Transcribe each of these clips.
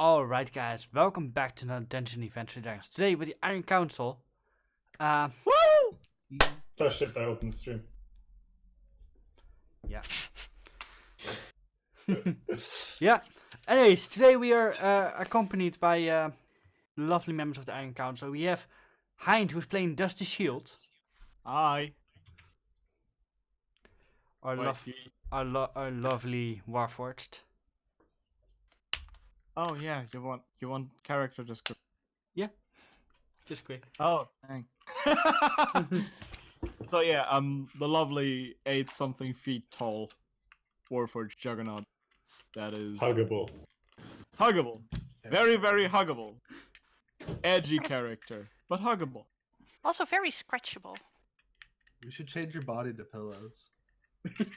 Alright guys, welcome back to another Dungeon Adventure Dragons. Today with the Iron Council. Woo! Oh shit, I opened the stream. Yeah. Yeah. Anyways, today we are accompanied by lovely members of the Iron Council. We have Hind, who's playing Dusty Shield. Hi. Our, Wait, our lovely Warforged. Oh yeah, you want character description. Just quick. Oh, dang. So yeah, the lovely 8-something feet tall Warforged Juggernaut. That is Huggable. huggable. Very, very huggable. Edgy character, but huggable. Also very scratchable. We should change your body to pillows.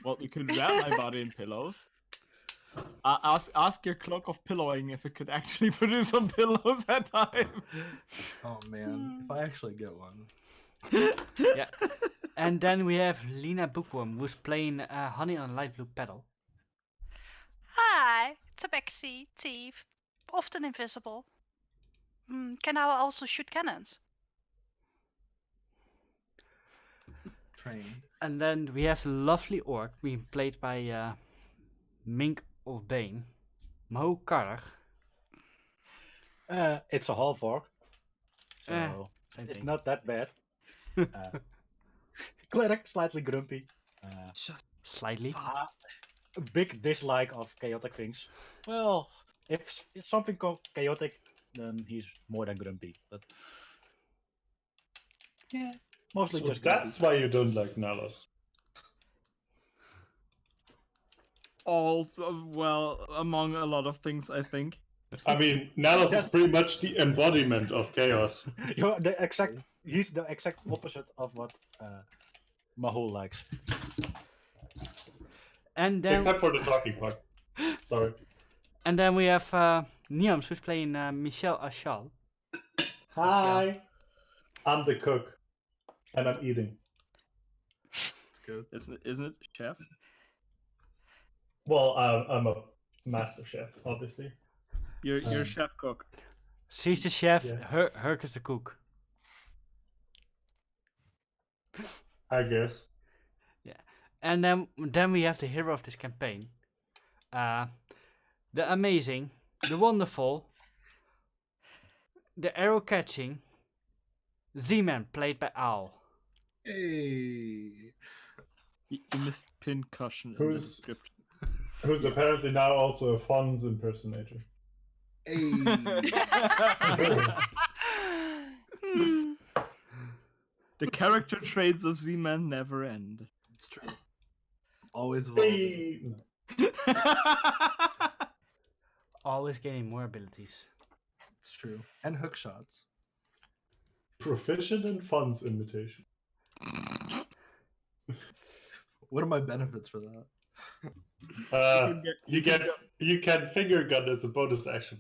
Well, you could wrap my body in pillows. Ask your cloak of pillowing if it could actually produce some pillows at time. Oh man, if I actually get one. Yeah. And then we have Lena Bookworm, who's playing Honey on a Light Blue Petal. Hi, Tabaxi, thief, often invisible. Can now also shoot cannons. Trained. And then we have the lovely Orc being played by Mink of Bane, Mo Karg. It's a half orc, so Same it's thing. not that bad. Cleric, slightly grumpy. Slightly. A big dislike of chaotic things. Well, if it's something chaotic, then he's more than grumpy. But yeah, mostly So just that's why you don't like Nalos. Well, among a lot of things, I think. I mean, Nalos is pretty much the embodiment of chaos. You're he's the exact opposite of what Mahul likes. And then Except for the talking part. Sorry. And then we have Niams, who's playing Michel Achal. Hi. I'm the cook. And I'm eating. It's good. Isn't it, chef? Well, I'm a master chef, obviously. You're chef cook. She's the chef, Yeah. Herc is the cook. I guess. And then we have the hero of this campaign. The amazing, the wonderful, the arrow catching Z-Man, played by Owl. Hey. You missed pincushion in the Who's- description. Who's apparently now also a Fonz impersonator. Hey. The character traits of Z-Man never end. It's true. Always evolving. Hey. Always gaining more abilities. It's true. And hook shots. Proficient in Fonz imitation. What are my benefits for that? You can finger gun as a bonus action.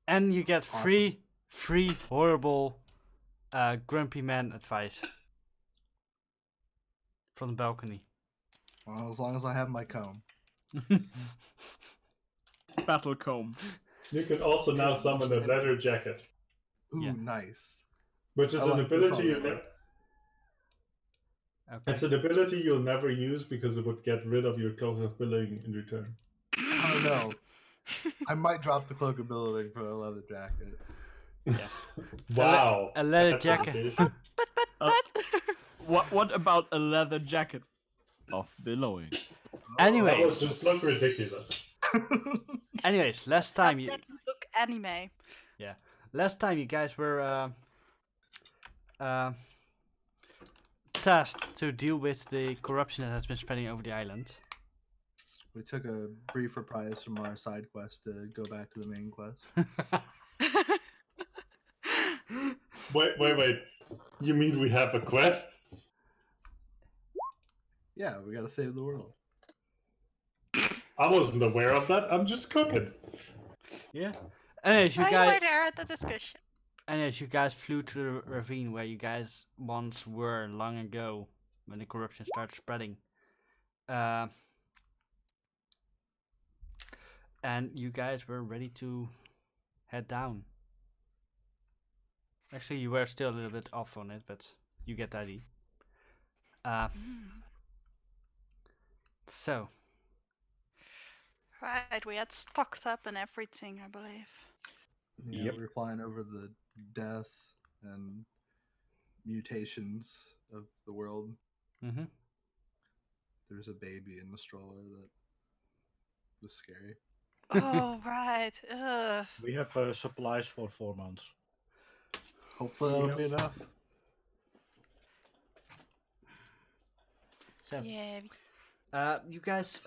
And you get Awesome. free horrible grumpy man advice from the balcony. Well, as long as I have my comb. Battle comb. You can also now summon a leather jacket, Ooh, Yeah. nice. which is I an like this ability already. Okay. It's an ability you'll never use because it would get rid of your cloak of billing in return. I don't know. I might drop the cloak ability for a leather jacket. Wow. a leather That's jacket. dedication. But. What about a leather jacket of billowing? That would Anyways, just look ridiculous. last time you That look anime. you guys were tasked to deal with the corruption that has been spreading over the island. We took a brief reprise from our side quest to go back to the main quest. Wait. You mean we have a quest? Yeah, we gotta save the world. I wasn't aware of that. I'm just cooking. Yeah. Anyways, you I guys. were there at the discussion. Anyways, you guys flew to the ravine where you guys once were long ago when the corruption started spreading. and you guys were ready to head down. Actually, you were still a little bit off on it, but you get the idea. Mm. So, Right, we had stocked up and everything, I believe. Yeah, Yep. we're flying over the death and mutations of the world. mm-hmm. There's a baby in the stroller that was scary. Oh, right. Ugh. We have supplies for 4 months. Hopefully that'll Yep. be enough. So, Yeah. you guys,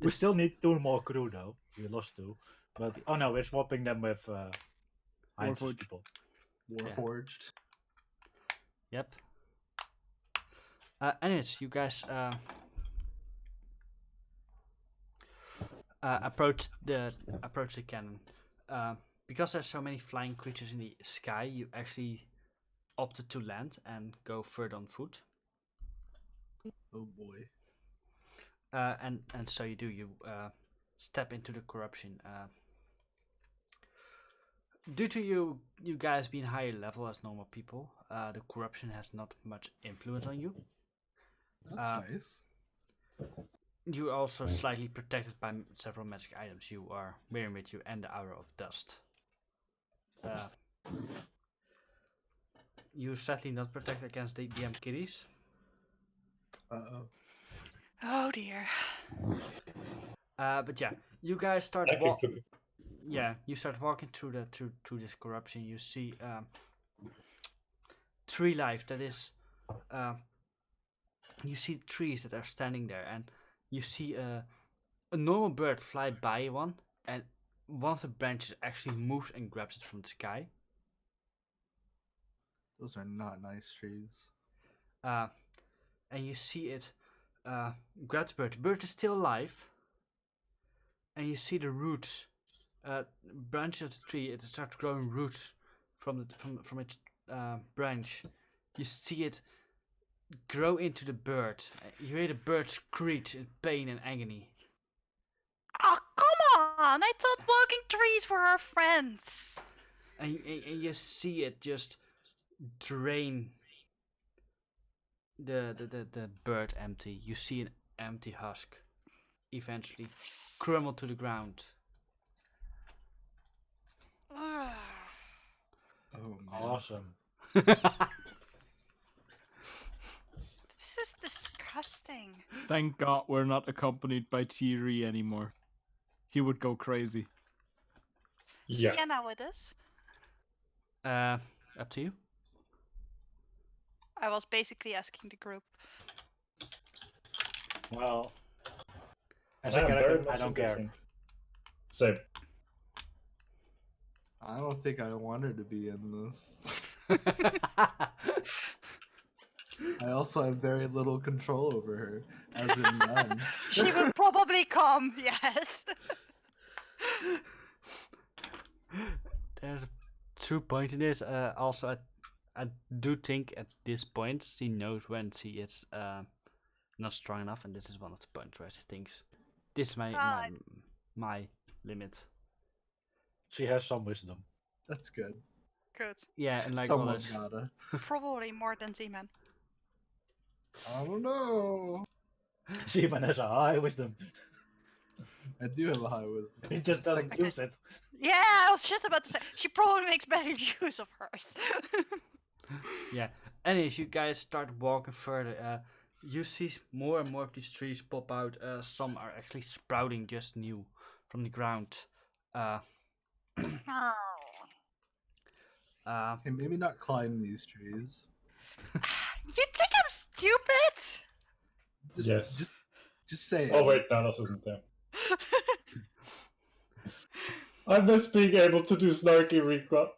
We still need 2 more crew though. We lost 2. But oh no, we're swapping them with Heinz's Warforged. people. Warforged. Yep. Anyways, you guys approach the cannon. Because there's so many flying creatures in the sky, you actually opted to land and go further on foot. Oh boy. And so you do. You step into the corruption. Due to you guys being higher level as normal people, the corruption has not much influence on you. That's nice. You're also slightly protected by several magic items you are wearing with you and the Aura of Dust. You're sadly not protected against the DM kitties. Uh-oh. Oh dear. But yeah, you guys start Thank you, Cookie. you start walking through this corruption. You see tree life that is you see trees that are standing there, and you see a normal bird fly by one, and one of the branches actually moves and grabs it from the sky. Those are not nice trees. And you see it grab the bird. The bird is still alive, and you see the roots, branches of the tree. It starts growing roots from its branch. You see it grow into the bird. You hear the bird screech in pain and agony. Oh, come on! I thought walking trees were our friends. And you see it just drain the bird empty. You see an empty husk eventually crumble to the ground. Ugh. Oh man. Awesome. This is disgusting. Thank God we're not accompanied by Thierry anymore. He would go crazy. Yeah. Yeah, now it is. Up to you. I was basically asking the group. Well, as I a am very character, I much don't care. indifferent. Same. I don't think I wanted to be in this. I also have very little control over her, as in none. She will probably come, yes. There's a true point in this. Also, I do think at this point she knows when she is not strong enough, and this is one of the points where she thinks this is my limit. She has some wisdom. That's good. Good. Yeah, and like Someone's others. gotta. Probably more than Z-Man. I don't know. She-Man has a high wisdom. I do have a high wisdom. He just It's like- doesn't use it. Yeah, I was just about to say, she probably makes better use of hers. Yeah. Anyways, you guys start walking further. You see more and more of these trees pop out. Some are actually sprouting just new from the ground. Hey, maybe not climb these trees. You think I'm stupid? Just, Yes. just say it. Oh wait, no, this isn't there. I miss being able to do snarky retorts.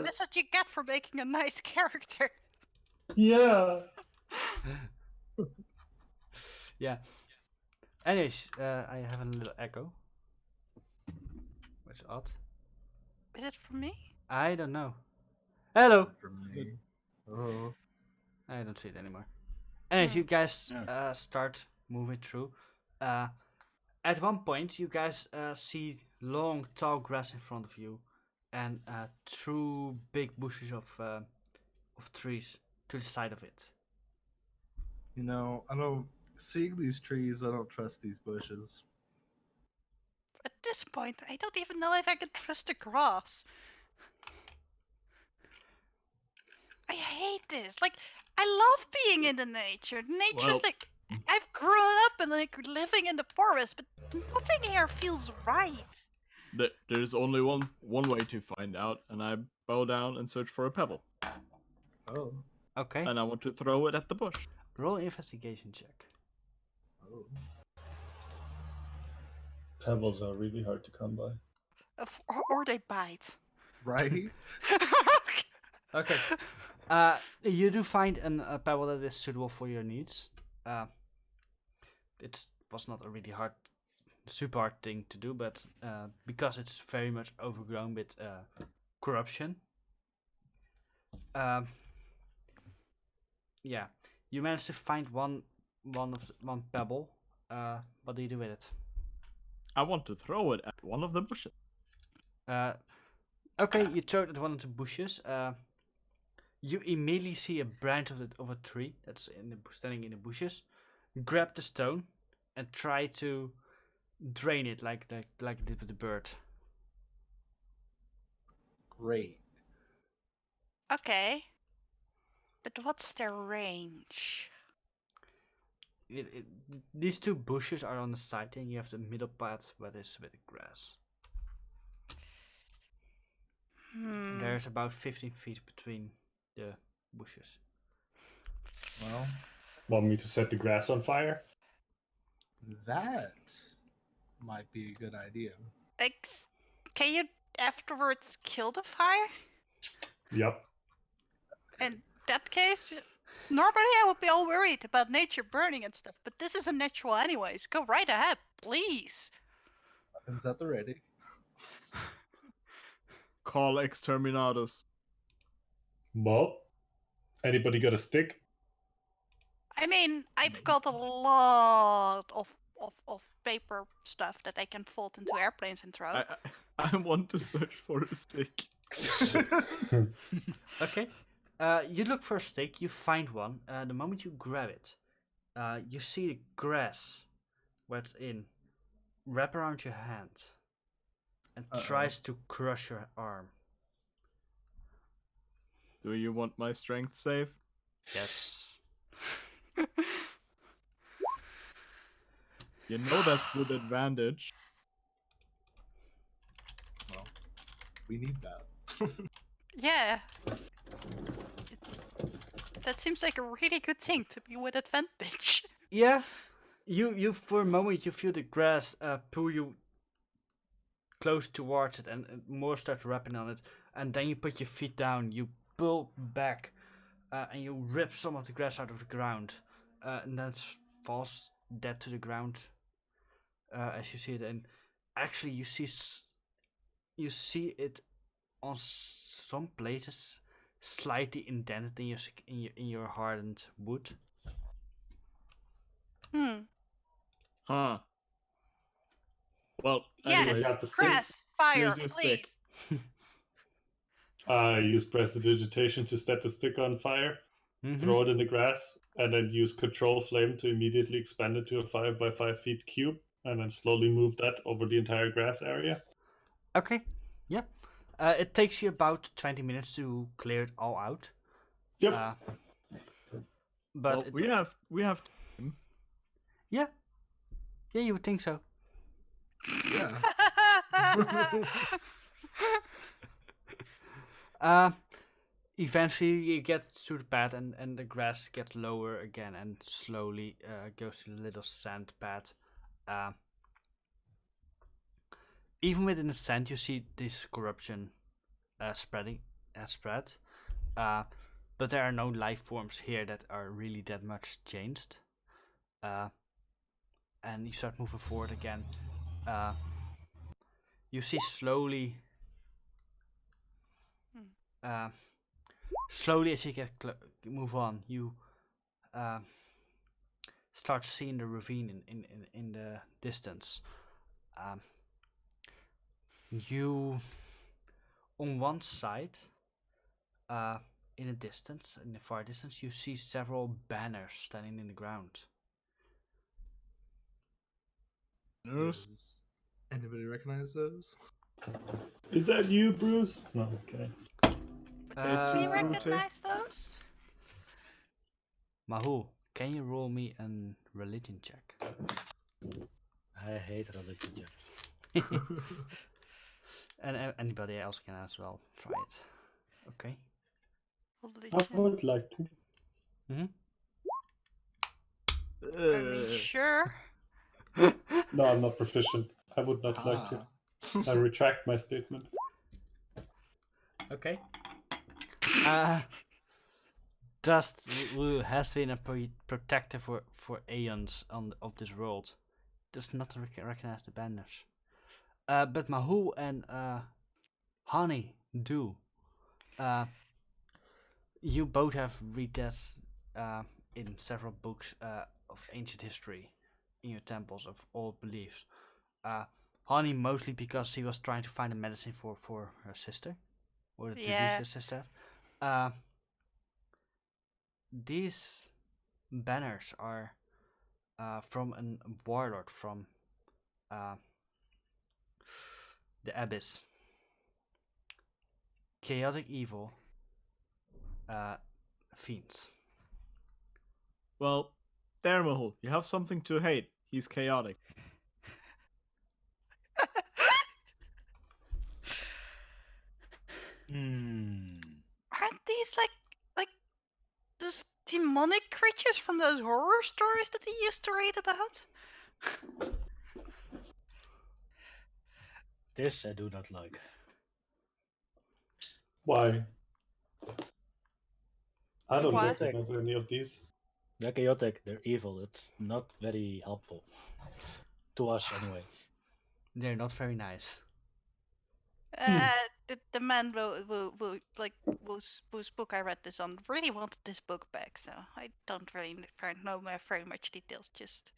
That's what you get for making a nice character. Yeah. Yeah. Anyways, I have a little echo. Which is odd. Is it for me? I don't know. Hello. For me. Oh. I don't see it anymore. Anyways, you guys start moving through. At one point, you guys see long, tall grass in front of you, and two big bushes of trees to the side of it. You know, I don't. Seeing these trees, I don't trust these bushes. At this point, I don't even know if I can trust the grass. I hate this. Like, I love being in the nature. Nature's Well- like, I've grown up and like living in the forest, but nothing here feels right. There's only one way to find out, and I bow down and search for a pebble, Oh, Okay. and I want to throw it at the bush. Roll an investigation check. oh. Pebbles are really hard to come by. Or they bite. Right? Okay. You do find a pebble that is suitable for your needs. It was not a really hard, super hard thing to do, but because it's very much overgrown with corruption. Yeah, you managed to find one pebble. What do you do with it? I want to throw it at one of the bushes. Okay, you throw it at one of the bushes. You immediately see a branch of a tree that's standing in the bushes. Grab the stone and try to drain it like you did with the bird. Great. Okay. But what's their range? These two bushes are on the side, and you have the middle part where is with the grass. There's about 15 feet between the bushes. Well, Want me to set the grass on fire? that might be a good idea. Can you afterwards kill the fire? Yep. In that case, normally I would be all worried about nature burning and stuff, but this isn't natural anyways. Go right ahead, please. Weapons at the ready. Call exterminatus. Well, anybody got a stick? I mean, I've got a lot of paper stuff that I can fold into airplanes and throw. I want to search for a stick. Okay. You look for a stick. You find one. The moment you grab it, you see the grass where it's in wrap around your hand and tries to crush your arm. Do you want my strength save? Yes. You know that's with advantage. Well, we need that. Yeah. That seems like a really good thing to be with advantage. Yeah. You for a moment you feel the grass pull you close towards it, and more starts wrapping on it, and then you put your feet down. You pull back, and you rip some of the grass out of the ground, and then it falls dead to the ground. As you see it, and actually you see it on some places slightly indented in your hardened wood. Huh. Well, Yes, anyway, got the stick. grass, fire, Here's your please. stick. Use prestidigitation to set the stick on fire, Mhm. throw it in the grass, and then use control flame to immediately expand it to a 5 by 5 feet cube, and then slowly move that over the entire grass area. Okay, yeah. It takes you about 20 minutes to clear it all out. Yep. But Well, we have time. yeah, you would think so. Yeah. Eventually you get to the pad, and the grass gets lower again and slowly goes to the little sand pad. Even within the sand you see this corruption spread. But there are no life forms here that are really that much changed. And you start moving forward again. You see slowly as you move on, you start seeing the ravine in the distance. You, on one side, in the distance, in the far distance, you see several banners standing in the ground. Nurse? Does anybody recognize those? Is that you, Bruce? No, okay. Uh, Do we Brute. recognize those? Mahu, can you roll me a religion check? I hate religion checks. And anybody else can as well try it. Okay. I Religion. would like to. Are we sure? No, I'm not proficient. I would not like to. I retract my statement. Okay. Dust has been a protector for aeons of this world. Does not recognize the banners. But Mahu and Hani do. You both have read this in several books of ancient history in your temples of old beliefs. Hani mostly because he was trying to find a medicine for her sister, or the disease her sister had. These banners are from a warlord from the Abyss. Chaotic evil fiends. Well, there, Mahul. You have something to hate. He's chaotic. Aren't these like those demonic creatures from those horror stories that he used to read about? This I do not like. Why? I don't Why? recognize any of these. They're chaotic, they're evil. It's not very helpful. To us, anyway. They're not very nice. The man whose book I read this on really wanted this book back, so I don't really know very much details. Just,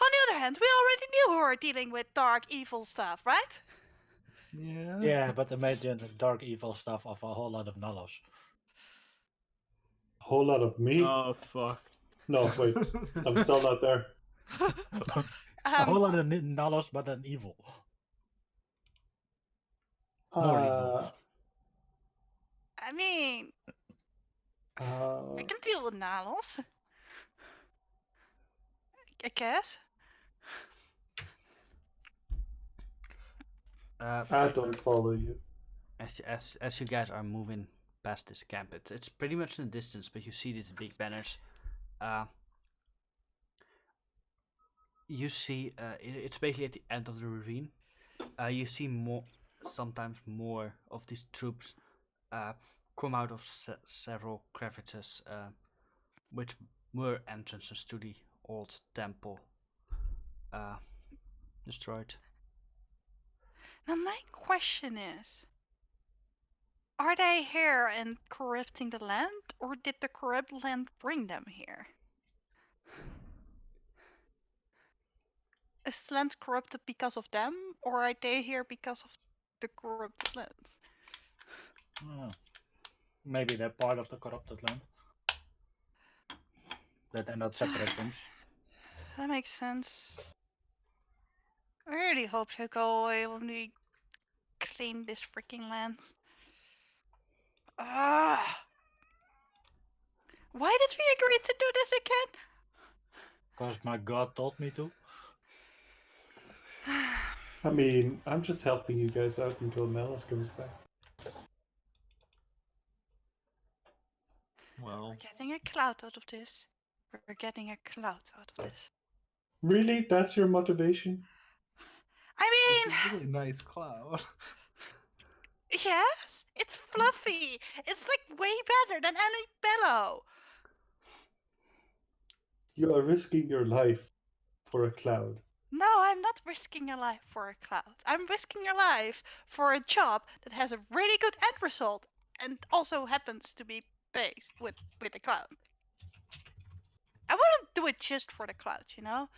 On the other hand, we already knew who were dealing with dark, evil stuff, right? Yeah. Yeah, but imagine the dark evil stuff of a whole lot of Nullos. A whole lot of me? Oh, fuck. No, wait. I'm still not there. A whole lot of Nullos, but then evil. More evil. I mean, I can deal with Nalos. I guess. I don't follow you. As you guys are moving past this camp, it's pretty much in the distance, but you see these big banners. You see, it's basically at the end of the ravine. You see sometimes more of these troops come out of several crevices, which were entrances to the old temple destroyed. Now my question is, are they here and corrupting the land, or did the corrupt land bring them here? Is the land corrupted because of them, or are they here because of the corrupted lands? Maybe they're part of the corrupted land. That they're not separate things. That makes sense. I really hope they go away when we clean this freaking land. Ah! Why did we agree to do this again? Because my god told me to. I mean, I'm just helping you guys out until Melis comes back. Well, We're getting a clout out of this. We're getting a clout out of this. Really? That's your motivation? I it's mean, a really nice cloud. yes, it's fluffy. It's like way better than any pillow. You are risking your life for a cloud. No, I'm not risking a life for a clout. I'm risking a life for a job that has a really good end result and also happens to be based with the cloud. I wouldn't do it just for the cloud, you know?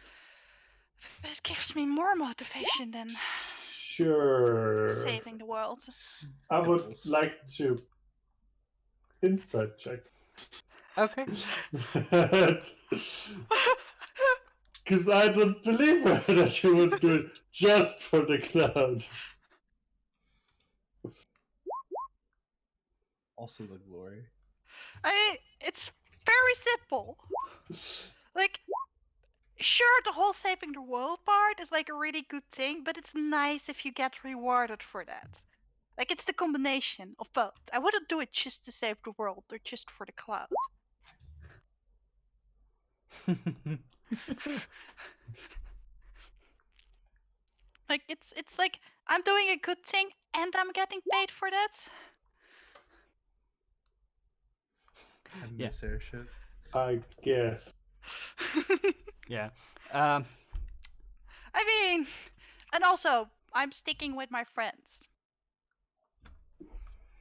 It gives me more motivation than Sure. saving the world. I would Apples. like to insight check. Okay. Because I don't believe her that you would do it just for the cloud. Also the glory. It's very simple. Like, sure, the whole saving the world part is like a really good thing, but it's nice if you get rewarded for that. Like, it's the combination of both. I wouldn't do it just to save the world or just for the cloud. Like, it's like I'm doing a good thing and I'm getting paid for that. I Yeah. miss airship. I guess. Yeah. I mean, and also, I'm sticking with my friends.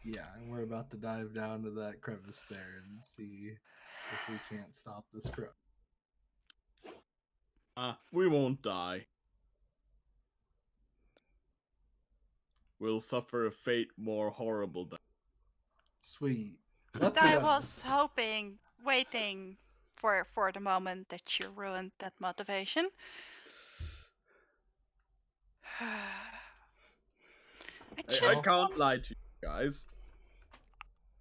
Yeah, and we're about to dive down to that crevice there and see if we can't stop this crow. We won't die. We'll suffer a fate more horrible than. Sweet. Let's I was waiting for the moment that you ruined that motivation. I can't lie to you guys.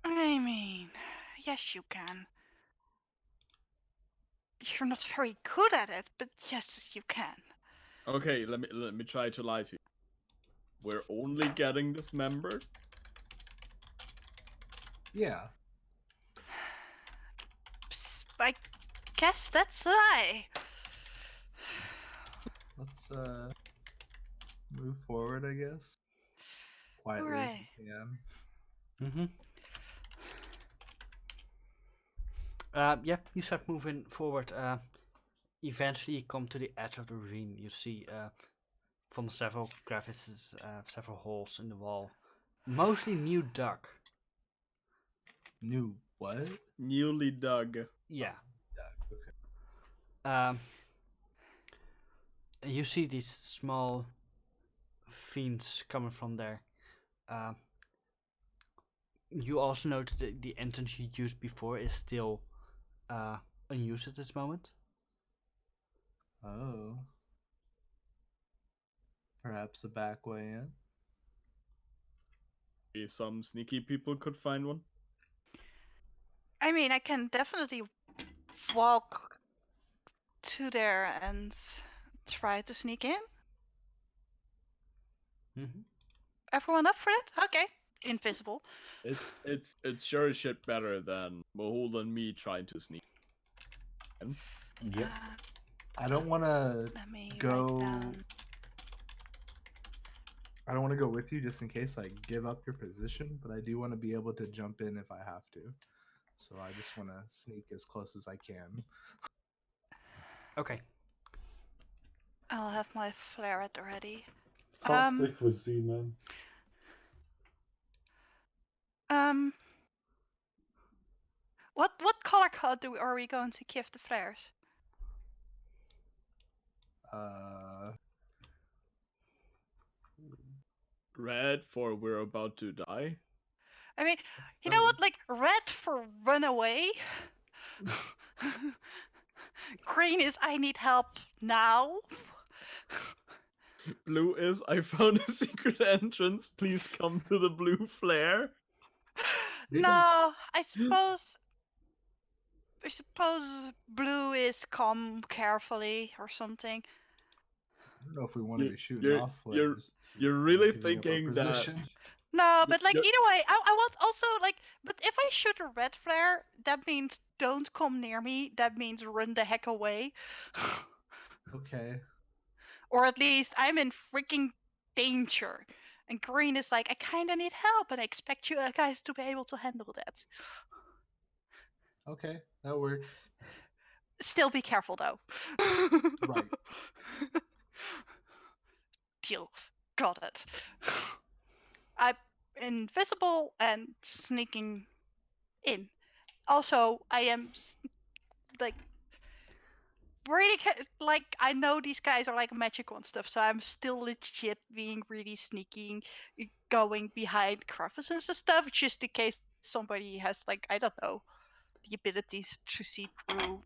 I mean, yes, you can. You're not very good at it, but yes, you can. Okay, let me try to lie to you. We're only getting dismembered. Yeah. Psst, I guess that's a lie. Let's move forward, I guess. Quietly as Hooray. we can. Mm-hmm. Yeah, you start moving forward. Eventually, you come to the edge of the ravine. You see from several crevices, several holes in the wall, mostly new dug. New what? Newly dug. Yeah. Yeah, okay. And you see these small fiends coming from there. You also notice that the entrance you used before is still unused at this moment. Oh. Perhaps a back way in? Maybe some sneaky people could find one. I mean, I can definitely walk to there and try to sneak in. Mm-hmm. Everyone up for that? Okay. Invisible. It's sure as shit better than Mahul and me trying to sneak in. Yep. I don't want to Let me go. write down. I don't want to go with you just in case I give up your position, but I do want to be able to jump in if I have to. So I just want to sneak as close as I can. Okay. I'll have my flare at ready. I'll stick with Z, man. What color code are we going to give the flares? Red for we're about to die. I mean, you know what? Like red for run away. Green is I need help now. Blue is I found a secret entrance. Please come to the blue flare. No, I suppose blue is come carefully or something. I don't know if we want to be shooting you're- off you're- flares. you're really giving up our thinking that- position. No, but like Yep. either way, I want also like. But if I shoot a red flare, that means don't come near me. That means run the heck away. Okay. Or at least I'm in freaking danger. And green is like, I kind of need help, and I expect you guys to be able to handle that. Okay, that works. Still be careful though. Right. Deal. Got it. invisible and sneaking in. Also, I am like really like I know these guys are like magical and stuff, so I'm still legit being really sneaky, going behind crevices and stuff, just in case somebody has like I don't know the abilities to see through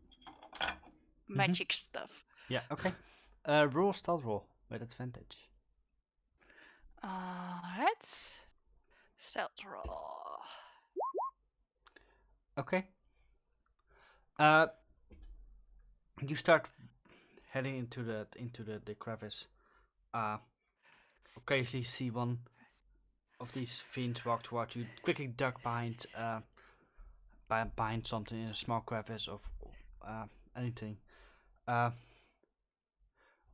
magic stuff. Yeah. Okay. Roll stealth roll with advantage. Alright. Stealth roll. Okay. You start heading into the crevice. Occasionally see one of these fiends walk towards you. Quickly duck behind something in a small crevice of anything.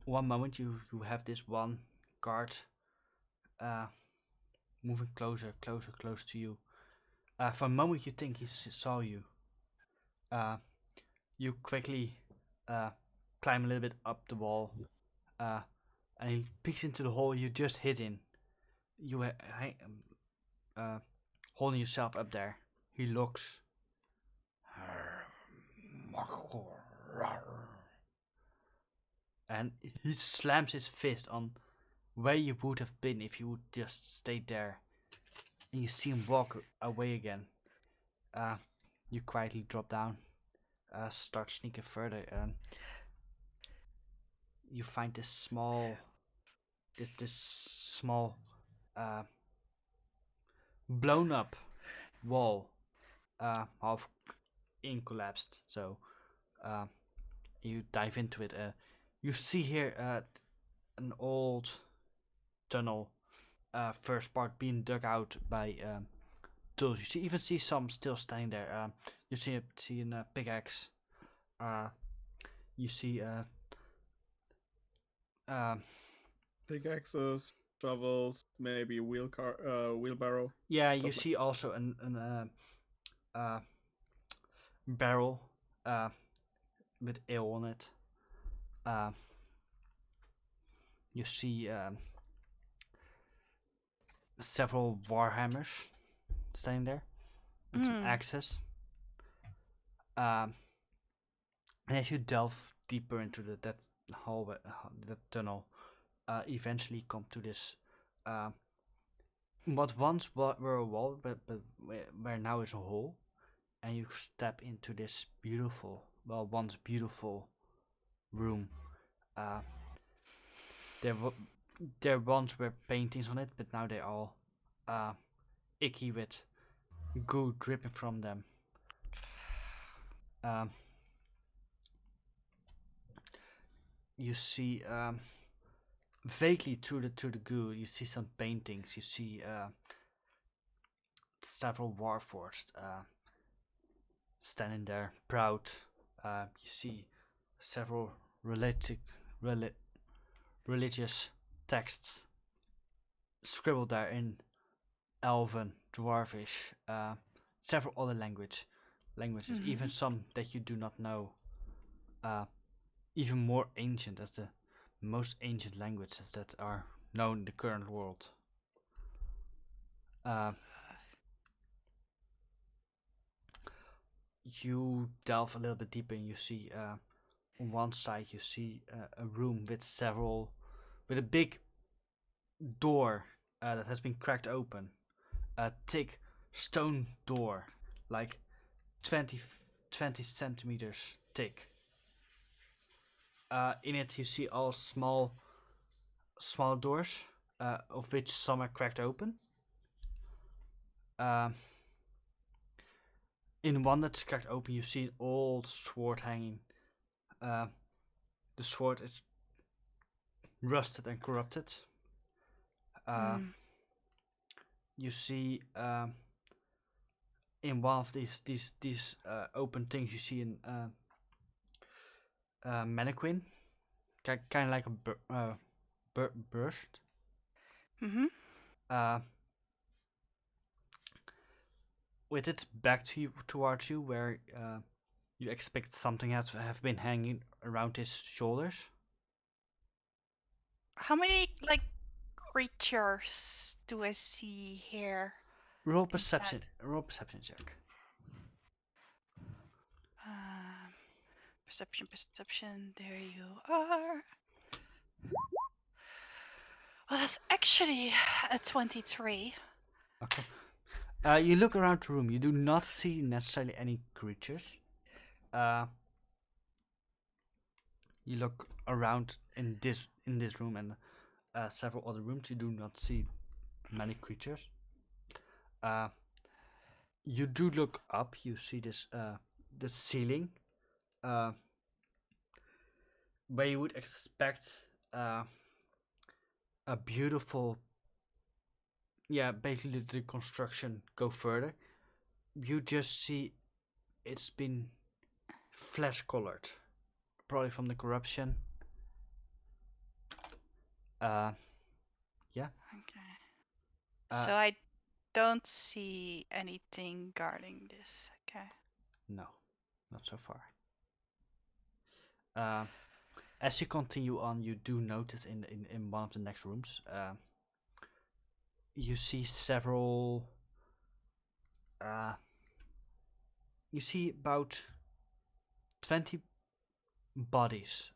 One moment you have this one guard moving closer to you. For a moment you think he saw you. You quickly climb a little bit up the wall, and he peeks into the hole you just hid in. You holding yourself up there. He looks. And he slams his fist on where you would have been if you would just stayed there. And you see him walk away again. You quietly drop down, start sneaking further, and you find this small, blown up wall, half in collapsed. So you dive into it. You see here an old tunnel, first part being dug out by tools. You even see some still standing there. You see a pickaxe. You see Pickaxes, shovels, maybe wheelbarrow. yeah. Stuff You see also an barrel with ale on it. You see several warhammers standing there and some axes. And as you delve deeper into that hallway, that tunnel, eventually come to this what once were a wall, but where now is a hole, and you step into this beautiful, once beautiful room. There once were paintings on it, but now they're all icky with goo dripping from them. You see vaguely through the goo. You see some paintings. You see several warforged standing there, proud. You see several religious texts scribbled there in Elven, Dwarvish, several other languages, even some that you do not know, even more ancient as the most ancient languages that are known in the current world. You delve a little bit deeper and you see on one side you see a room with a big door that has been cracked open, a thick stone door like 20 centimeters thick. In it you see all small doors, of which some are cracked open. In one that's cracked open you see an old sword hanging. The sword is rusted and corrupted. You see in one of these open things you see a mannequin, kind of like a burst. With its back towards you, where you expect something has have been hanging around his shoulders. How many like creatures do I see here? Roll Inside. perception. Roll perception check. Perception, perception. There you are. Well, that's actually a 23. Okay. You look around the room. You do not see necessarily any creatures. You look around in this room and several other rooms. You do not see many creatures. You do look up. You see this the ceiling, where you would expect a beautiful, basically the construction go further. You just see it's been flesh colored, probably from the corruption. Yeah. Okay. Uh, So I don't see anything guarding this. Okay. No, not so far. As you continue on, you do notice in one of the next rooms, you see several. You see about 20 bodies,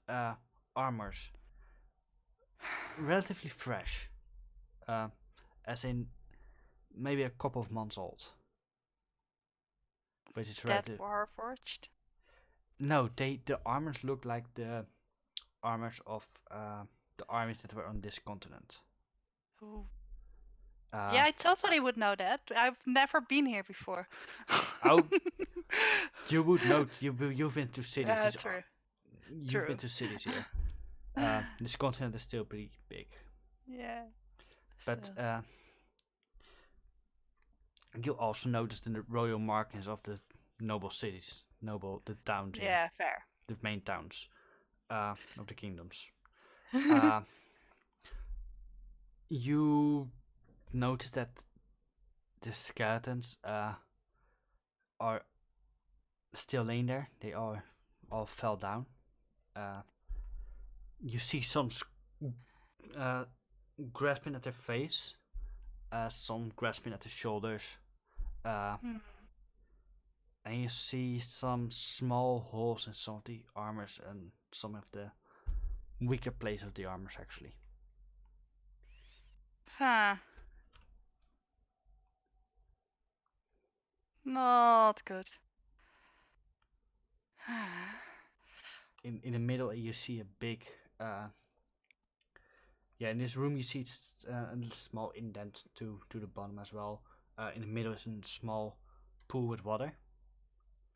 armors, relatively fresh, as in maybe a couple of months old. Which is That relative. Warforged. No, the armors look like the armors of the armies that were on this continent. Ooh. Uh, Yeah, I totally would know that. I've never been here before. Oh, you would know. You've been to cities. Yeah, These true. You've been True. to cities here. This continent is still pretty big, Yeah. but still. you also noticed in the royal markings of the noble cities, the towns here, Yeah, fair. the main towns of the kingdoms. You notice that the skeletons are still laying there. They all fell down. You see some grasping at their face, some grasping at the shoulders, Hmm. and you see some small holes in some of the armors and some of the weaker places of the armors actually. Huh. Not good. In the middle you see a big in this room you see a small indent to the bottom as well. In the middle is a small pool with water.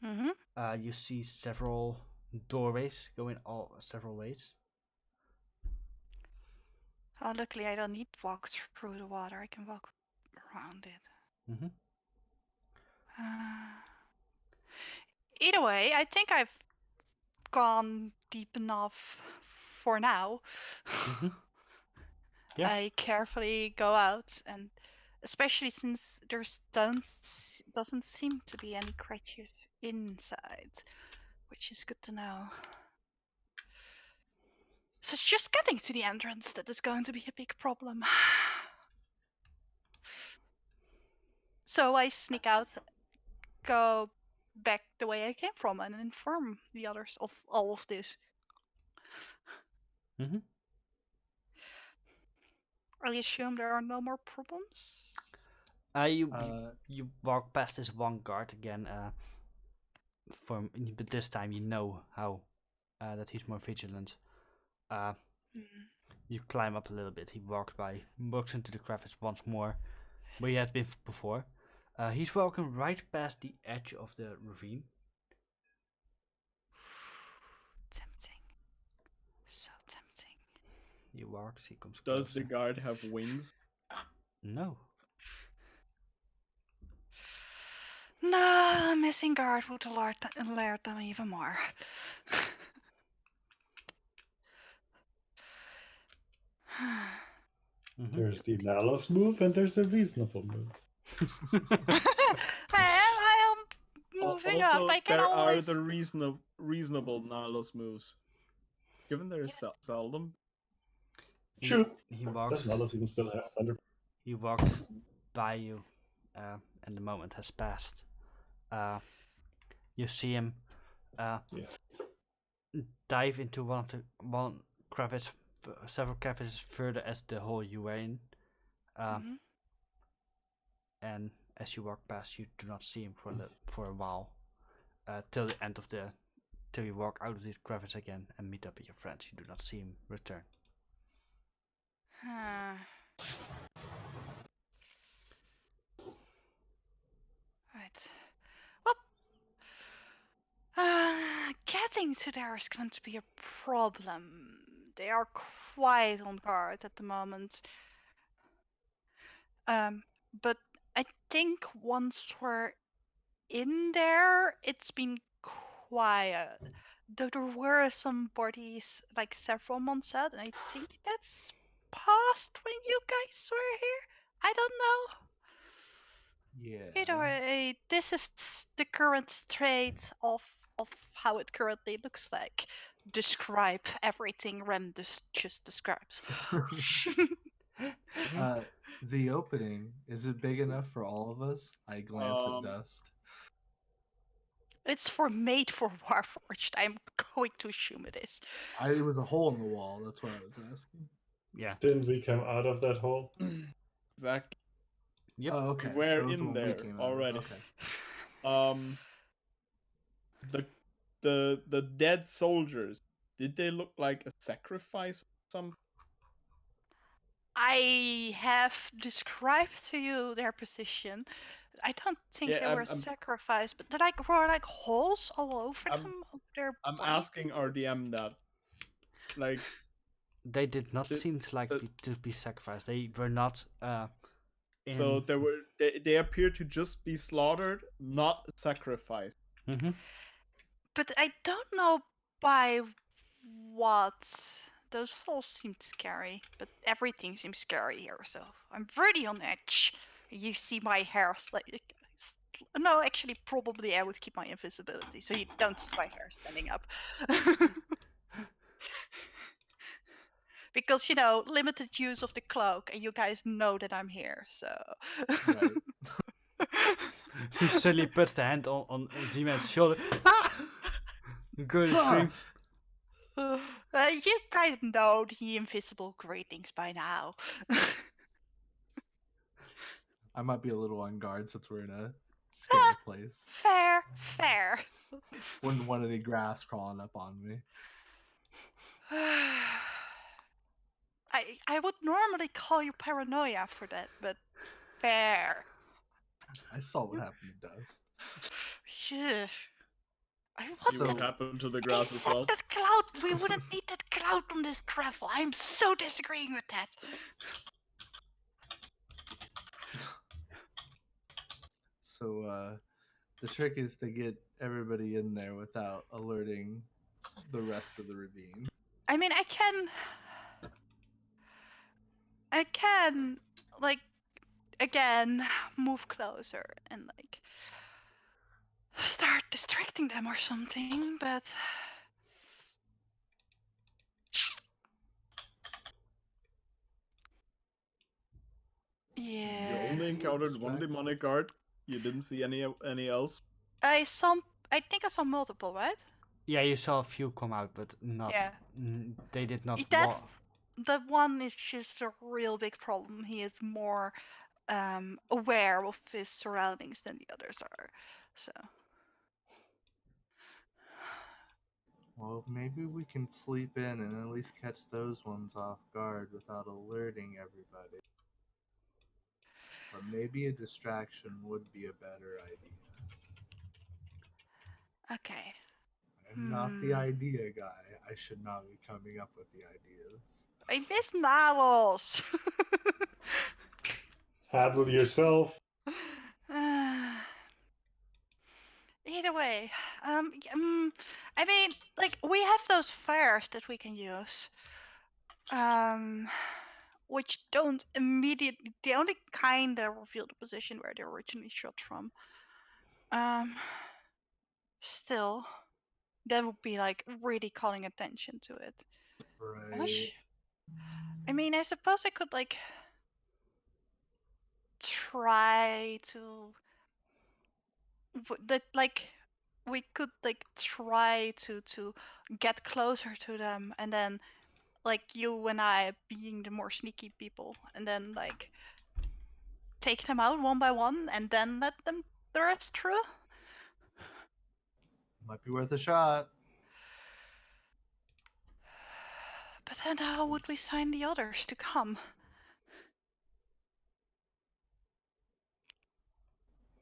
Mm-hmm. You see several doorways going all several ways. Oh, luckily I don't need to walk through the water. I can walk around it. Mm-hmm. Either way, I think I've gone deep enough for now. Mm-hmm. Yeah. I carefully go out, and especially since doesn't seem to be any creatures inside, which is good to know. So it's just getting to the entrance that is going to be a big problem. So I sneak out, go back the way I came from, and inform the others of all of this. Mm-hmm. I assume there are no more problems. You walk past this one guard again. But this time you know how that he's more vigilant. You climb up a little bit. He walks into the crevice once more, where he had been before. He's walking right past the edge of the ravine. Tempting. So tempting. He walks. He comes Does closer. the guard have wings? No. No, missing guard would alert them even more. Mm-hmm. There's the Nalos move and there's a reasonable move. I am moving also, up. I can there always. are the reasonable Nalos moves. Given there is seldom True. He walks. Does Nalus even still have thunder? He walks by you, and the moment has passed. You see him Yeah. dive into one crevice, several crevices further as the hole you were in. Mhm. And as you walk past, you do not see him for a while, till the end of till you walk out of the crevice again and meet up with your friends. You do not see him return. Huh. Right. Well, getting to there is going to be a problem. They are quite on guard at the moment. But I think once we're in there, it's been quiet. Though there were some bodies like several months out, and I think that's past when you guys were here. I don't know. Yeah. Either way, this is the current state of how it currently looks like. Describe everything Rem just describes. The opening, is it big enough for all of us? I glance at Dust. It's made for Warforged. I'm going to assume it is. It was a hole in the wall. That's what I was asking. Yeah. Didn't we come out of that hole? Exactly. Yep. Oh, okay. We were That was the in one we there came out of. already. Okay. The dead soldiers, did they look like a sacrifice or something? I have described to you their position. I don't think Yeah, they were sacrificed, but there were like holes all over them, over their I'm body. asking our DM that. Like, They did not The- seem to be sacrificed. They were not so they appear to just be slaughtered, not sacrificed. Mhm. But I don't know by what. Those holes seemed scary, but everything seems scary here, so I'm really on edge. You see my hair no, actually, probably I would keep my invisibility, so you don't see my hair standing up. Because, limited use of the cloak, and you guys know that I'm here, so. Right. She suddenly puts the hand on Z-Man's shoulder. Ah! Going to scream. You guys know the invisible greetings by now. I might be a little on guard since we're in a scary place. Fair. Wouldn't want any grass crawling up on me. I would normally call you paranoia for that, but fair. I saw what happened to Dust. Phew. I See want what So- happened to the I grass as said well. that cloud. We wouldn't need that cloud on this gravel. I'm so disagreeing with that. So the trick is to get everybody in there without alerting the rest of the ravine. I mean, I can, like, again, move closer and like start distracting them or something, but yeah. You only encountered one Distract. demonic guard. You didn't see any else. I think I saw multiple, right? Yeah, you saw a few come out, but not. Yeah. They did not That walk. the one is just a real big problem. He is more aware of his surroundings than the others are. So Well, maybe we can sleep in and at least catch those ones off guard without alerting everybody. But maybe a distraction would be a better idea. okay. I'm not the idea guy. I should not be coming up with the ideas. I miss Nalos. Handle yourself. Either way, I mean, like we have those flares that we can use, which don't immediately. They only kind of reveal the position where they originally shot from. Still, that would be like really calling attention to it. Right. Unless I mean, I suppose I could like try to that like we could like try to get closer to them, and then like you and I being the more sneaky people, and then like take them out one by one, and then let them the rest through. Might be worth a shot. But then how would we sign the others to come?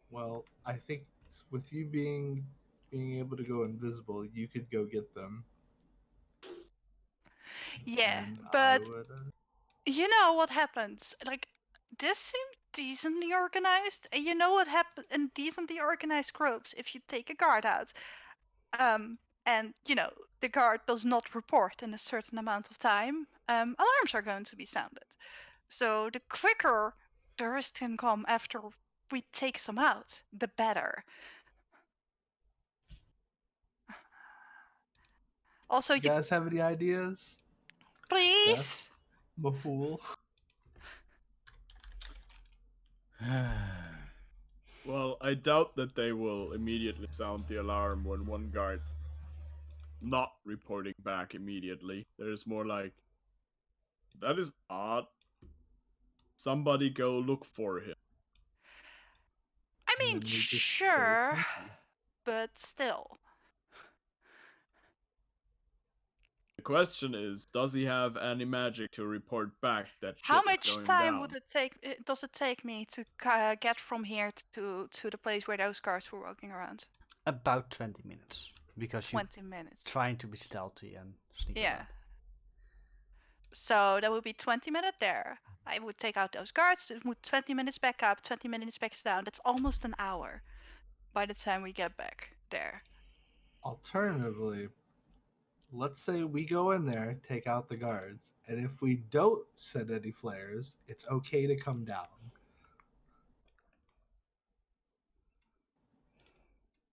Well, I think with you being able to go invisible, you could go get them. Yeah, And I but would. you know what happens? Like, this seemed decently organized. And you know what happens in decently organized groups if you take a guard out, and you know the guard does not report in a certain amount of time, alarms are going to be sounded. So the quicker the rest can come after we take some out, the better. Also, You guys have any ideas? please. Yes. Mahul. Well, I doubt that they will immediately sound the alarm when one guard not reporting back immediately. There's more like, that is odd. Somebody go look for him. I And mean, then we just play sure, sneaky. but still. The question is, does he have any magic to report back that How shit is much going time down? would it take? Does it take me to get from here to the place where those guards were walking around? About 20 minutes. Because you're 20 minutes. trying to be stealthy and sneak Yeah. around. So that would be 20 minutes there. I would take out those guards, move 20 minutes back up, 20 minutes back down. That's almost an hour by the time we get back there. Alternatively, let's say we go in there, take out the guards, and if we don't set any flares, it's okay to come down.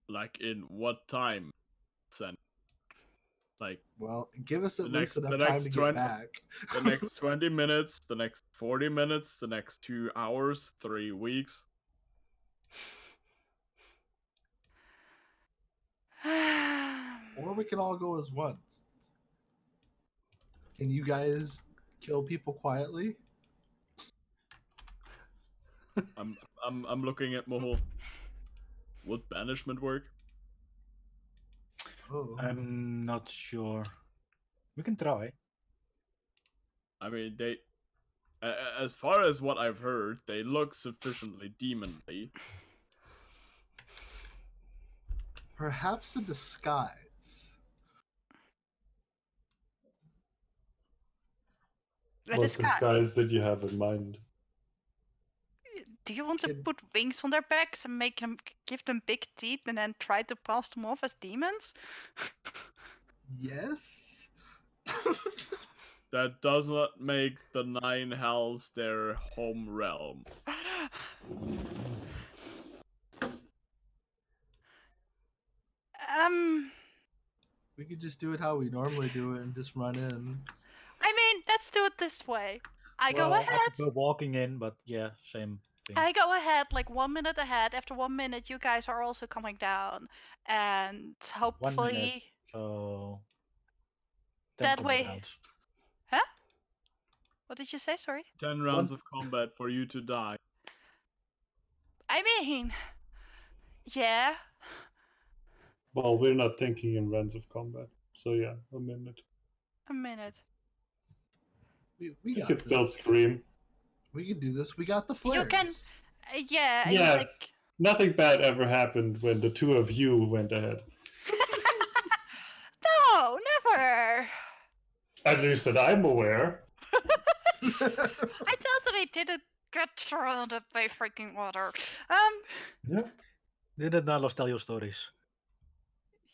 Like in what time? Sen? Like Well, give us at The least next- enough the time next to 20 get back. the next 20 minutes, the next 40 minutes, the next 2 hours, 3 weeks. Or we can all go as one. Can you guys kill people quietly? I'm looking at Mohol. Would banishment work? Oh. I'm not sure. We can try. I mean, they, as far as what I've heard, they look sufficiently demonly. Perhaps a disguise. The What disguise. disguise did you have in mind? Do you want to Kid- put wings on their backs and make them give them big teeth and then try to pass them off as demons? Yes? That does not make the Nine Hells their home realm. We could just do it how we normally do it and just run in. I mean, let's do it this way. I go Well, I ahead. prefer walking in, but yeah, same thing. I go ahead like 1 minute ahead. After 1 minute, you guys are also coming down, and 1 minute. hopefully So 10 that combat way. rounds. Huh? What did you say? Sorry. 10 rounds of combat for you to die. I mean, yeah. Well, we're not thinking in rounds of combat. So yeah, a minute. A minute. We You got could this. still scream. We can do this. We got the flares. You can. Yeah. You Yeah. like. Nothing bad ever happened when the two of you went ahead. No, never. At least that I'm aware. I totally didn't get surrounded by freaking water. Yeah. Didn't Nalos tell you stories?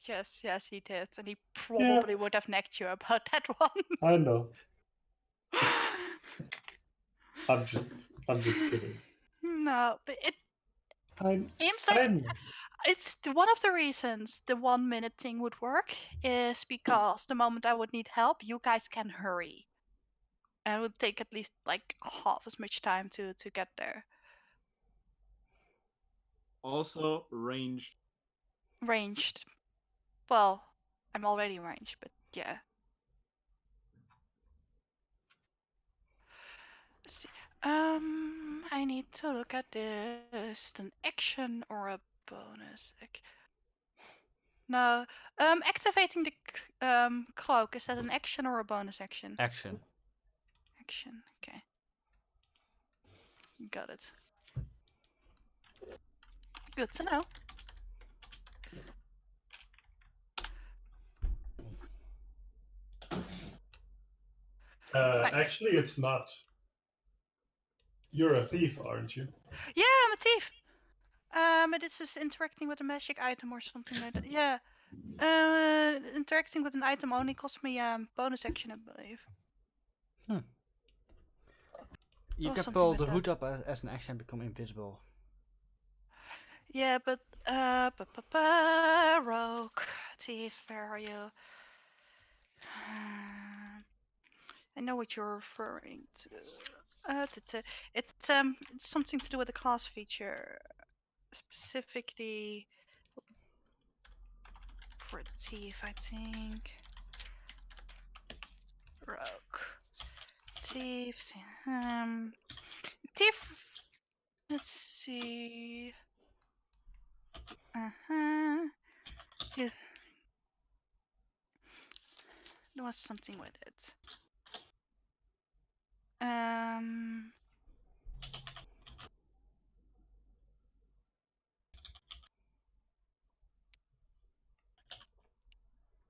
Yes, he did, and he probably would have necked you about that one. I know. I'm just kidding. No, but it I'm seems like I'm it's one of the reasons the 1 minute thing would work is because the moment I would need help, you guys can hurry. And it would take at least like half as much time to get there. Also, ranged. Ranged. Well, I'm already ranged, but yeah. Let's see. I need to look at this. An action or a bonus? No. Activating the cloak, is that an action or a bonus action? Action. Action. Okay. Got it. Good to know. Nice. Actually, it's not. You're a thief, aren't you? Yeah, I'm a thief. It is just interacting with a magic item or something like that. Yeah. Interacting with an item only costs me bonus action, I believe. You Or can something pull like the that. hood up as an action and become invisible. Yeah, but rogue thief, where are you? I know what you're referring to. It's something to do with the class feature, specifically for thief, I think. Rogue thief. Thief. Let's see. Yes. There was something with it.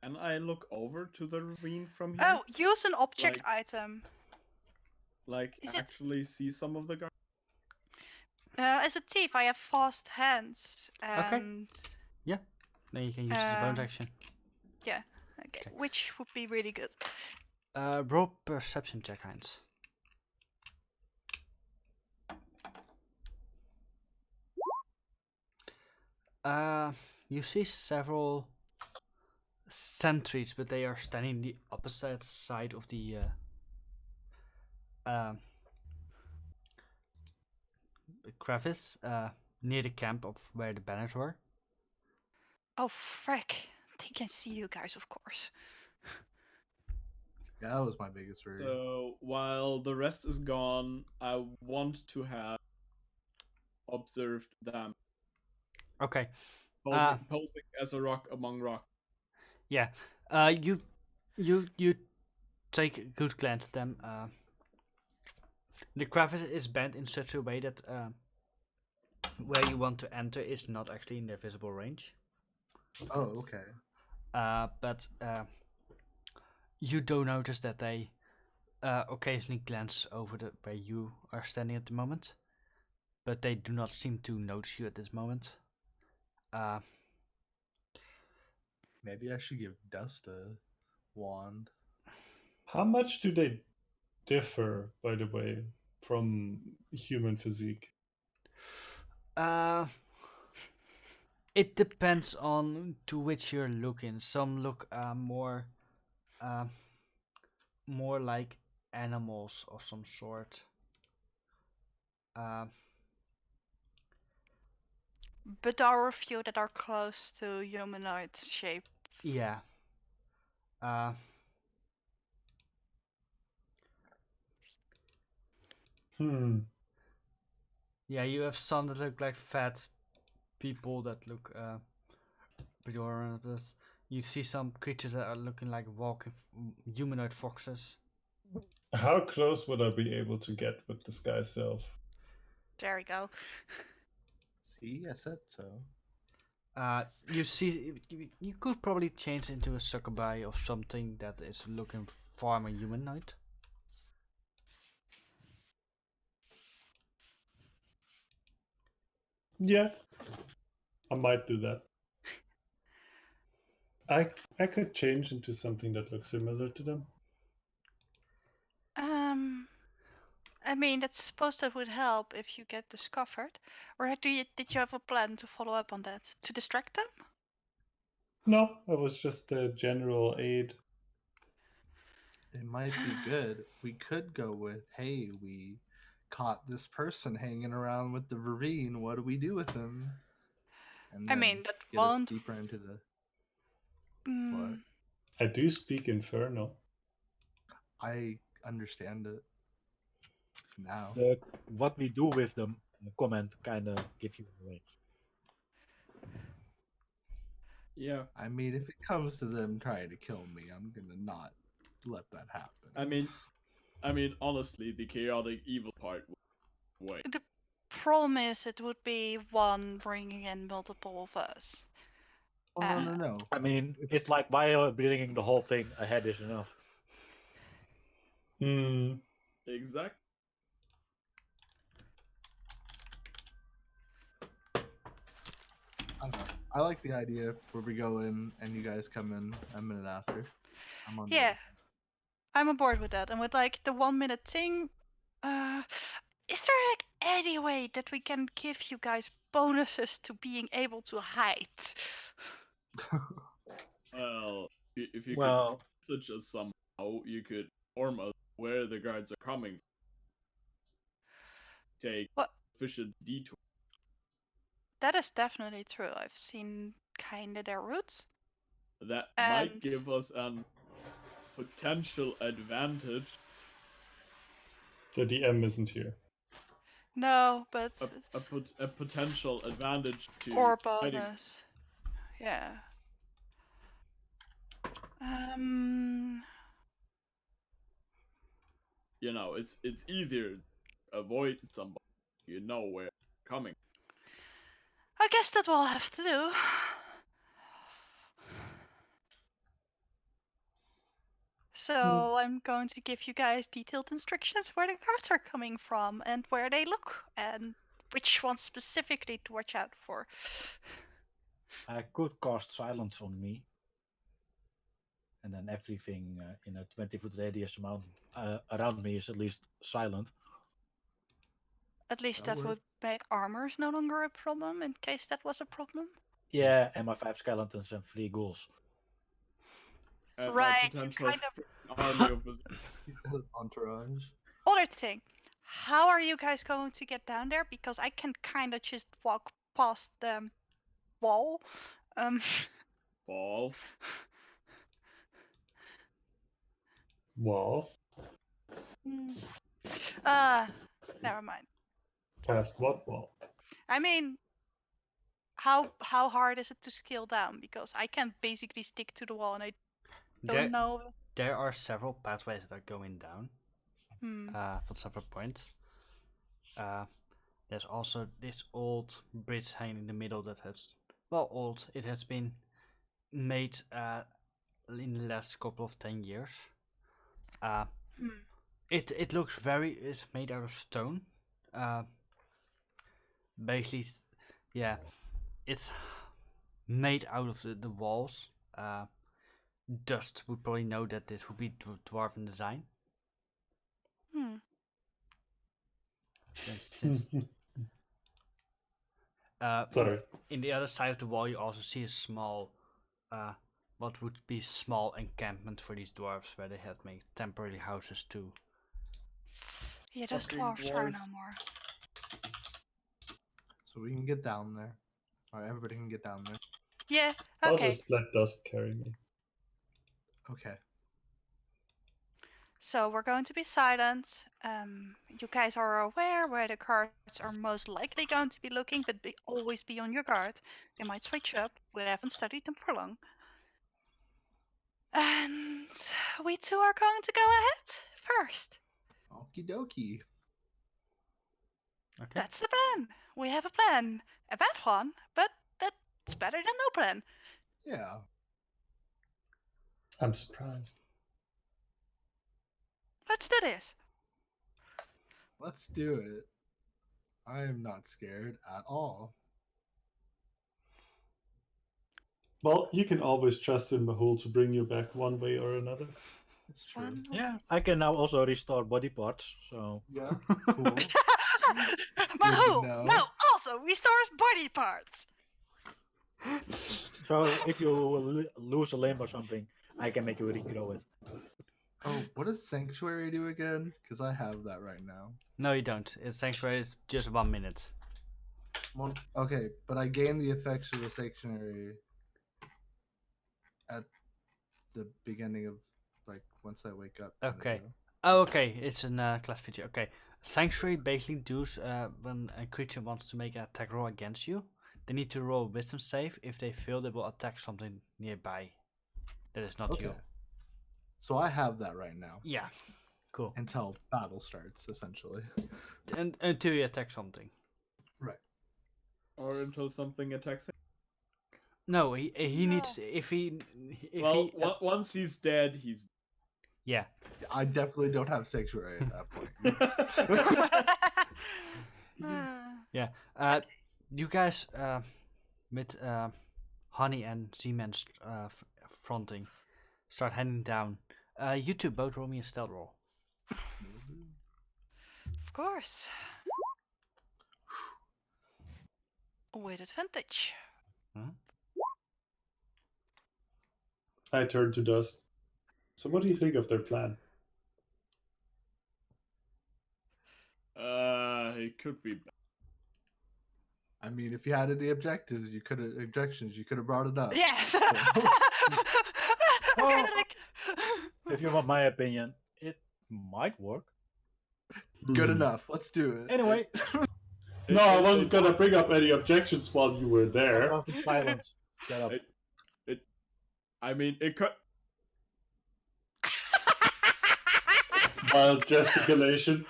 And I look over to the ravine from here. Oh, use an object Like- item. Like, Is it- actually see some of the guards. As a thief, I have fast hands, and Then you can use it as a bonus Um, action. okay, Okay. which would be really good. Roll perception check, Heinz. You see several sentries, but they are standing the opposite side of the crevice, near the camp of where the banners were. Oh frick! They can see you guys, of course. Yeah, that was my biggest worry. So while the rest is gone, I want to have observed them Okay. posing as a rock among rock. Yeah. You take a good glance at them. The crevice is bent in such a way that where you want to enter is not actually in their visible range. Oh, okay. But you do notice that they occasionally glance over the where you are standing at the moment, but they do not seem to notice you at this moment. Maybe I should give Dust a wand. How much do they differ, by the way, from human physique? It depends on to which you're looking. Some look uh, more like animals of some sort. But there are a few that are close to humanoid shape. Yeah. Yeah, you have some that look like fat people that look pejorative. You see some creatures that are looking like walking humanoid foxes. How close would I be able to get with this guy's self? There we go. See, I said so. You see, you could probably change into a succubi of something that is looking far more humanoid. Yeah, I might do that. I could change into something that looks similar to them. I mean, that's supposed that would help if you get discovered. Or did you have a plan to follow up on that? To distract them? No, it was just a general aid. It might be good. We could go with, hey, we caught this person hanging around with the Vereen. What do we do with him? And I then mean, that get us won't. deeper into the what? Mm, I do speak Infernal. I understand it now. What we do with them comment kind of give you away. Yeah, I mean, if it comes to them trying to kill me, I'm gonna not let that happen. I mean, honestly, the chaotic evil part will wait. the problem is, it would be one bringing in multiple of us. Oh no. I mean, it's like why bringing the whole thing ahead is enough. Hmm. Exact. I don't know. I like the idea where we go in and you guys come in a minute after. I'm on board. Yeah, I'm on board with that. And with like the 1 minute thing, is there like any way that we can give you guys bonuses to being able to hide? Well, if you Well, could such as somehow you could inform us where the guards are coming. Take What? efficient detour. That is definitely true. I've seen kinda their routes. That might And give us an potential advantage. The DM isn't here. no, but A potential advantage to or hiding. bonus. Yeah. Um. You know, it's easier to avoid somebody. You know where they're coming. I guess that we'll have to do. So I'm going to give you guys detailed instructions where the cards are coming from and where they look and which ones specifically to watch out for. I could cast silence on me, and then everything in a 20-foot radius amount around me is at least silent. At least That that would works. make armors no longer a problem in case that was a problem. Yeah, and my 5 skeletons and 3 ghouls. And my Right, you potential kind of. army of He's got an entourage. Other thing, how are you guys going to get down there? Because I can kind of just walk past the wall. ball. Wall. Never mind. Past what wall? I mean, how hard is it to scale down? Because I can basically stick to the wall, and I don't know. There are several pathways that are going down Hmm. for several points. There's also this old bridge hanging in the middle that has, well, old. It has been made in the last couple of 10 years. It looks it's made out of stone. Basically, yeah, it's made out of the walls. Dust would probably know that this would be dwarven design. Since Sorry. in the other side of the wall, you also see a small, what would be small encampment for these dwarves, where they had made temporary houses too. Yeah, those Fucking dwarves are no dwarves. more. So we can get down there. Or everybody can get down there. Yeah. I'll Okay. just let Dust carry me. Okay. So we're going to be silent. You guys are aware where the cards are most likely going to be looking, but always be on your guard. They might switch up. We haven't studied them for long. And we two are going to go ahead first. Okie dokie. Okay. That's the plan. We have a plan. A bad one, but that's better than no plan. Yeah. I'm surprised. Let's do this. Let's do it. I am not scared at all. Well, you can always trust in Mahul to bring you back one way or another. It's true. One Yeah, I can now also restore body parts, so... Yeah. Cool. Mahou! know. No, also restores body parts. So if you lose a limb or something, I can make you regrow it. Oh, what does Sanctuary do again? Because I have that right now. No, you don't. It's Sanctuary is just 1 minute. Well, okay, but I gain the effects of the Sanctuary at the beginning of, like, once I wake up. kinda Okay. deal. Oh, okay. It's a class feature. Okay. Sanctuary basically does when a creature wants to make an attack roll against you, they need to roll a wisdom save. If they fail, they will attack something nearby. That is not you. Okay. So I have that right now Yeah. Cool. until battle starts, essentially. And until you attack something. Right. Or until something attacks him. No, he No. needs if he Once he's dead, he's. yeah. I definitely don't have Sanctuary at that point. Yes. Yeah. You guys with Honey and Z-Man fronting start heading down. You two both roll me a stealth roll. Of course. With advantage. I turn to Dust. So what do you think of their plan? It could be. I mean, if you had any objectives, you could have brought it up. Yes. So- Okay, like... If you want my opinion, it might work. Good enough. Let's do it. Anyway, No, I wasn't gonna bring up any objections while you were there. off in silence. Shut up. I mean, it could. Wild gesticulation.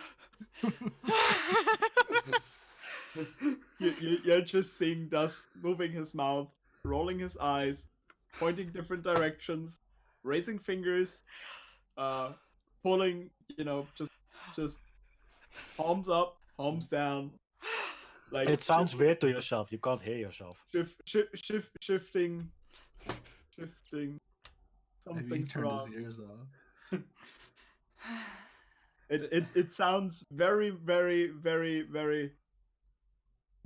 You're just seeing Dust moving his mouth, rolling his eyes, pointing different directions, raising fingers, pulling, just palms up, palms down. Like It sounds weird to yourself. You can't hear yourself. shifting. Maybe he Something's turned wrong. his ears off. It sounds very, very, very, very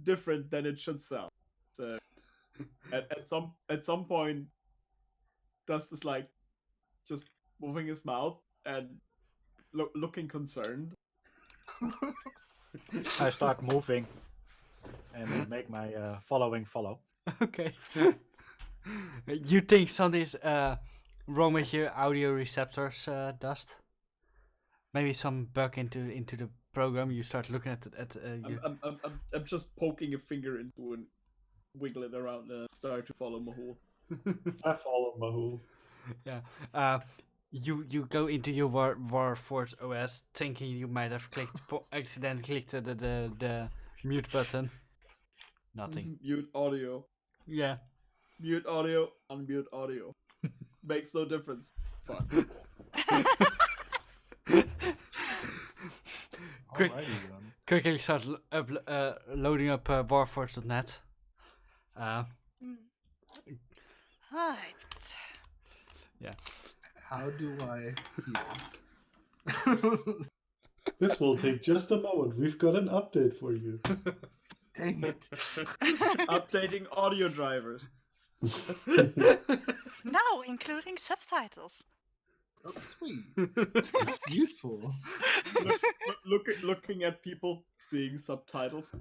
different than it should sound. So at some point, Dust is like just moving his mouth and looking concerned. I start moving and make my following follow. Okay. You think something's wrong with your audio receptors, Dust? Maybe some bug into the program. You start looking at your... I'm just poking a finger into and wiggle it around and start to follow Mahul. I follow Mahul. Yeah. You go into your Warforce OS thinking you might have accidentally clicked the mute button. Nothing. Mute audio. Yeah. Mute audio. Unmute audio. Makes no difference. Fuck. Quick, Alrighty then. quickly start loading up warforce.net. Right. How do I heal? This will take just a moment. We've got an update for you. Dang it. Updating audio drivers. Now, including subtitles. Oh, sweet. That's useful. Looking at people seeing subtitles.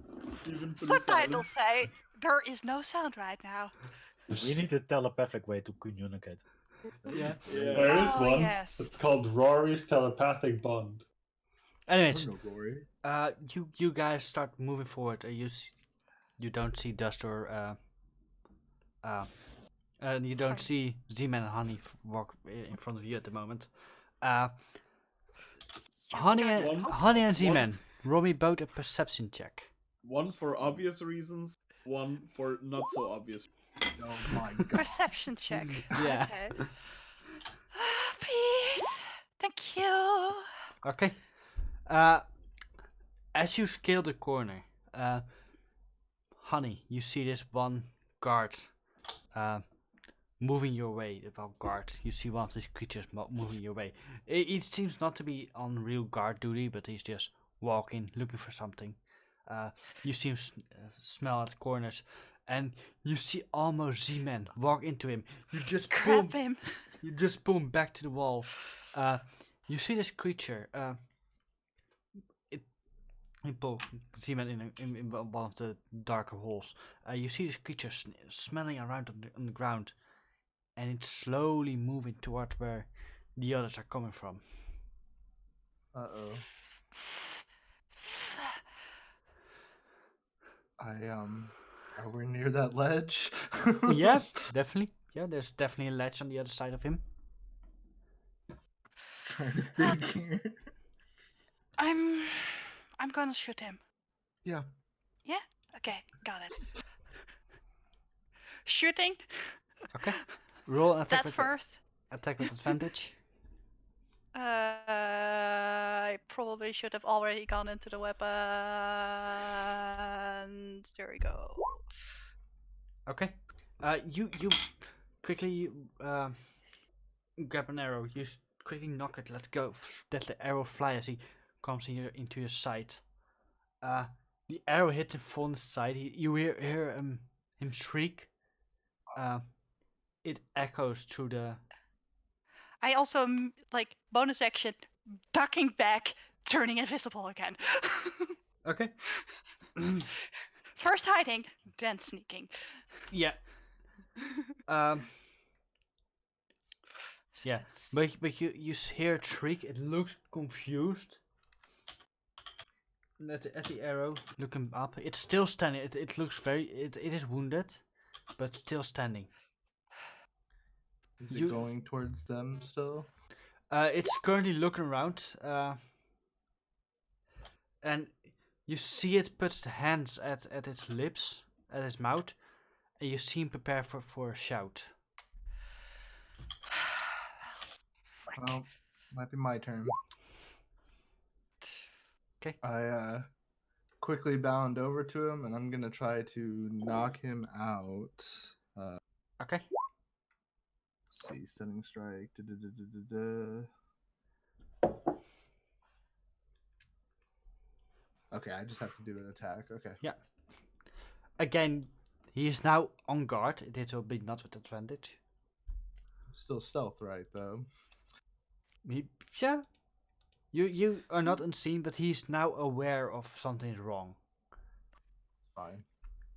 Even through Subtitles say there is no sound right now. We need a telepathic way to communicate. Yeah. Yeah. There is Oh, one. yes. It's called Rory's telepathic bond. Anyways, No glory. you guys start moving forward. You don't see Dust or you don't see Z-Man and Honey walk in front of you at the moment. Honey and Z-Man, roll me both a perception check. One for obvious reasons, one for not so obvious. Oh my god. Perception check. Yeah. Okay. Please. Thank you. Okay. As you scale the corner, Honey, you see this one guard moving your way. Well, guard. You see one of these creatures moving your way. It seems not to be on real guard duty, but he's just walking, looking for something. You see him smell at the corners, and you see almost Z-Man walk into him. You just Grab him. You just pull him back to the wall. You see this creature. You see him in one of the darker holes. You see this creature smelling around on the ground, and it's slowly moving towards where the others are coming from. Uh-oh. Are we near that ledge? Yeah, definitely. Yeah, there's definitely a ledge on the other side of him. Trying to think here. I'm gonna shoot him. Yeah. Yeah? Okay, got it. Shooting? Okay. Roll an attack That with first. attack with advantage. I probably should have already gone into the weapons. There we go. Okay. You quickly grab an arrow. You quickly knock it. Let go. Let the arrow fly as he comes into your sight. The arrow hits him full in the side. You hear him shriek. It echoes through the. I also like bonus action, ducking back, turning invisible again. Okay. First hiding, then sneaking. Yeah. Yeah. That's- But you hear it shriek. It looks confused. At the arrow, looking up. It's still standing. It looks very. It is wounded, but still standing. Is it You- going towards them still? It's currently looking around. And you see it puts the hands at its lips, at its mouth, and you see him prepare for a shout. Frick. Well, might be my turn. Okay. I quickly bound over to him, and I'm gonna try to knock him out. Okay. Let's see, stunning strike. Okay, I just have to do an attack. Okay. Yeah. Again, he is now on guard. It will be not with advantage. Still stealth, right? Though. Yeah. You are not unseen, but he's now aware of something is wrong. Fine.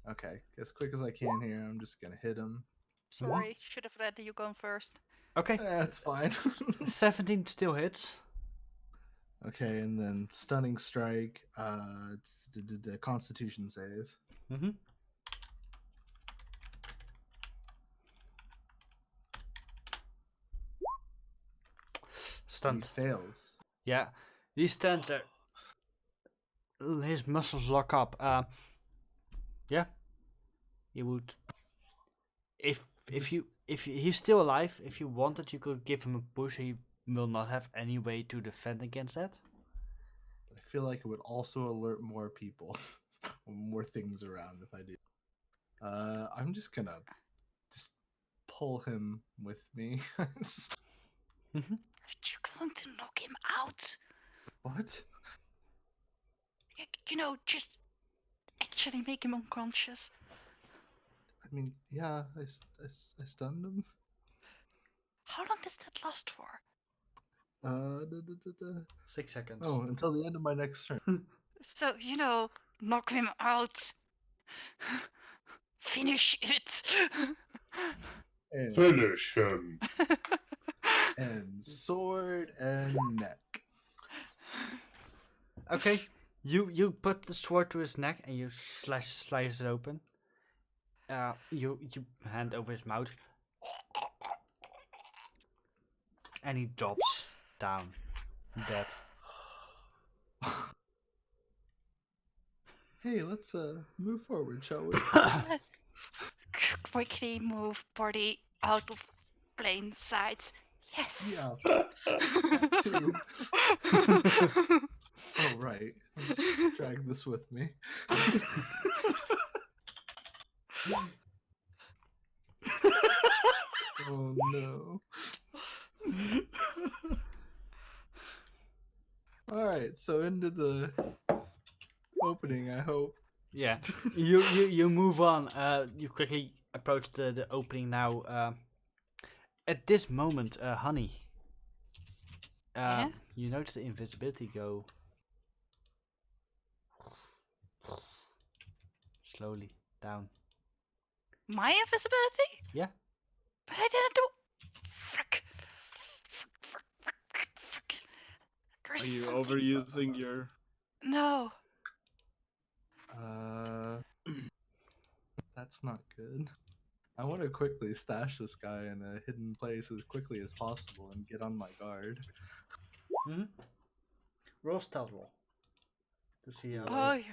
Okay, as quick as I can here, I'm just gonna hit him. Sorry, should have let you go first. Okay. That's fine. 17 still hits. Okay, and then stunning strike. It's the Constitution save. Mm-hmm. And he Stunned. fails. Yeah. He stands there. His muscles lock up. Yeah. He would. If he's still alive, if you wanted, you could give him a push. He will not have any way to defend against that. I feel like it would also alert more people, more things around if I do. I'm just gonna pull him with me. Mm-hmm. You're going to knock him out? What? You know, just actually make him unconscious. I mean, yeah, I stunned him. How long does that last for? 6 seconds. Oh, until the end of my next turn. So, you know, knock him out. Finish it. And, Finish him. and sword and neck. Okay. You put the sword to his neck and you slice it open. You hand over his mouth, and he drops down, dead. Hey, let's move forward, shall we? Quickly move body out of plain sight. Yes. Yeah. Two. Oh right. I'll just drag this with me. Oh no. Alright, so into the opening, I hope. Yeah. You move on. You quickly approach the opening now. At this moment, Honey. Yeah? You notice the invisibility go slowly down. My invisibility? Yeah. But I didn't do. Frick. Frick. There's Are you something. overusing your? No. That's not good. I want to quickly stash this guy in a hidden place as quickly as possible and get on my guard. Roll stealth roll to see how. Oh, yeah.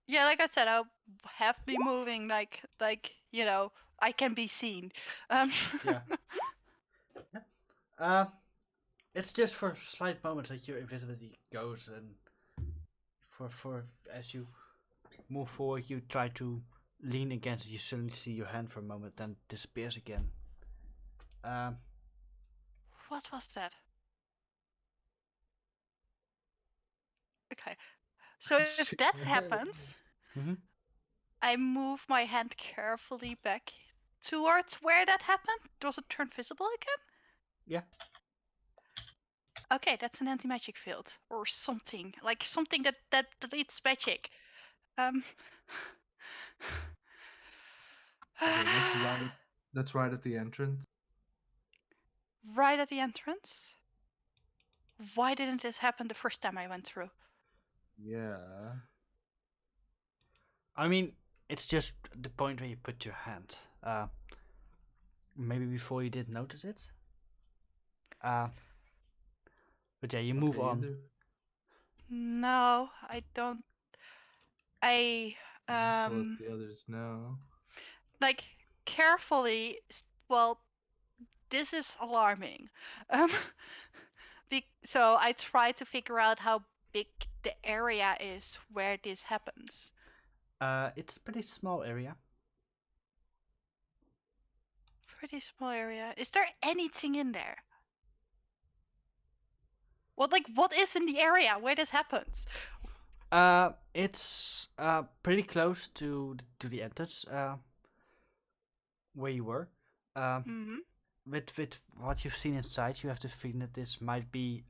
Yeah, like I said, I'll have to be moving like you know, I can be seen. Yeah. Yeah. It's just for slight moments that your invisibility goes, and for as you move forward, you try to lean against it. You suddenly see your hand for a moment, then it disappears again. What was that? Okay. So if Shake that my head. happens, Mm-hmm. I move my hand carefully back towards where that happened. Does it turn visible again? Yeah. Okay, that's an anti-magic field or something. Like something that it's magic. Um Okay, that's right. That's right at the entrance. right at the entrance. Why didn't this happen the first time I went through? Yeah. I mean, it's just the point where you put your hand. Maybe before you did notice it. But yeah, you move Okay, on. No, I don't. I I'll have to let um the others know. like carefully. Well, this is alarming. Um, so I try to figure out how big the area is where this happens. It's a pretty small area. Pretty small area. Is there anything in there? What is in the area where this happens? It's pretty close to the entrance. Where you were. Mm-hmm. With what you've seen inside, you have the feeling that this might be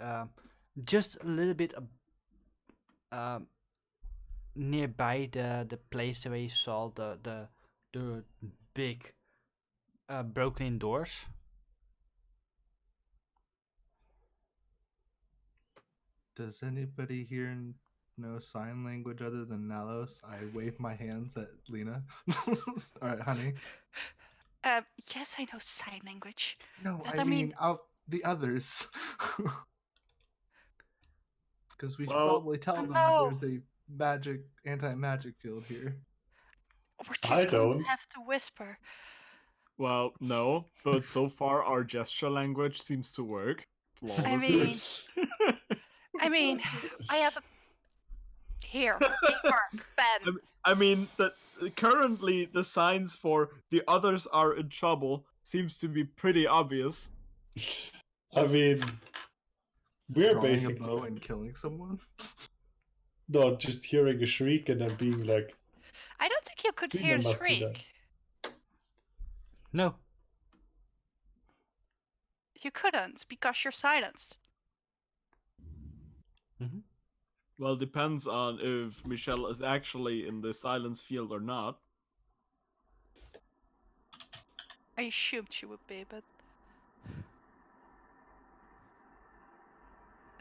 just a little bit nearby the place where you saw the big broken in doors. Does anybody here know sign language other than Nalos? I wave my hands at Lena. All right, honey. Yes, I know sign language. No, But I mean out the others. Because we should Well, probably tell them that no, there's a magic anti-magic field here. we're I just going to don't. have to whisper. well, no, but so far our gesture language seems to work flawlessly. I mean, I have a here paper, pen. I mean that currently the signs for the others are in trouble seems to be pretty obvious. I mean, we're Drawing a bow basically and killing someone. not just hearing a shriek and then being like, I don't think you could Tina hear the must be done. shriek. No. You couldn't because you're silenced. Mm-hmm. Well, depends on if Michelle is actually in the silence field or not. I assumed she would be, but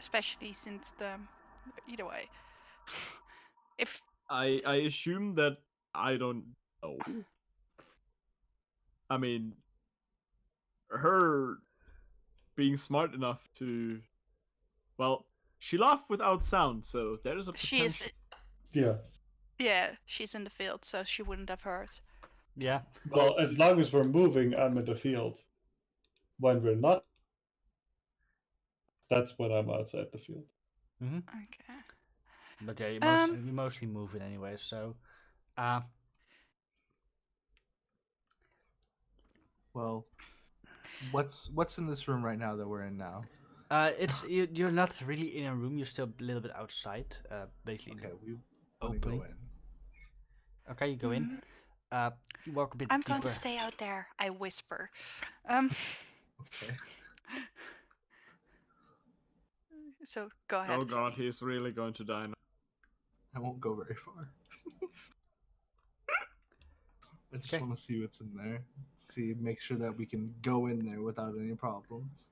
especially since either way. If I assume that I don't know. I mean, her being smart enough to, well, she laughed without sound, so there is a she is, potential. Yeah. yeah, she's in the field, so she wouldn't have heard. Yeah. Well, as long as we're moving, I'm in the field. When we're not, that's when I'm outside the field. Mm-hmm. Okay. But yeah, Um, you mostly move it anyway. So, Well, what's in this room right now that we're in now? it's you're not really in a room. You're still a little bit outside. Basically. Okay, we want to Opening. go in. Okay, you go in. You walk a bit I'm deeper. going to stay out there. I whisper. Um. Okay. So go ahead. Oh god, he's really going to die now. I won't go very far. I just Okay. want to see what's in there. Make sure that we can go in there without any problems.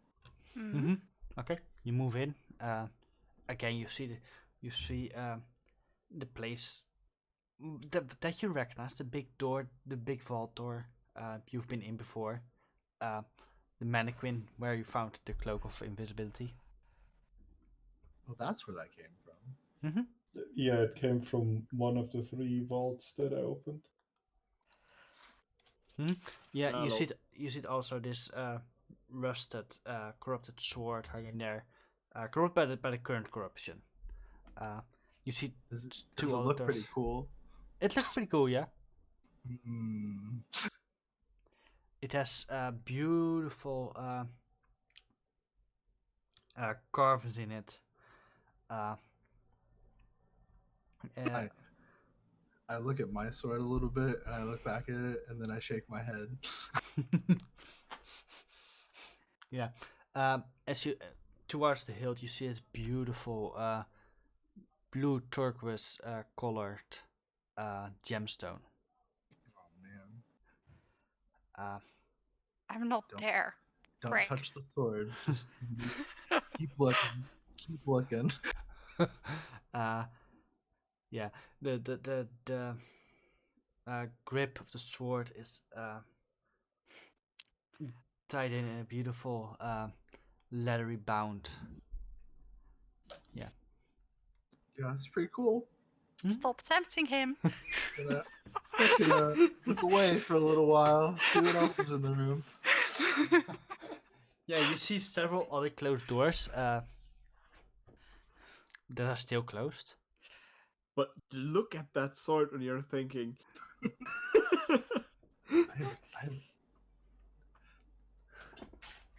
Hmm. Okay, you move in. Again, you see the place that you recognize, the big door, the big vault door. You've been in before. The mannequin where you found the cloak of invisibility. Well, that's where that came from. Yeah, it came from one of the 3 vaults that I opened. Yeah, you Hello. see also this rusted, corrupted sword hanging there, corrupted by the current corruption. You see Does it two other look doors. pretty cool? It looks pretty cool, yeah. Hmm. It has beautiful carvings in it. Uh, uh, I look at my sword a little bit, and I look back at it, and then I shake my head. yeah. As you towards the hilt, you see this beautiful blue turquoise colored gemstone. Oh man! Uh, I'm not Don't- there. Don't Frank. touch the sword. Just keep looking. Keep looking. uh, yeah. The grip of the sword is tied in a beautiful leathery bound. Yeah. Yeah, it's pretty cool. Stop tempting him. Gonna, look away for a little while. See what else is in the room. Yeah, you see several other closed doors that are still closed. But look at that sword and you're thinking.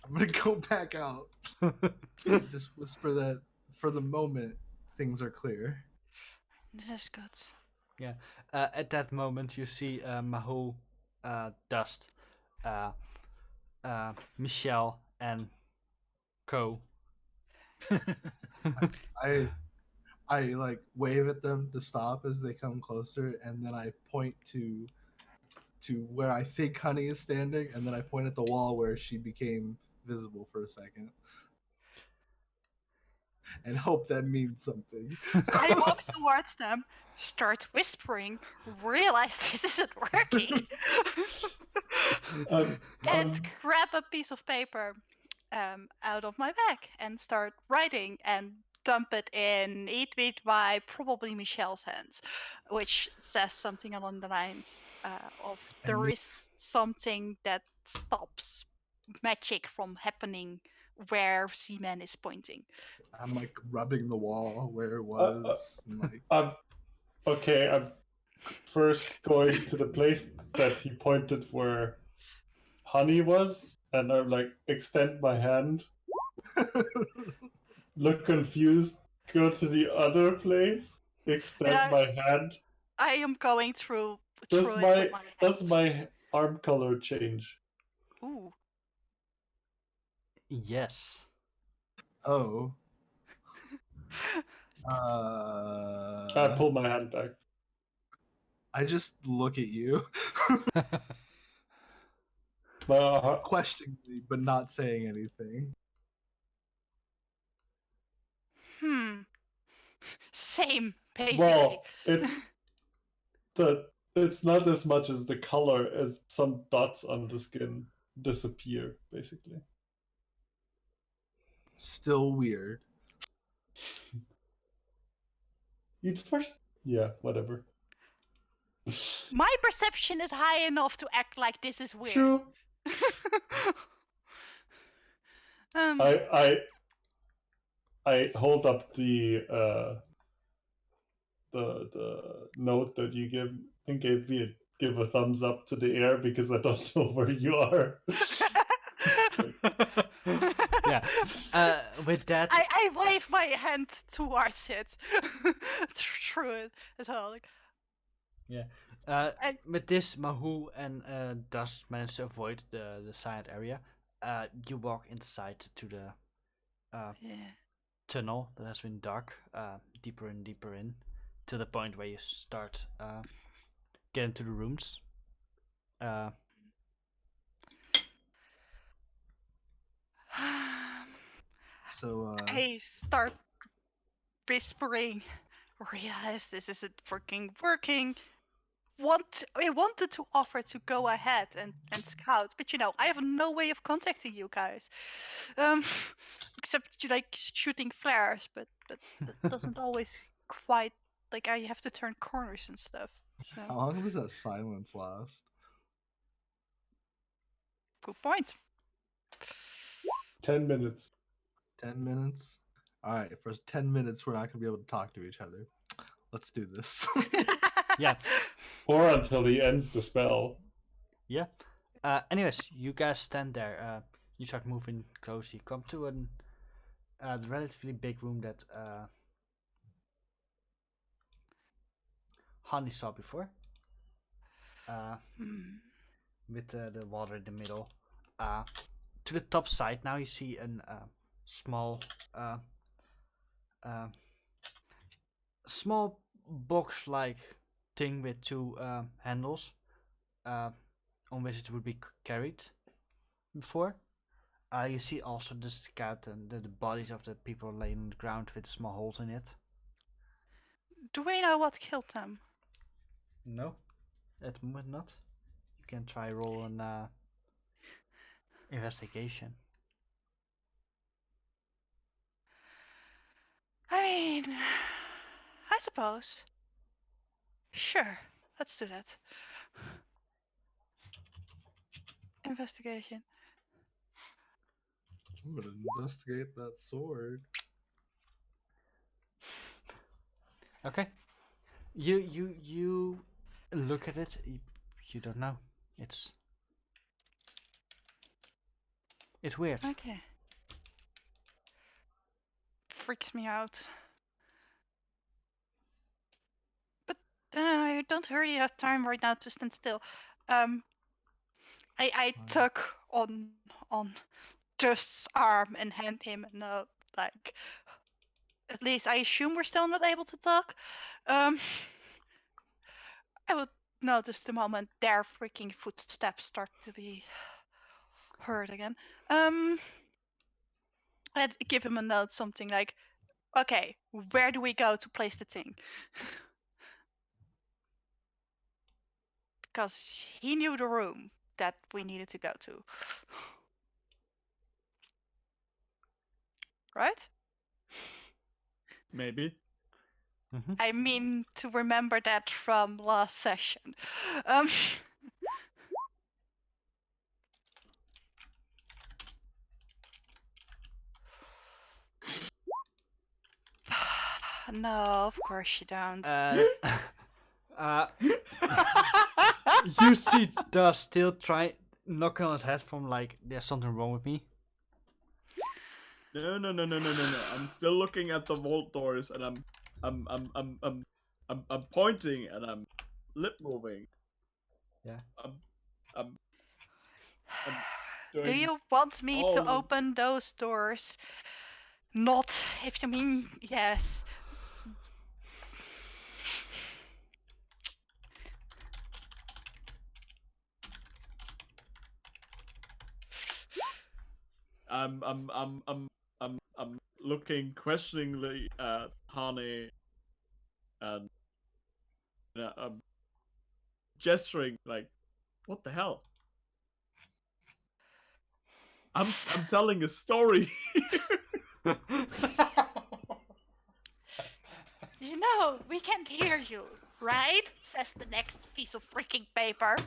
I'm gonna go back out. Just whisper that for the moment things are clear. This is good. Yeah. At that moment, you see Mahu, Dust, uh, Michelle, and Co. I I like wave at them to stop as they come closer, and then I point to where I think Honey is standing, and then I point at the wall where she became visible for a second, and hope that means something. I walk towards them, start whispering, realize this isn't working, Um, and um, grab a piece of paper out of my bag and start writing and dump it in by probably Michelle's hands, which says something along the lines of I there knew- is something that stops magic from happening where Seaman is pointing. I'm like rubbing the wall where it was, and like okay, I'm first going to the place that he pointed where Honey was, and I'm like, extend my hand, look confused, go to the other place, extend my hand. I am going through Does it with my does hands. my arm color change? Ooh. Yes. oh. I pull my hand back. I just look at you My, questioningly, but not saying anything. Hmm. Same, basically. well, it's not as much as the color as some dots on the skin disappear, basically. Still weird. You'd first, yeah, whatever. My perception is high enough to act like this is weird. True. um, I hold up the note that you gave me give a thumbs up to the air because I don't know where you are. Yeah. With that, I wave my hand towards it, through it as well. Like, yeah. And- With this, Mahu and Dust manage to avoid the silent area. You walk inside to the yeah. tunnel that has been dug deeper and deeper in, to the point where you start getting to the rooms. So, I start whispering. Realize this isn't freaking working. I wanted to offer to go ahead and scout, but I have no way of contacting you guys. Um, except you like shooting flares, but that doesn't always quite like I have to turn corners and stuff. So how long does that silence last? good point. 10 minutes. 10 minutes? Alright, for 10 minutes, we're not going to be able to talk to each other. Let's do this. Yeah. Or until he ends the spell. Yeah. Anyways, you guys stand there. You start moving close. You come to the relatively big room that Honey saw before. Hmm. With the water in the middle. To the top side now you see a small uh, small box-like thing with two handles on which it would be carried before. You see also the skeleton, the bodies of the people laying on the ground with small holes in it. Do we know what killed them? No, at the moment not. You can try roll an investigation. I mean, I suppose. Sure, let's do that. Investigation. I'm going to investigate that sword. Okay. You look at it. You don't know. It's weird. Okay. Freaks me out. But I don't really have time right now to stand still. I tug on Dust's arm and hand him a note. Like, at least I assume we're still not able to talk. I would notice the moment their freaking footsteps start to be heard again. I'd give him a note, something like, "Okay, where do we go to place the thing?" Because he knew the room that we needed to go to. Right? Maybe. Mm-hmm. I mean to remember that from last session. Um, no, of course you don't. Uh, you see Dust still try knocking on his head from like there's something wrong with me. No. I'm still looking at the vault doors and I'm pointing and I'm lip moving. Yeah. I'm Do doing you want me all to open those doors? Not if you mean yes. I'm looking questioningly at Hane and I'm gesturing like, what the hell? I'm telling a story. You know, we can't hear you, right? Says the next piece of freaking paper.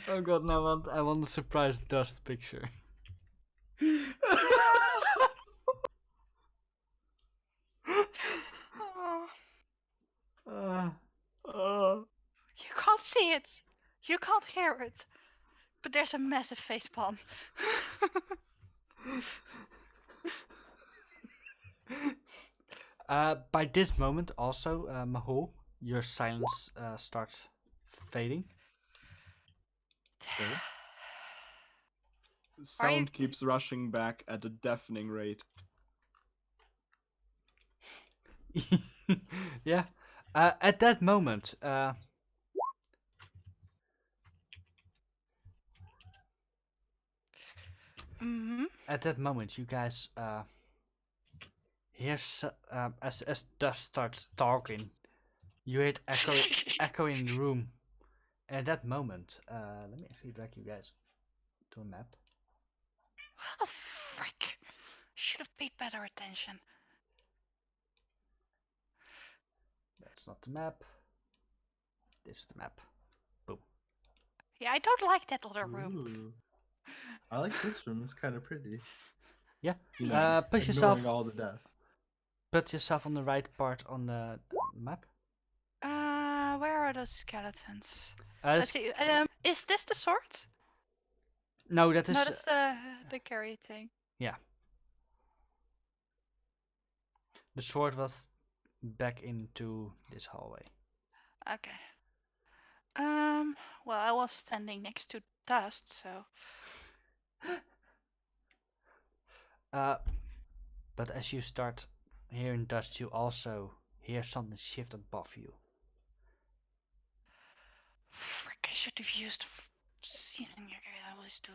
Oh god, now I want the surprise Dust picture. Oh, Uh, you can't see it. You can't hear it. But there's a massive facepalm. By this moment, also, Mahul, your silence starts fading. Okay. The Are you- sound keeps rushing back at a deafening rate. Yeah. At that moment, Mhm. you guys hear as Dust starts talking, you hear it echoing in the room. And at that moment, let me actually drag you guys to a map. Oh, frick. Should have paid better attention. That's not the map. This is the map. Yeah, I don't like that other room. Ooh. I like this room. It's kind of pretty. Yeah. You know, Put ignoring yourself all the death. on the right part on the map. Where are those skeletons? This- Let's see. Is this the sword? no, that is No, that's the carry thing. the sword was back into this hallway. Okay. Well, I was standing next to dust, so. But as you start hearing dust, you also hear something shift above you. Frick, I should have used ceiling. I always do.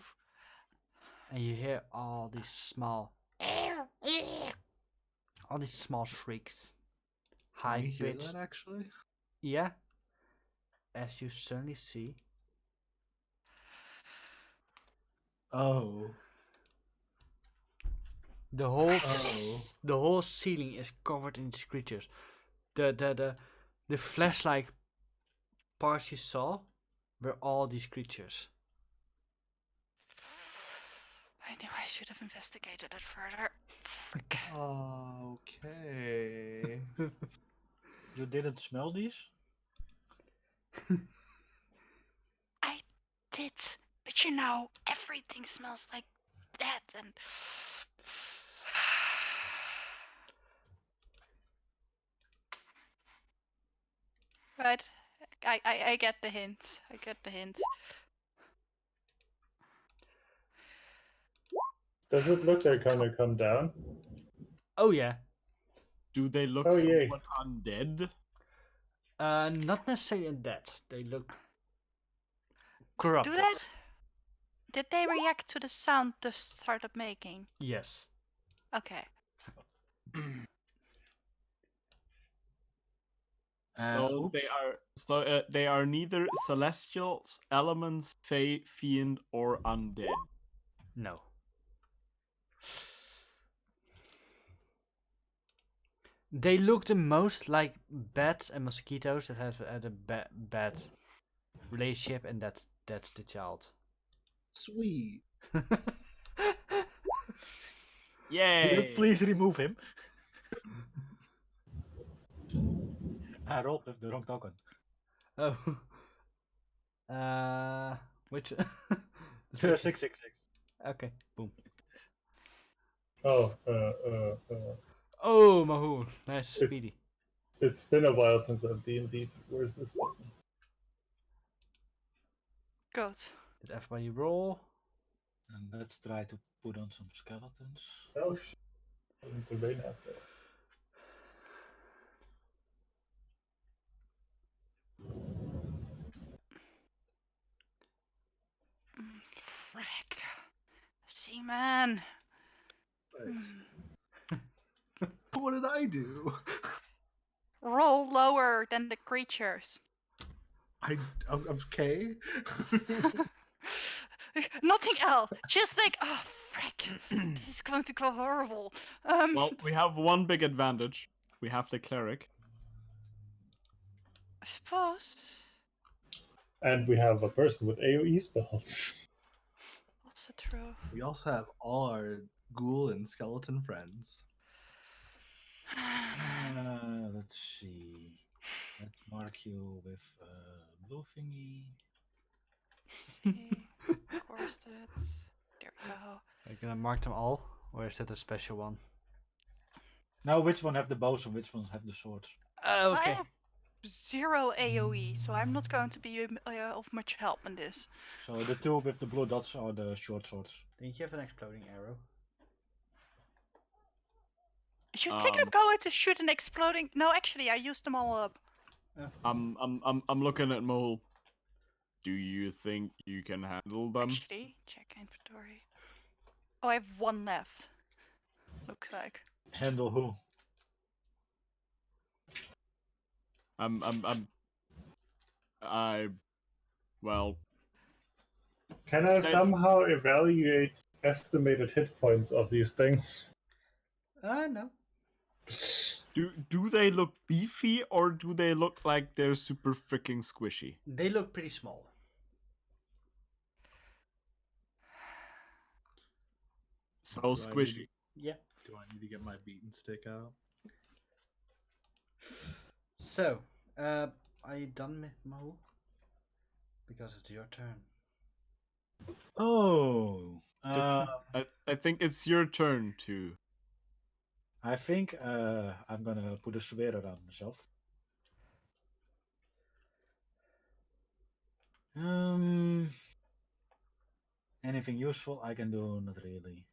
And you hear all these small shrieks. Can High we hear pitched. that actually? Yeah. As you suddenly see Oh. the whole Oh. the whole ceiling is covered in these creatures. The flesh-like parts you saw were all these creatures. I knew I should have investigated it further. Frick. Okay. You didn't smell these? I did, but you know, everything smells like that, and. Right. I get the hint. I get the hint. Does it look they're gonna come down? Oh yeah. Do they look Oh, yay. somewhat undead? Not necessarily in that. They look Do corrupted. they? Did they react to the sound they started making? Yes. Okay. So they are neither celestials, elements, fae, fiend, or undead. No. They look the most like bats and mosquitoes that have had a bad relationship, and that's the child. Sweet. Yay! Please remove him. I rolled with the wrong token. Oh. Which? The 666. Okay. Boom. Oh, Oh, Mahul. Nice, speedy. it's been a while since I've D&D. Where's this button? Good. Did everybody roll? And let's try to put on some skeletons. Oh shit. The rain outside. Frick. Seaman. But Hmm. what did I do? Roll lower than the creatures. I'm okay. Nothing else. Just like, oh, frick. This is going to go horrible. Well, we have one big advantage. We have the cleric. I suppose. And we have a person with AoE spells. Also true. We also have all our ghoul and skeleton friends. Let's see. Let's mark you with blue thingy. See. Corsets. There we go. Are you gonna mark them all, or is that a special one? Now, which one have the bows and which ones have the swords? I Okay. have 0 AoE, so I'm not going to be of much help in this. So the two with the blue dots are the short swords. Didn't you have an exploding arrow? You think I'm Um, going to shoot an exploding? No, actually, I used them all up. I'm looking at Mole. Do you think you can handle them? Actually, check inventory. Oh, I have 1 left. Looks like. Handle who? Well, Can I Stay- somehow evaluate estimated hit points of these things? No. do they look beefy or do they look like they're super freaking squishy? They look pretty small. So Do I squishy. Yeah. Do I need to get my beaten stick out? So, are you done with Mahu? Because it's your turn. Oh, I think it's your turn to. I think I'm gonna put a swear around myself. Anything useful I can do? Not really.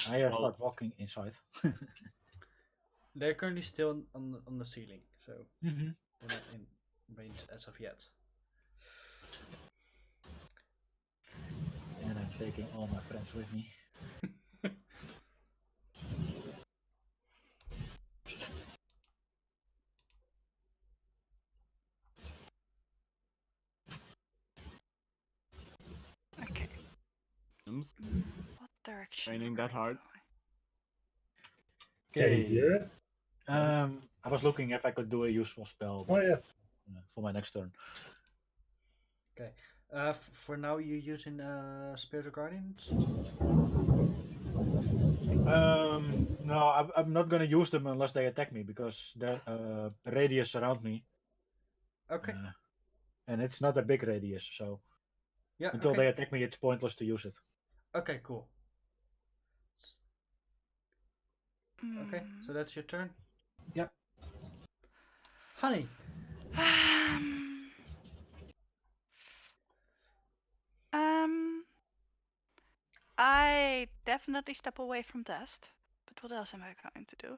I Well- start walking inside. They're currently still on the ceiling, so Mm-hmm. they're not in range as of yet. And I'm taking all my friends with me. Okay. I'm What direction? Training that am I hard? Can you Okay. hear it? I was looking if I could do a useful spell Oh yeah. for my next turn. Okay. For now, you're using Spirit of Guardians? No, I'm not gonna use them unless they attack me because they're radius around me, Okay. and it's not a big radius. So Yeah, until okay. they attack me, it's pointless to use it. Okay, cool. Okay, Hmm. so that's your turn? Yep. Honey! Um, I definitely step away from Dest, but what else am I going to do?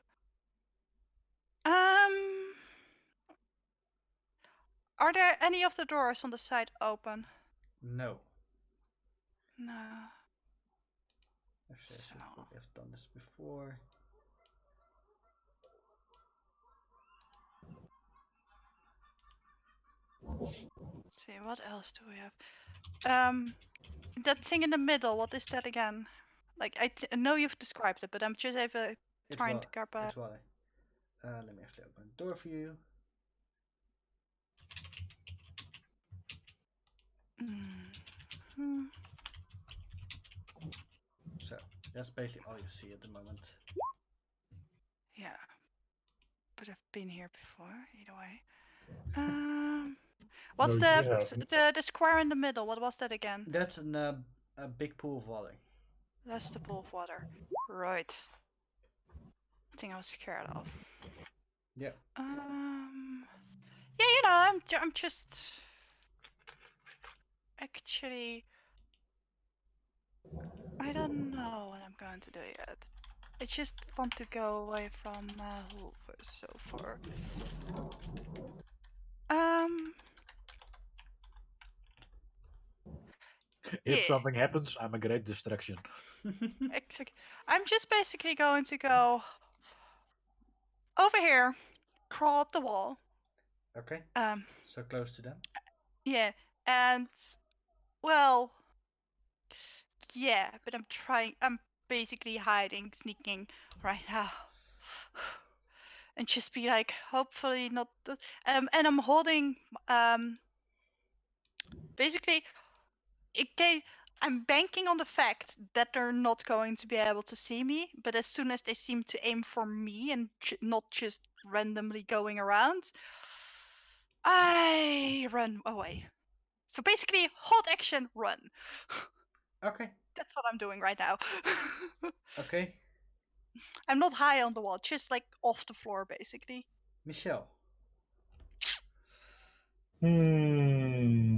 Are there any of the doors on the side open? No. No. Actually, I should So. probably have done this before. Let's see, what else do we have? That thing in the middle, what is that again? Like, I know you've described it, but I'm just even trying to grab a... It's water. Let me actually open the door for you. Hmm. So, that's basically all you see at the moment. Yeah. But I've been here before, either way. What's No, you haven't. the square in the middle? What was that again? That's a big pool of water. That's the pool of water. Right. Thing I was scared of. Yeah. Yeah, I'm just actually. I don't know what I'm going to do yet. I just want to go away from Wolfers so far. If Yeah. something happens, I'm a great distraction. I'm just basically going to go over here, crawl up the wall. Okay. So close to them. Yeah, and well, yeah, but I'm basically hiding, sneaking right now. And just be like, hopefully not. And I'm holding, basically, in case I'm banking on the fact that they're not going to be able to see me, but as soon as they seem to aim for me and not just randomly going around, I run away. So basically, hold action, run. Okay. That's what I'm doing right now. Okay. I'm not high on the wall, just like off the floor, basically. Michelle. Hmm.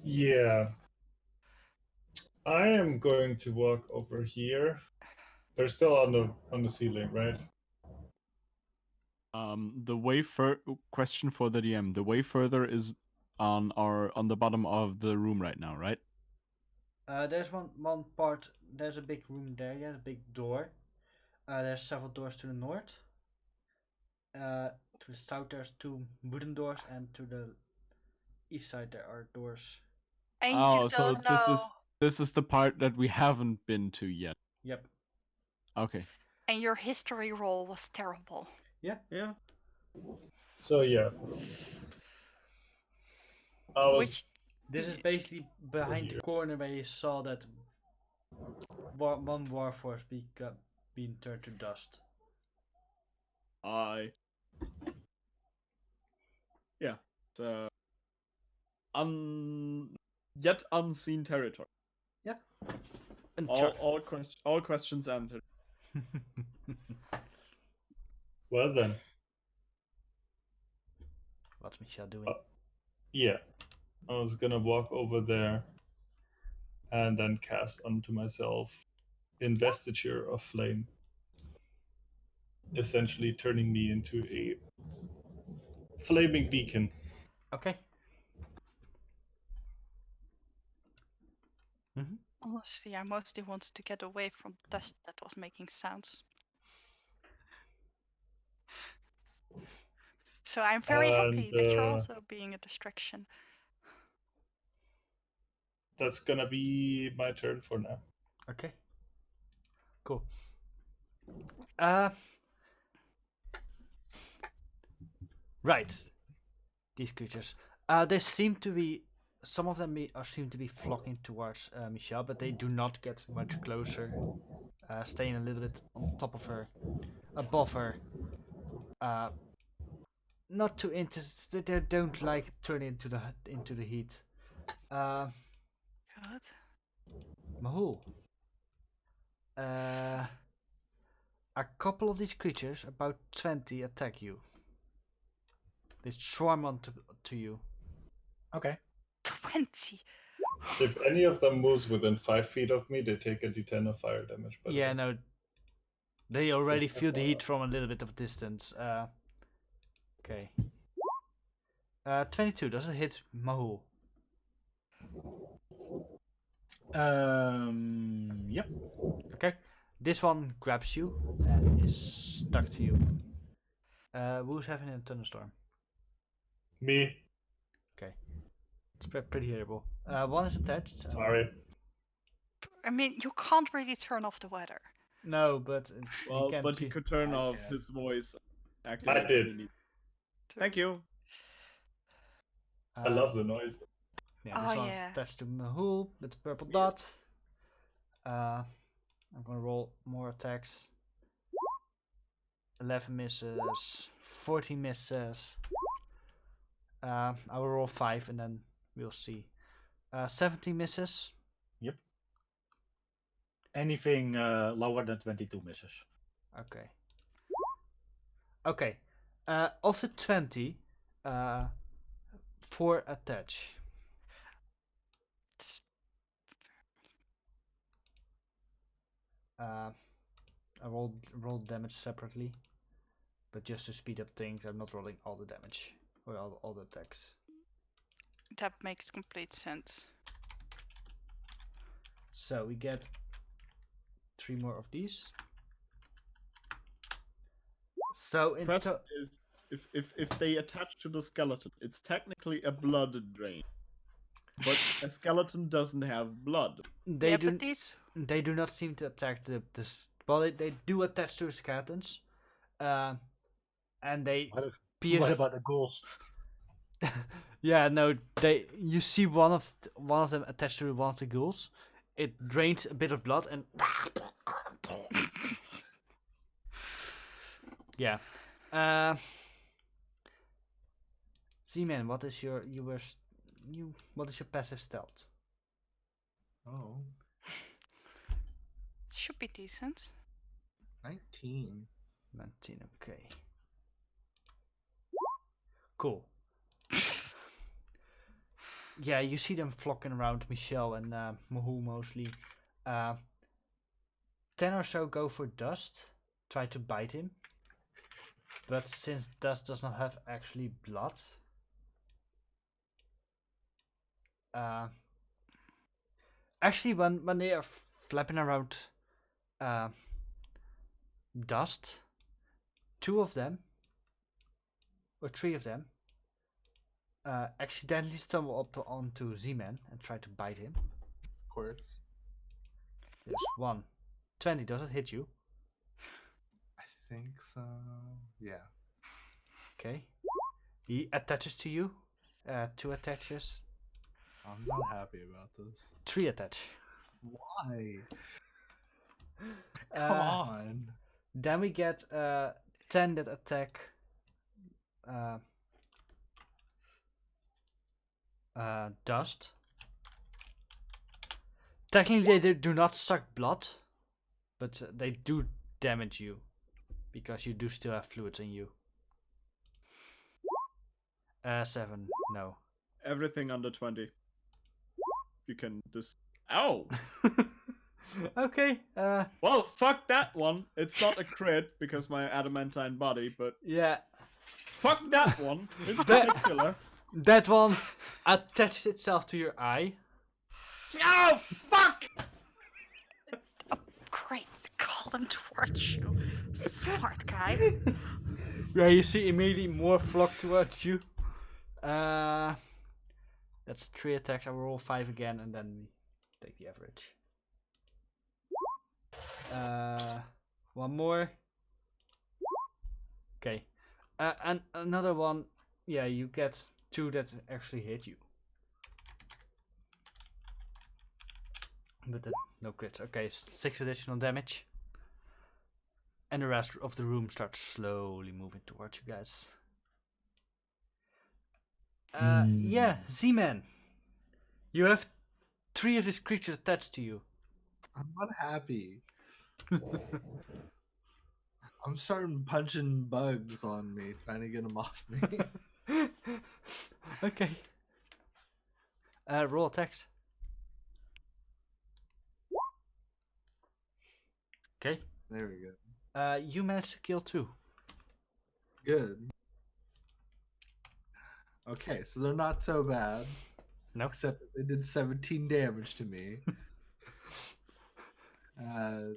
Yeah. I am going to walk over here. They're still on the ceiling, right? The way question for the DM. The way further is on the bottom of the room right now, right? There's one part. There's a big room there. Yeah, a big door. There's several doors to the north. To the south, there's 2 wooden doors, and to the east side there are doors. And you Oh, so don't know. this is the part that we haven't been to yet. Yep. Okay. And your history roll was terrible. Yeah. So yeah. I was Which This is basically behind the corner where you saw that one warforce being turned to dust. Yeah. So yet unseen territory. Yeah. And All questions answered. well then. What's Michelle doing? Yeah. I was gonna walk over there and then cast onto myself Investiture of Flame. Essentially turning me into a flaming beacon. Okay. Mm-hmm. honestly, I mostly wanted to get away from dust that was making sounds. So I'm very happy that you're also being a distraction. That's gonna be my turn for now. Okay. Cool. Right. These creatures. They seem to be. Some of them seem to be flocking towards Michelle, but they do not get much closer. Staying a little bit on top of her, above her. Not too interested. They don't like turn into the heat. Good. Mahul. A couple of these creatures, about 20, attack you. They swarm onto to you. Okay. 20. If any of them moves within 5 feet of me, they take a d10 of fire damage. By the Yeah, way. no. They already Just feel the heat FYI. from a little bit of distance. Okay. 22 doesn't hit Mahul. Yep. Okay. This one grabs you and is stuck to you. Who's having a thunderstorm? Me. Okay. It's pretty hearable. One is attached. Sorry. I mean, you can't really turn off the weather. No, but Well, he can. but he could turn I off can. his voice. I Activate did. when he needs. Thank you. I love the noise. Yeah, Oh, this one's yeah. attached to Mahul with the purple Yes. dot. I'm gonna roll more attacks. 11 misses, 14 misses. I will roll 5 and then we'll see. 17 misses. Yep. Anything lower than 22 misses. Okay. Okay. Of the 20, 4 attach. I rolled damage separately, but just to speed up things, I'm not rolling all the damage or all the attacks. That makes complete sense. So we get 3 more of these. So in Question is, if they attach to the skeleton, it's technically a blood drain. But a skeleton doesn't have blood. they yeah, do but these. they do not seem to attack well, they do attach to skeletons, and they What pierce. about the ghouls? Yeah, no, you see one of them attached to one of the ghouls. It drains a bit of blood and yeah. Z-Man, what is What is your passive stealth? Oh, It should be decent. 19. 19. Okay. Cool. Yeah, you see them flocking around Michelle and Mahul mostly. 10 or so go for Dust, try to bite him. But since Dust does not have actually blood, actually when they are flapping around Dust, 2 of them, or 3 of them, accidentally stumble up onto Z-Man and try to bite him. Of course. There's 1. 20, does it hit you? I think so. Yeah. Okay. He attaches to you. 2 attaches. I'm not happy about this. 3 attach. Why? Come on. Then we get 10 that attack Dust. Technically they do not suck blood, but they do damage you because you do still have fluids in you. 7, no. Everything under 20. You can just. Ow! Okay. Well, fuck that one. It's not a crit because my adamantine body, but Yeah. fuck that one in That- particular. That one attaches itself to your eye. Oh, fuck! Great, call them towards you. Smart guy. Yeah, you see immediately more flock towards you. That's 3 attacks. I will roll 5 again and then we take the average. 1 more. Okay. And another one. Yeah, you get 2 that actually hit you. But no crits. Okay, 6 additional damage. And the rest of the room starts slowly moving towards you guys. Yeah, Z-Man. You have 3 of these creatures attached to you. I'm not happy. I'm starting punching bugs on me, trying to get them off me. Okay. Roll attacks. Okay. There we go. You managed to kill 2. Good. Okay, so they're not so bad. No. Except that they did 17 damage to me. I'm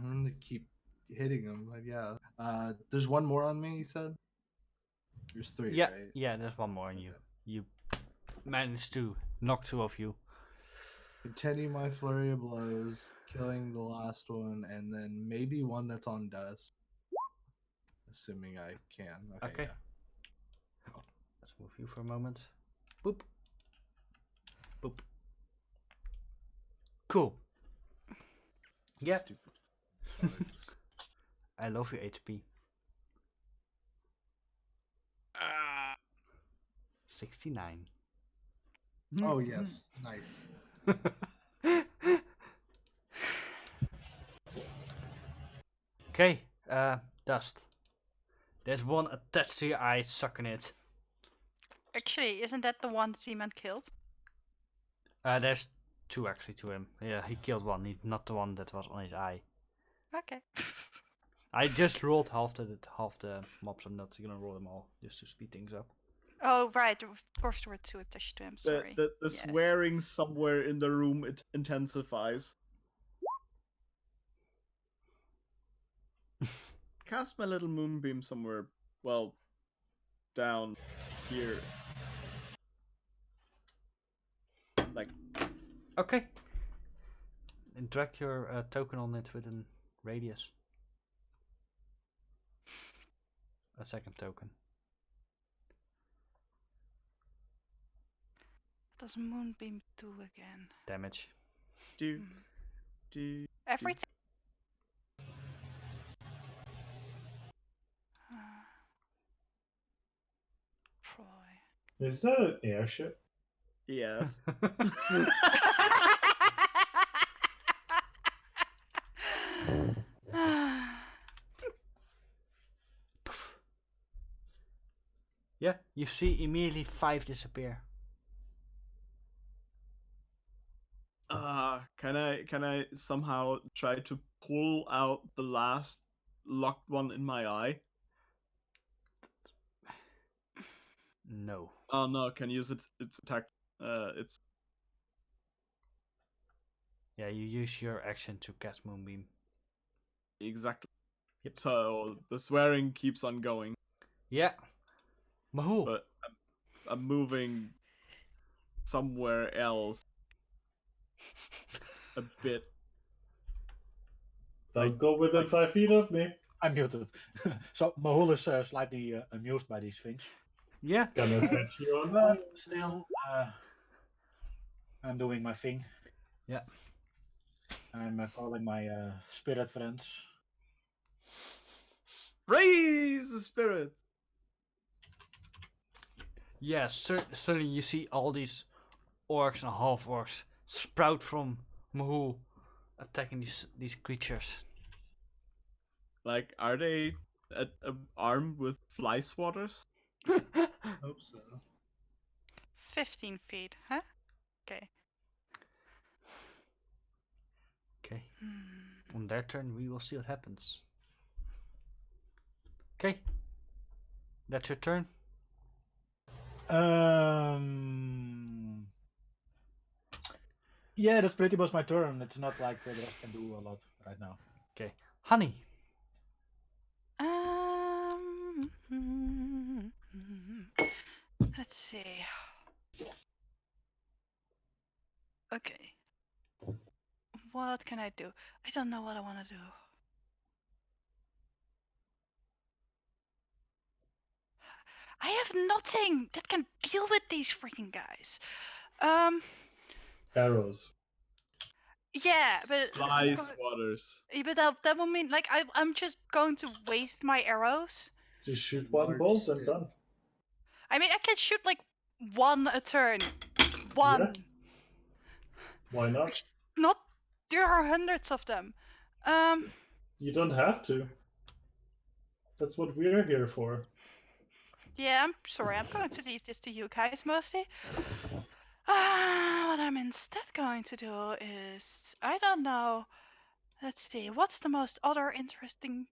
gonna keep hitting them, but yeah. There's 1 more on me, you said? There's 3, Yeah, right? yeah. There's 1 more in you. Okay. You managed to knock 2 of you. Continue my flurry of blows, killing the last one, and then maybe 1 that's on Dust. Assuming I can. Okay. Okay. Let's move you for a moment. Boop. Boop. Cool. Yeah. Yeah. Stupid bugs. I love your HP. 69. Oh yes, nice. Okay, Dust. There's 1 attached to your eye, sucking it. Actually, isn't that the one Seaman killed? There's 2 actually to him. Yeah, he killed 1, not the one that was on his eye. Okay. I just rolled half the mobs. I'm not gonna roll them all, just to speed things up. Oh, right. Of course, there were 2 attached to him. Sorry. The Yeah. swearing somewhere in the room it intensifies. Cast my little moonbeam somewhere, well, down here. Like, Okay. And drag your token on it within radius. A second token. What does Moonbeam do again? Damage. do, Hmm. do. Everything. Troy. Is that an airship? Yes. Yeah, you see immediately 5 disappear. Can I somehow try to pull out the last locked one in my eye? No. Oh no, can use its attack. It's Yeah, you use your action to cast Moonbeam. exactly. Yep. So the swearing keeps on going, Yeah. Mahul. but I'm moving somewhere else a bit. Don't go within 5 feet of me. I'm muted. So Mahul is slightly amused by these things. Yeah. Gonna set you on But fire. still, I'm doing my thing. Yeah. I'm calling my spirit friends. Raise the spirit. Yeah, suddenly you see all these orcs and half orcs sprout from Mahul, attacking these creatures. Like, are they armed with fly swatters? Hope so. 15 feet, huh? Okay. Okay. Hmm. On their turn, we will see what happens. Okay. That's your turn. Yeah, that's pretty much my turn. It's not like the rest can do a lot right now. Okay. Honey. Hmm. Let's see. Okay. What can I do? I don't know what I want to do. I have nothing that can deal with these freaking guys. Arrows. Yeah, but Fly swatters. but that will mean like I'm just going to waste my arrows. Just shoot one Large bolt and stick. done. I mean, I can shoot like one a turn. One. Why not? Not. There are hundreds of them. You don't have to. That's what we're here for. Yeah, I'm sorry. I'm going to leave this to you guys mostly. What I'm instead going to do is, I don't know. Let's see, what's the most other interesting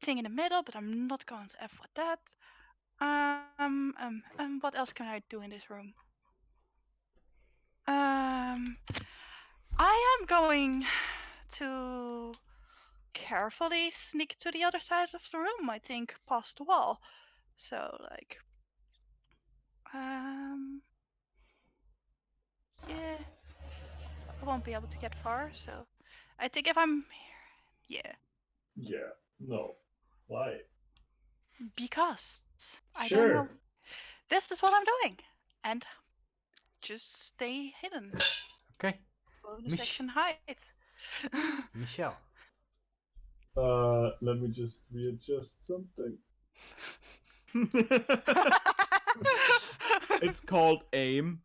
thing in the middle? But I'm not going to F with that. What else can I do in this room? I am going to carefully sneak to the other side of the room. I think past the wall. So like, yeah, I won't be able to get far. So I think if I'm here, yeah, Yeah. No. Why? because I don't know. Sure. This is what I'm doing, and just stay hidden. Okay. Bonus action height. Michelle. Let me just readjust something. It's called aim.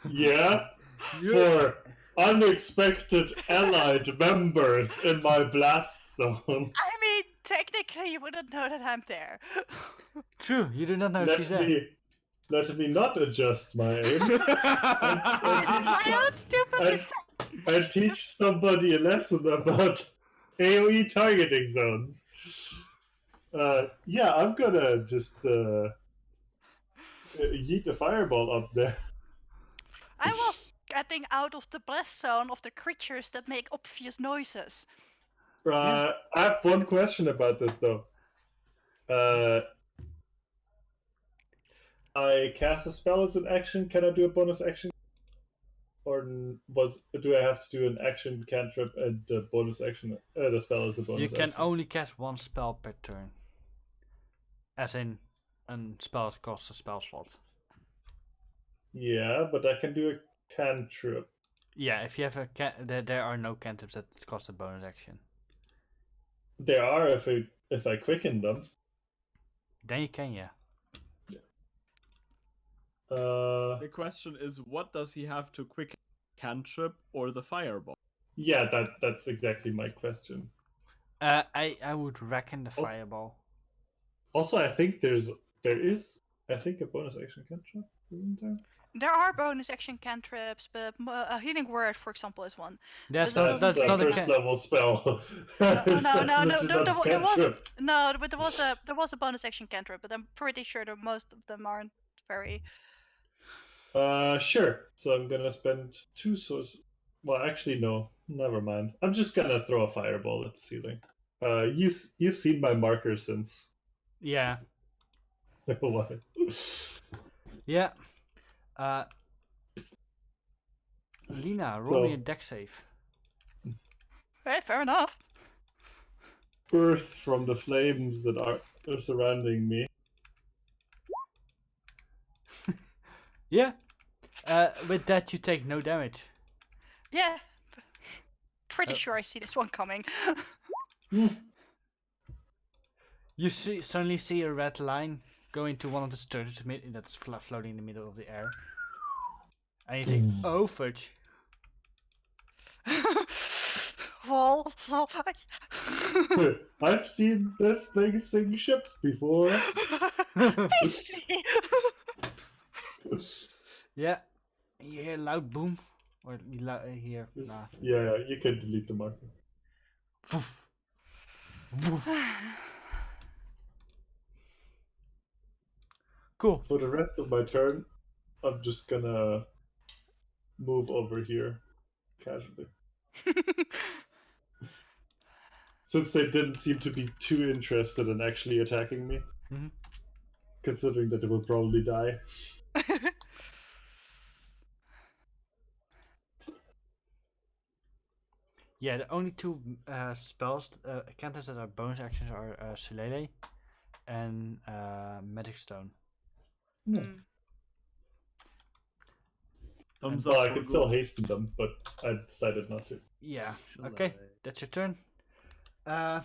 Yeah. For unexpected allied members in my blast zone. I mean, technically, you wouldn't know that I'm there. True, you do not know she's there. Let me not adjust my aim. This is my own stupid I- mistake. and teach somebody a lesson about AoE targeting zones. Yeah, I'm gonna just yeet a fireball up there. I was getting out of the blast zone of the creatures that make obvious noises. I have one question about this though. I cast a spell as an action. Can I do a bonus action? Or do I have to do an action cantrip and the bonus action? The spell as a bonus You can action. only cast one spell per turn. As in, a spell that costs a spell slot. Yeah, but I can do a cantrip. Yeah, if you have a there are no cantrips that cost a bonus action. There are if I quicken them. Then you can, yeah. The question is, what does he have to quicken? Cantrip or the fireball? Yeah, that's exactly my question. I would reckon the Also- fireball. Also, I think there is I think a bonus action cantrip, isn't there? There are bonus action cantrips, but a healing word, for example, is one. That's But it not. doesn't That's a say not a first can. level spell. No, It's no, no, no. definitely not a There was cantrip. no, but there was a bonus action cantrip, but I'm pretty sure that most of them aren't very. Sure. So I'm gonna spend 2 source. Well, actually, no. Never mind. I'm just gonna throw a fireball at the ceiling. You've seen my marker since Yeah. what? Yeah. Lina, roll me a So deck save. Right, fair enough. earth from the flames that are surrounding me. Yeah. With that, you take no damage. Yeah. Pretty Oh. sure I see this one coming. Hmm. You suddenly see a red line go into one of the sturges that's floating in the middle of the air. And you think, oh fudge. well, I've seen this thing sink ships before. Basically. Yeah. You hear a loud boom. Or you hear, nah. Yeah, you can delete the marker. Woof. Woof. Cool. For the rest of my turn, I'm just gonna move over here casually. Since they didn't seem to be too interested in actually attacking me, Mhm. considering that they will probably die. Yeah, the only two spells, cantrips that are bonus actions are Shillelagh and Magic Stone. Hmm. Thumbs Well, up I for could still Google. hasten them, but I decided not to. Yeah, Shall okay, I- that's your turn. The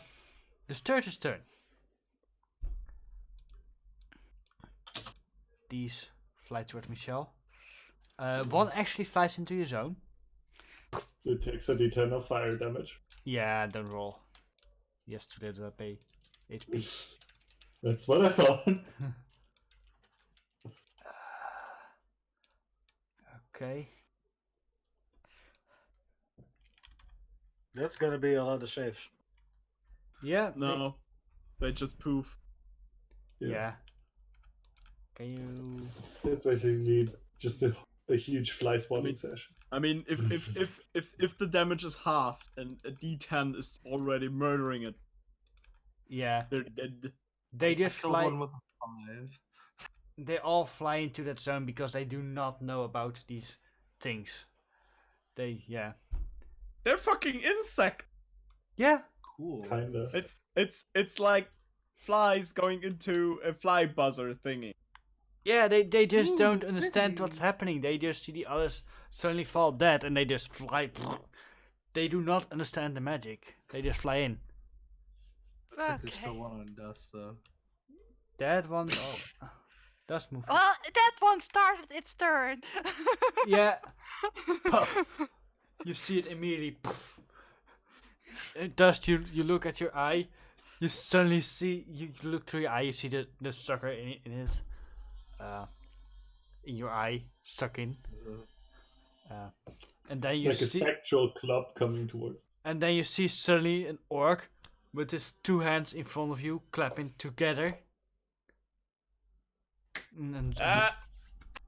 Sturge's turn. These fly towards Michelle. One actually flies into your zone. It takes a d10 of fire damage. Yeah, don't roll. Yes, to the pay HP. That's what I thought. Okay. That's gonna be a lot of saves. Yeah. No, they just poof. Yeah. Can you? It's basically just a huge fly swatting session. I mean, if the damage is halved and a D10 is already murdering it, Yeah. they're dead. They I just killed fly. one with a 5. They all fly into that zone because they do not know about these things. Yeah. They're fucking insect. Yeah. Cool. Kinda. It's like flies going into a fly buzzer thingy. Yeah, they just Ooh, don't understand what's pretty. happening. They just see the others suddenly fall dead and they just fly. They do not understand the magic. They just fly in. Looks like there's Okay. still one on dust though. That one does move. Well, that one started its turn. Yeah. Puff. You see it immediately. Puff. Dust. You look at your eye. You suddenly see. You look through your eye. You see the sucker in it. In your eye, suck in. And then you Like a see. spectral club coming towards. And then you see suddenly an orc with his two hands in front of you clapping together. And That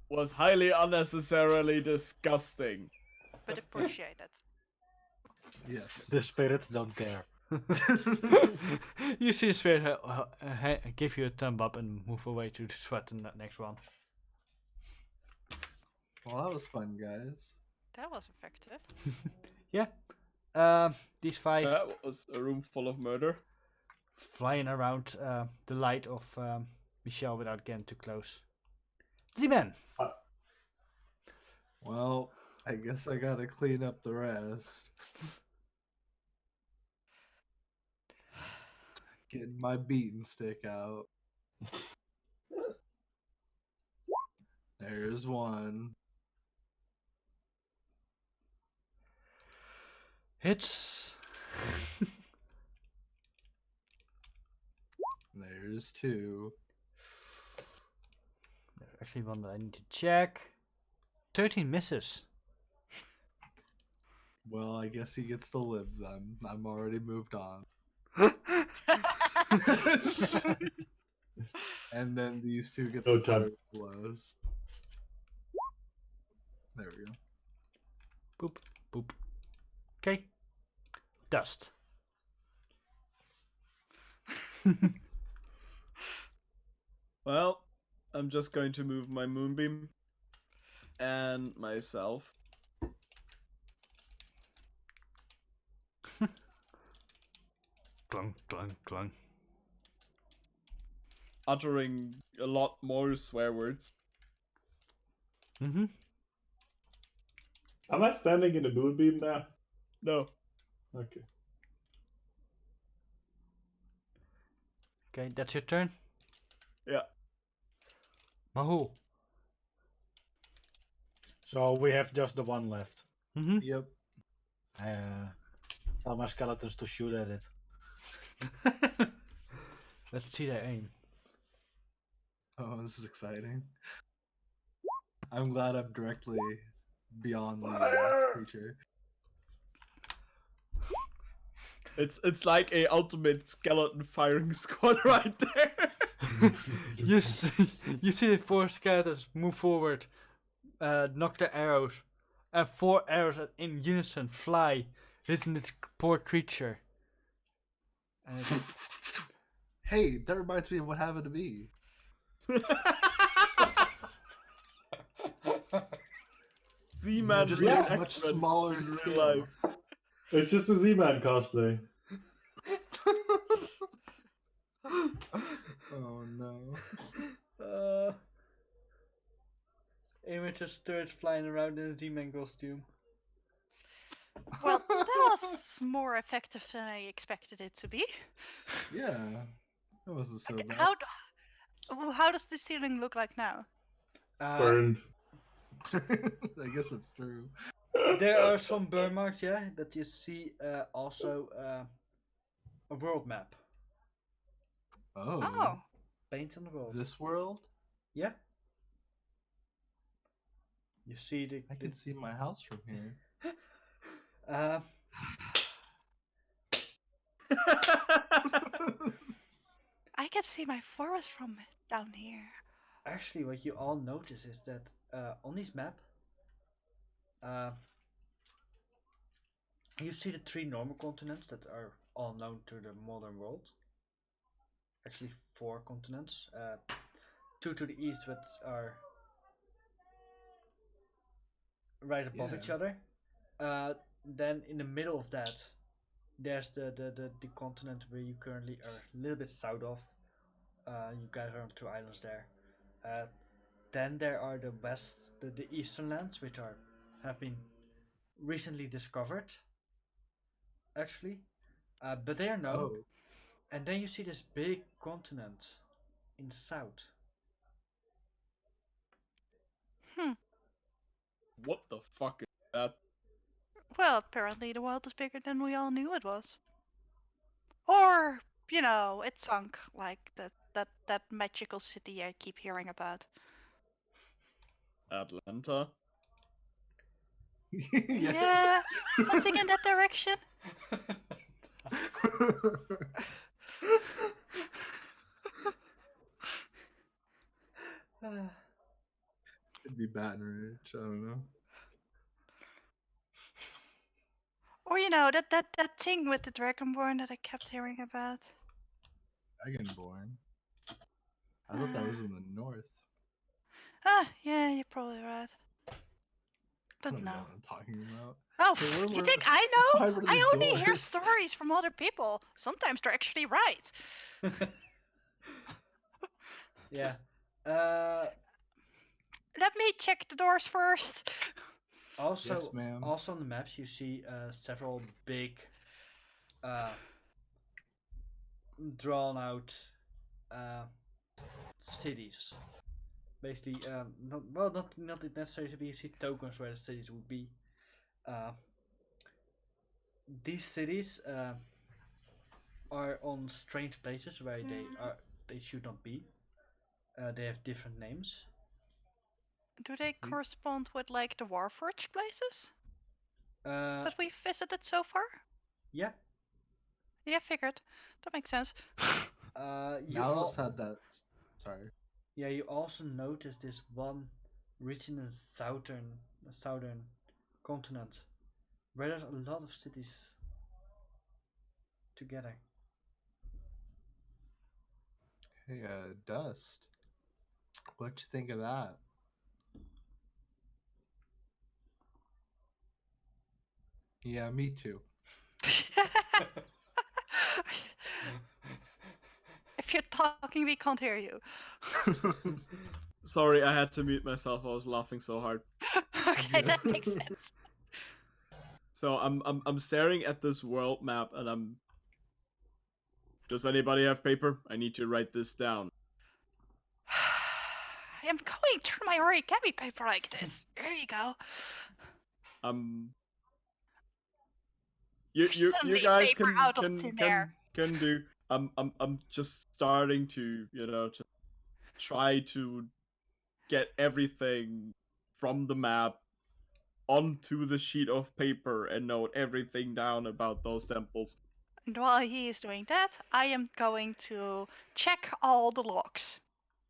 was highly unnecessarily disgusting. But appreciated. Yes. The spirits don't care. you see the spirit give you a thumb up and move away to the sweat in that next one. Well, that was fun, guys. That was effective. Yeah. These five That was a room full of murder. flying around the light of Michelle without getting too close. Z-Man! Well, I guess I gotta clean up the rest. Getting my beating stick out. There's one. Hits. There's two. There's actually one that I need to check. 13 misses. Well, I guess he gets to live then. I'm already moved on. And then these two get No the time. fire blows. There we go. Boop, boop. Okay. Dust. Well, I'm just going to move my moonbeam and myself. Clunk, clunk, clunk. Uttering a lot more swear words. Mm-hmm. Am I standing in the moonbeam now? No. Okay. Okay, that's your turn. Yeah. Mahou. So we have just the one left. Mm-hmm. Yep. Tell my skeletons to shoot at it. Let's see their aim. Oh, this is exciting. I'm glad I'm directly beyond the creature. It's like a ultimate skeleton firing squad right there. you see the four skeletons move forward, knock their arrows, and 4 arrows in unison fly, hitting this poor creature. And Hey, that reminds me of what happened to me. Z-Man Just Yeah. a much smaller in real scale. life. It's just a Z-Man cosplay. Oh no. Image of Sturge flying around in a Z-Man costume. Well, that was more effective than I expected it to be. Yeah. That wasn't so bad. How does the ceiling look like now? Burned. I guess it's true. There are some burn marks, yeah, but you see also a world map. Oh. Paint on the world. This world? Yeah. You see I can see my house from here. I can see my forest from down here. Actually, what you all notice is that on this map, you see the 3 normal continents that are all known to the modern world. Actually, 4 continents. 2 to the east, which are right above each Yeah. other. Then in the middle of that, there's the continent where you currently are a little bit south of. You guys are on 2 islands there. Then there are the eastern lands, which have been recently discovered. Actually, but they are known. Oh. And then you see this big continent in the south. What the fuck is that? Well, apparently the world is bigger than we all knew it was. Or, it sunk like that magical city I keep hearing about. Atlanta? Yes. Yeah, something in that direction. Could be Baton Rouge. I don't know. Or that thing with the Dragonborn that I kept hearing about. Dragonborn. I thought that was in the north. Yeah, you're probably right. I Don't don't know know. what I'm talking about. Oh, Hey, where you were- think I let's know? find one of I these only hear doors. stories from other people. Sometimes they're actually right. Yeah. Let me check the doors first. Also, Yes, ma'am. also on the maps you see several big, drawn out cities Basically, not necessarily to be. You see tokens where the cities would be. These cities are on strange places where they should not be. They have different names. Do they correspond with like the Warforged places Uh, that we've visited so far? yeah. Yeah, figured. That makes sense. You Nalos had that. Sorry. Yeah, you also notice this one region in southern continent where there's a lot of cities together. Hey, Dust. What you think of that? Yeah, me too. If you're talking, we can't hear you. Sorry, I had to mute myself. I was laughing so hard. Okay, that makes sense. So I'm staring at this world map, and I'm. Does anybody have paper? I need to write this down. I'm going through my origami paper like this. There you go. You Suddenly guys paper out of thin air. can do. I'm just starting to to try to get everything from the map onto the sheet of paper and note everything down about those temples. And while he is doing that, I am going to check all the logs.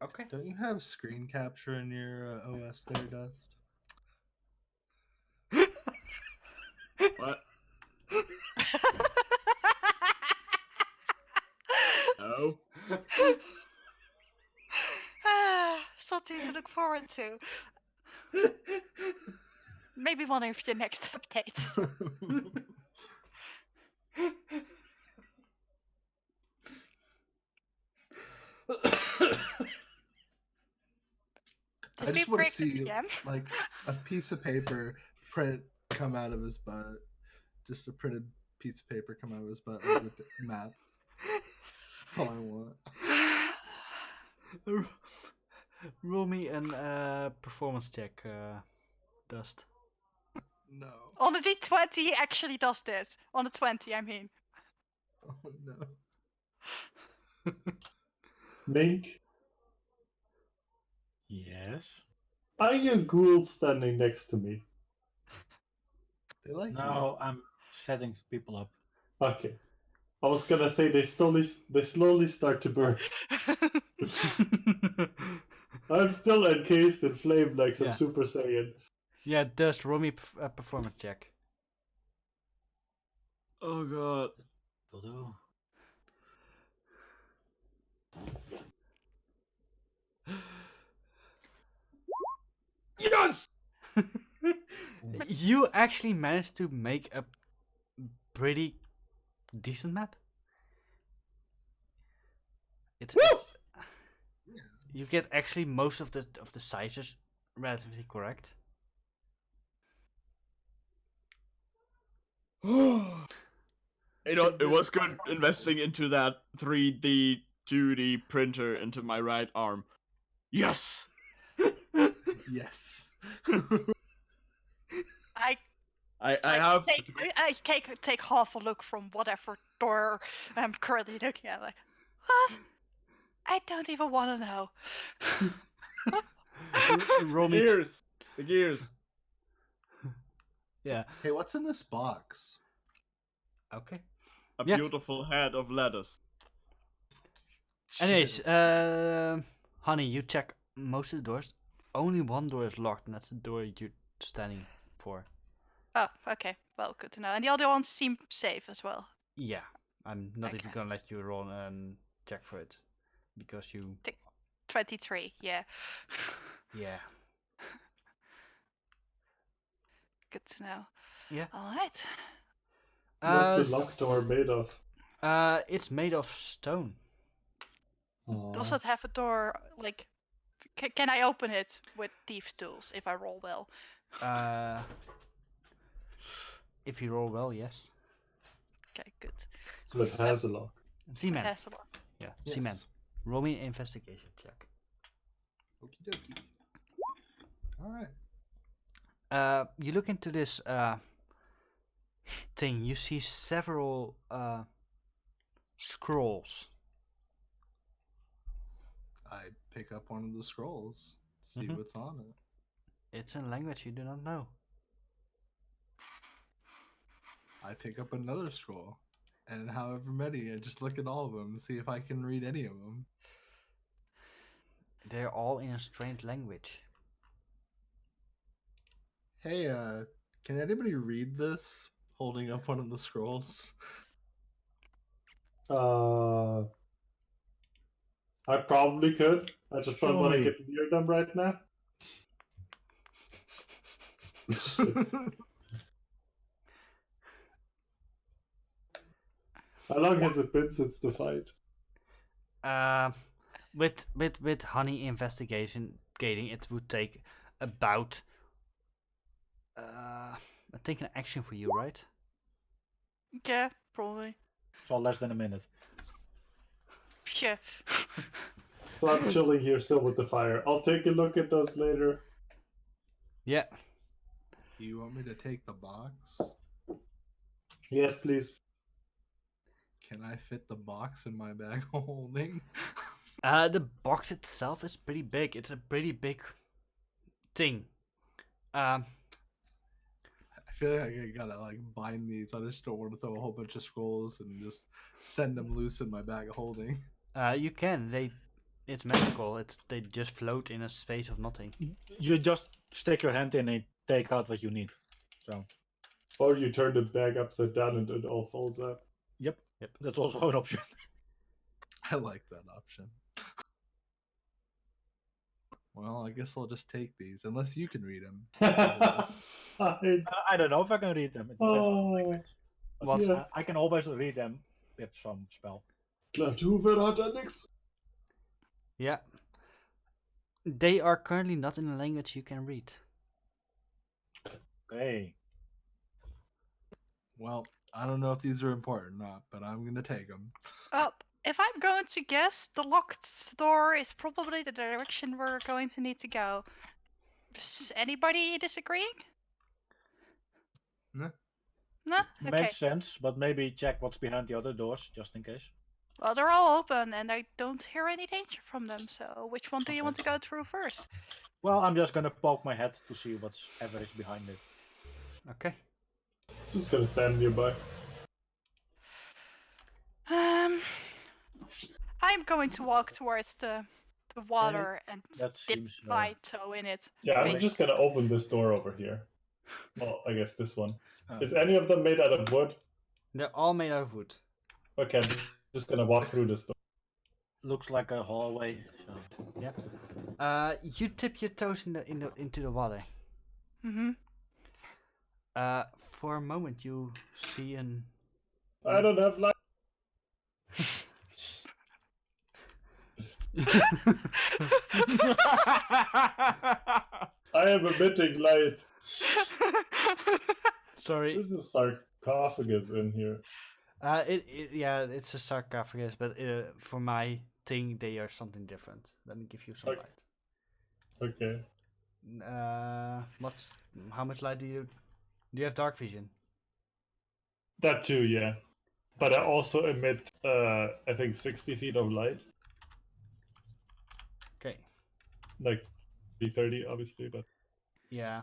Okay. Don't you have screen capture in your OS there, Dust? What? No. Something to look forward to. Maybe one of your next updates. I Did we just want to break the see PM? like a piece of paper print come out of his butt. Just a printed piece of paper come out of his butt of the map. That's all I want. Roll me an performance check, Dust. No. On the D20, he actually does this. On the 20, I mean. Oh no. Link, Yes. are you ghouls standing next to me? They like No, I'm setting people up. Okay. I was gonna say they slowly start to burn. I'm still encased in flame like some Yeah. Super Saiyan. Yeah, Dust, roll me a performance check. Oh god. Will do. Yes! You actually managed to make a pretty decent map. It's you get actually most of the sizes relatively correct. It was good investing into that 3D 2D printer into my right arm. Yes. yes. I I have take half a look from whatever door I'm currently looking at. Like, what? I don't even want to know. Roll me. the gears. Yeah. Hey, what's in this box? Okay. A Yeah. beautiful head of lettuce. Anyways, Shit. honey, you check most of the doors. Only one door is locked, and that's the door you're standing for. Oh, okay. Well, good to know. And the other ones seem safe as well. Yeah, I'm not even Okay. gonna let you roll and check for it because you. 23, yeah. Yeah. Good to know. Yeah. Alright. What's the locked door made of? It's made of stone. Does it have a door, like... can I open it with thieves' tools if I roll well? If you roll well, yes. Okay, good. So it has a lock. Z-Man. It has a lock. Yeah, Yes. Z-Man. Roll me an investigation check. Okie dokie. All right. You look into this thing. You see several scrolls. I pick up one of the scrolls, see Mhm. what's on it. It's in a language you do not know. I pick up another scroll, and however many, I just look at all of them and see if I can read any of them. They're all in a strange language. Hey, can anybody read this? Holding up one of the scrolls. I probably could. I just don't Show want to me. get near them right now. How long has it been since the fight? With honey investigation gating, it would take about I think an action for you, right? Yeah, probably. So less than a minute. Yeah. So I'm chilling here still with the fire. I'll take a look at those later. Yeah. Do you want me to take the box? Yes, please. Can I fit the box in my bag of holding? The box itself is pretty big. It's a pretty big thing. Um, I feel like I gotta like bind these. I just don't want to throw a whole bunch of scrolls and just send them loose in my bag of holding. you can. It's magical. They just float in a space of nothing. You just stick your hand in and take out what you need. So, Or you turn the bag upside down and it all falls out. yep. Yep. That's also an option. I like that option. Well, I guess I'll just take these, unless you can read them. I don't know if I can read them. It depends on the Oh, language. But What? yes. I can always read them with some spell. Hoover hat er niks. Yeah. They are currently not in a language you can read. Okay. Well, I don't know if these are important or not, but I'm gonna take them. Well, if I'm going to guess, the locked door is probably the direction we're going to need to go. Is anybody disagreeing? Nah. No? Okay. Makes sense, but maybe check what's behind the other doors, just in case. Well, they're all open and I don't hear any danger from them, so which one do you Okay. want to go through first? Well, I'm just gonna poke my head to see what's ever is behind it. Okay. Just gonna stand nearby. I'm going to walk towards the water and That dip seems my toe in it. Yeah, I'm Wait. just gonna open this door over here. Well, I guess this one. uh, Is any of them made out of wood? They're all made out of wood. Okay, I'm just gonna walk through this door. looks like a hallway. So You tip your toes into the water. Mm-hmm. For a moment you see an I don't have light. I am emitting light. Sorry. There's a sarcophagus in here. It's a sarcophagus, but for my thing they are something different. Let me give you some Okay. light. Okay. How much light do you have dark vision? That too, yeah. But I also emit, I think 60 feet of light. Okay. Like 30, obviously, but Yeah.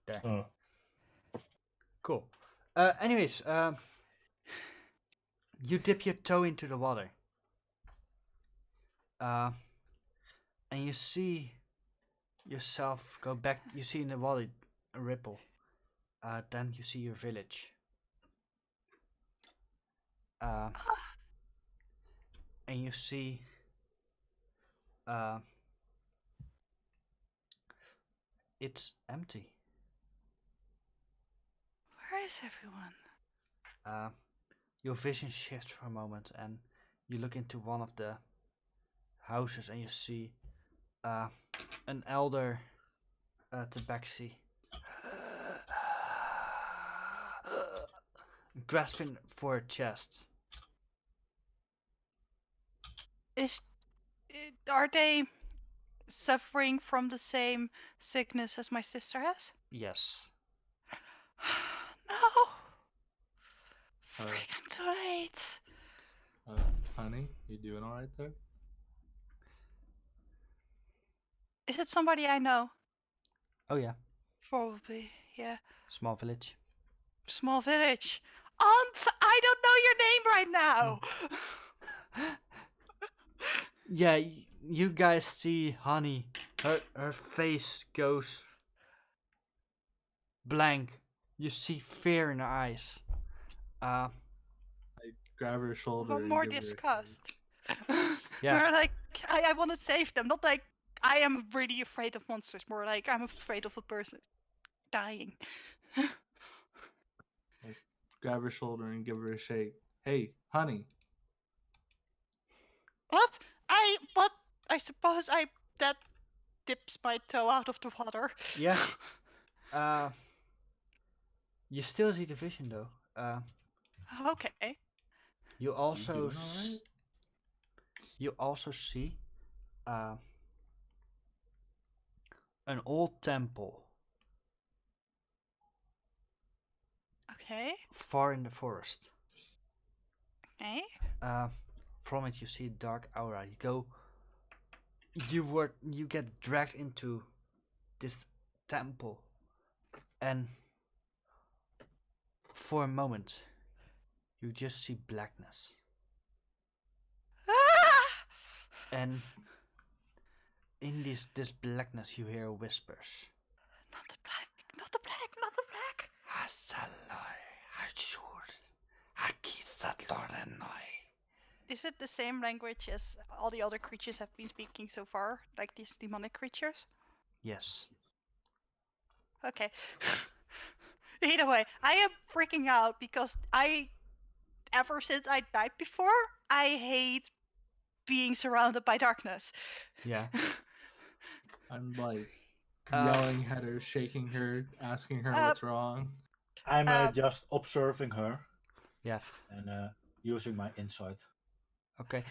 There. oh. Cool. Anyways, you dip your toe into the water. And you see yourself go back. You see in the water a ripple. Then you see your village. And you see it's empty. Where is everyone? Your vision shifts for a moment and you look into one of the houses and you see an elder tabaxi grasping for a chest. Are they suffering from the same sickness as my sister has? Yes. No. Freak, I'm too late. Honey, you doing all right there? Is it somebody I know? Oh yeah. Probably, yeah. Small village. Small village. Aunt, I don't know your name right now. Yeah, you guys see Honey. Her face goes blank. You see fear in her eyes. Grab her shoulder. But and more give her a disgust. Yeah. More like, I want to save them. Not like, I am really afraid of monsters. More like, I'm afraid of a person dying. grab her shoulder and give her a shake. Hey, honey. What? I suppose that dips my toe out of the water. Yeah. You still see the vision though. Okay. You also doing all right? you also see an old temple Okay. far in the forest. Okay. From it you see a dark aura. You get dragged into this temple, and for a moment you just see blackness. Ah! And in this blackness you hear whispers. Not the black. Not the black. Not the black. Is it the same language as all the other creatures have been speaking so far? Like these demonic creatures? Yes. Okay. Either way, I am freaking out because ever since I died before, I hate being surrounded by darkness. Yeah. I'm like Uh, yelling at her, shaking her, asking her Uh, what's wrong. I'm Um, just observing her Yeah. and using my insight. Okay.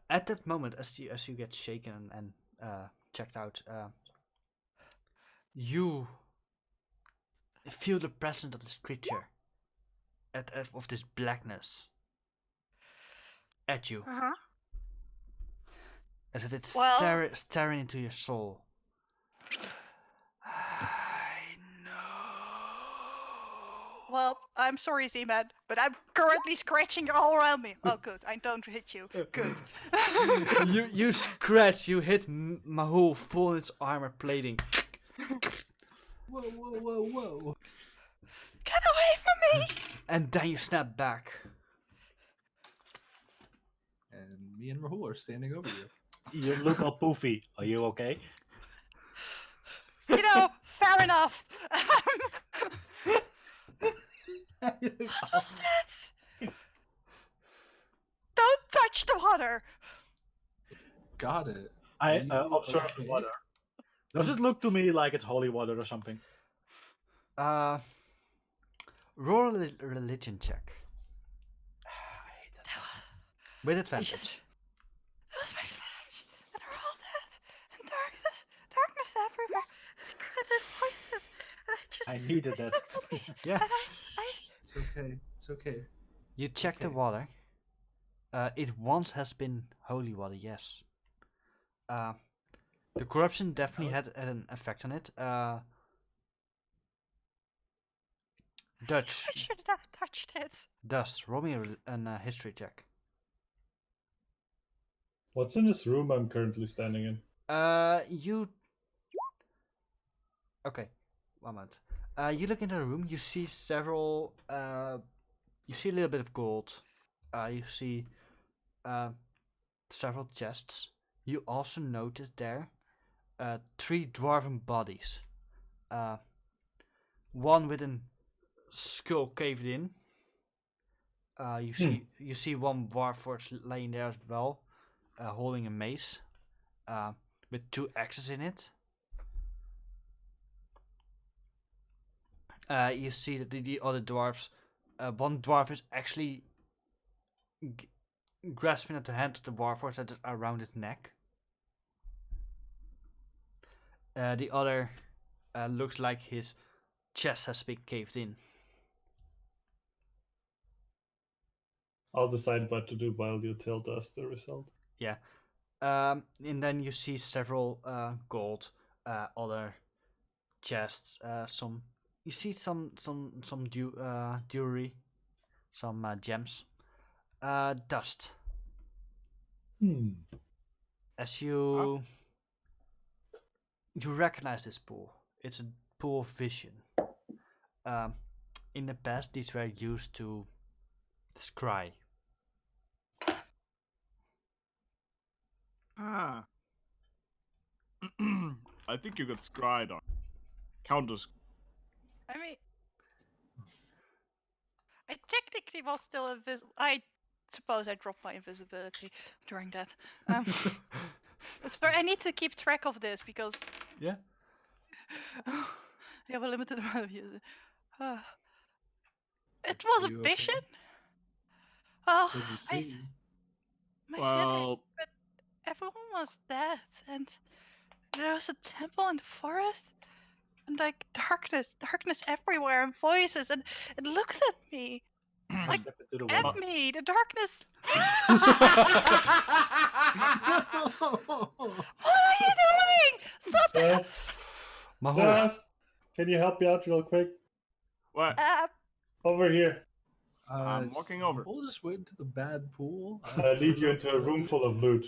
At that moment, as you get shaken and checked out, you feel the presence of this creature, of this blackness, at you, uh-huh. as if it's Well- staring into your soul. I know. Well, I'm sorry, Z-Man, but I'm currently scratching all around me. Oh, good. I don't hit you. Good. You scratch. You hit Mahul full in its armor plating, Whoa, whoa, whoa, whoa. Get away from me! and then you snap back. And me and Rahul are standing over you. You look all poofy. Are you okay? You know, fair enough. What was that? Don't touch the water. Got it. I You observe the okay? water. Does it look to me like it's holy water or something? Roll a religion check with advantage. That was my village. And they're all dead. And darkness everywhere. And credit voices. And I needed that. Yeah. And It's okay. It's okay. You check the Okay. water. It once has been holy water, yes. The corruption definitely had an effect on it. Dutch, I shouldn't have touched it. Dust, roll me a history check. What's in this room I'm currently standing in? You. Okay, 1 moment. You look into the room. You see several. You see a little bit of gold. You see several chests. You also notice there 3 dwarven bodies. One with a skull caved in. You see one warforged laying there as well, holding a mace, with 2 axes in it. You see that the other dwarves, one dwarf is actually grasping at the hand of the warforged that is around his neck. The other looks like his chest has been caved in. I'll decide what to do while you tell us the result. Yeah. And then you see several gold, other chests, some. You see some jewelry, some gems, dust. As you recognize this pool. It's a pool of vision. In the past, these were used to scry. Ah. I think you got scryed on. Countess. I mean, I technically was still invisible. I suppose I dropped my invisibility during that. I need to keep track of this because Yeah. I have a limited amount of use. It was You a okay? vision. Oh, What'd you see? my head ached, Well, but everyone was dead, and there was a temple in the forest, and like darkness everywhere, and voices, and it looks at me, like Step into the at water. me. The darkness. What are you doing? Stop it! Dust, Mahou. Dust, can you help me out real quick? what? Over here. I'm walking over. We'll just wait into the bad pool. I lead you into a room full of loot.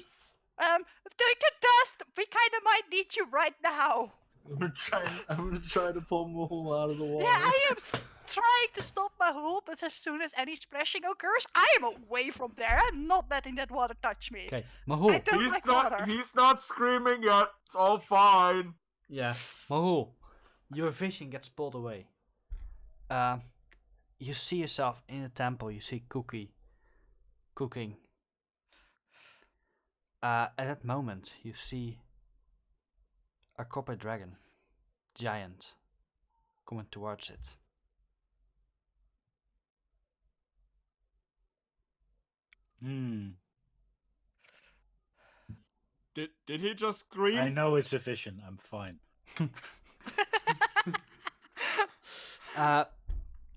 Take a dust. We kind of might need you right now. I'm gonna try to pull Mahul out of the water. Yeah, I am trying to stop Mahul, but as soon as any splashing occurs, I am away from there. I'm not letting that water touch me. Okay, I Mahou. don't like water. He's not screaming yet. It's all fine. Yeah, Mahou. Your vision gets pulled away. You see yourself in a temple. You see Cookie cooking. At that moment, you see a copper dragon, giant, coming towards it. Did he just scream? I know it's a vision. I'm fine.